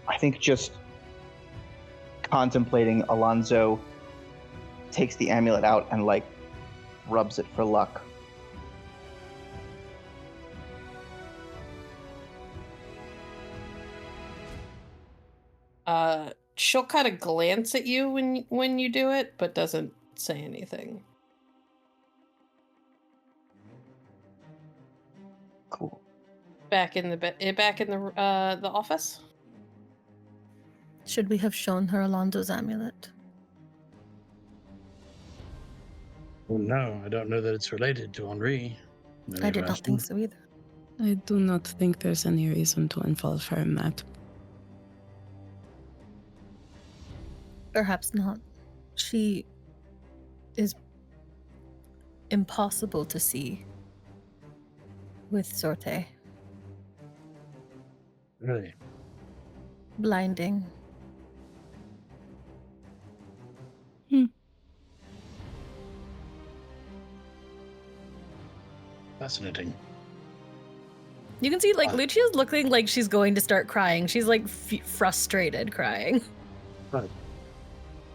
I think just contemplating, Alonso takes the amulet out and rubs it for luck. She'll kind of glance at you when you do it, but doesn't say anything. Cool. Back in the office. Should we have shown her Alonso's amulet? Well, no, I don't know that it's related to Henri. I did not think so either. I do not think there's any reason to involve her in that. Perhaps not. She is impossible to see with Sorte. Really? Blinding. Fascinating. You can see, Lucia's looking like she's going to start crying. She's, frustrated crying. Right.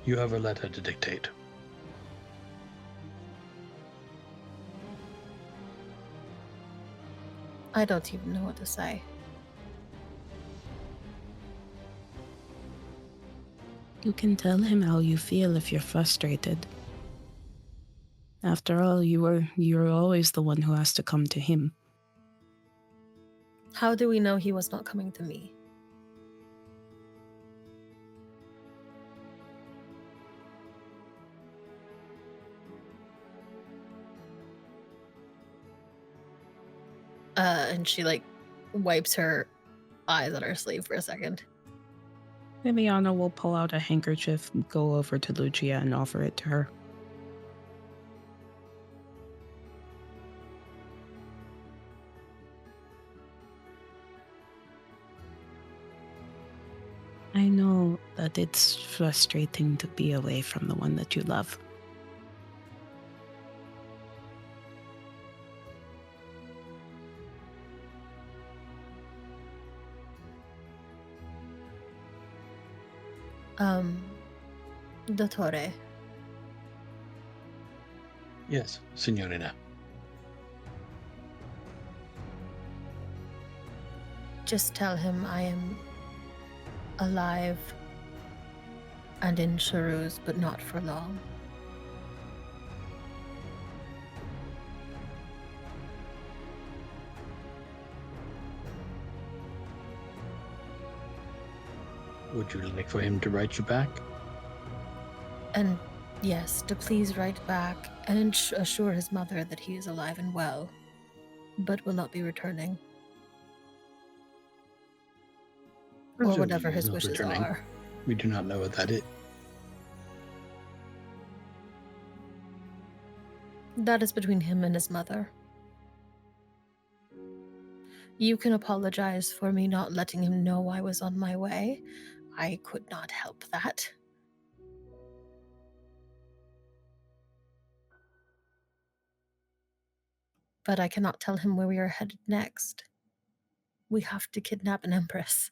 You have a letter to dictate. I don't even know what to say. You can tell him how you feel if you're frustrated. After all, you're always the one who has to come to him. How do we know he was not coming to me? And she wipes her eyes on her sleeve for a second. Viviana will pull out a handkerchief, go over to Lucia, and offer it to her. I know that it's frustrating to be away from the one that you love. Dottore. Yes, signorina. Just tell him I am alive and in Charuz, but not for long. Would you like for him to write you back? And yes, to please write back and assure his mother that he is alive and well, but will not be returning. Or Presumably whatever he's his not wishes returning. are. We do not know what that is. That is between him and his mother. You can apologize for me not letting him know I was on my way. I could not help that. But I cannot tell him where we are headed next. We have to kidnap an empress.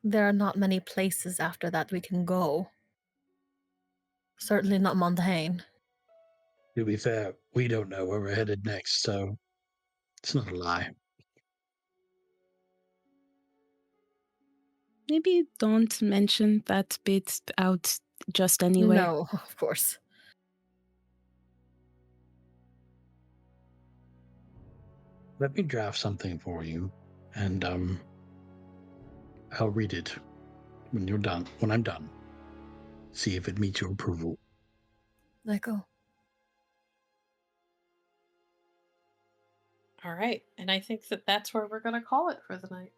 There are not many places after that we can go. Certainly not Montaigne. To be fair, we don't know where we're headed next, so it's not a lie. Maybe don't mention that bit out just anyway. No, of course. Let me draft something for you, and I'll read it when you're done. When I'm done, see if it meets your approval. Let go. All right. And I think that that's where we're going to call it for the night.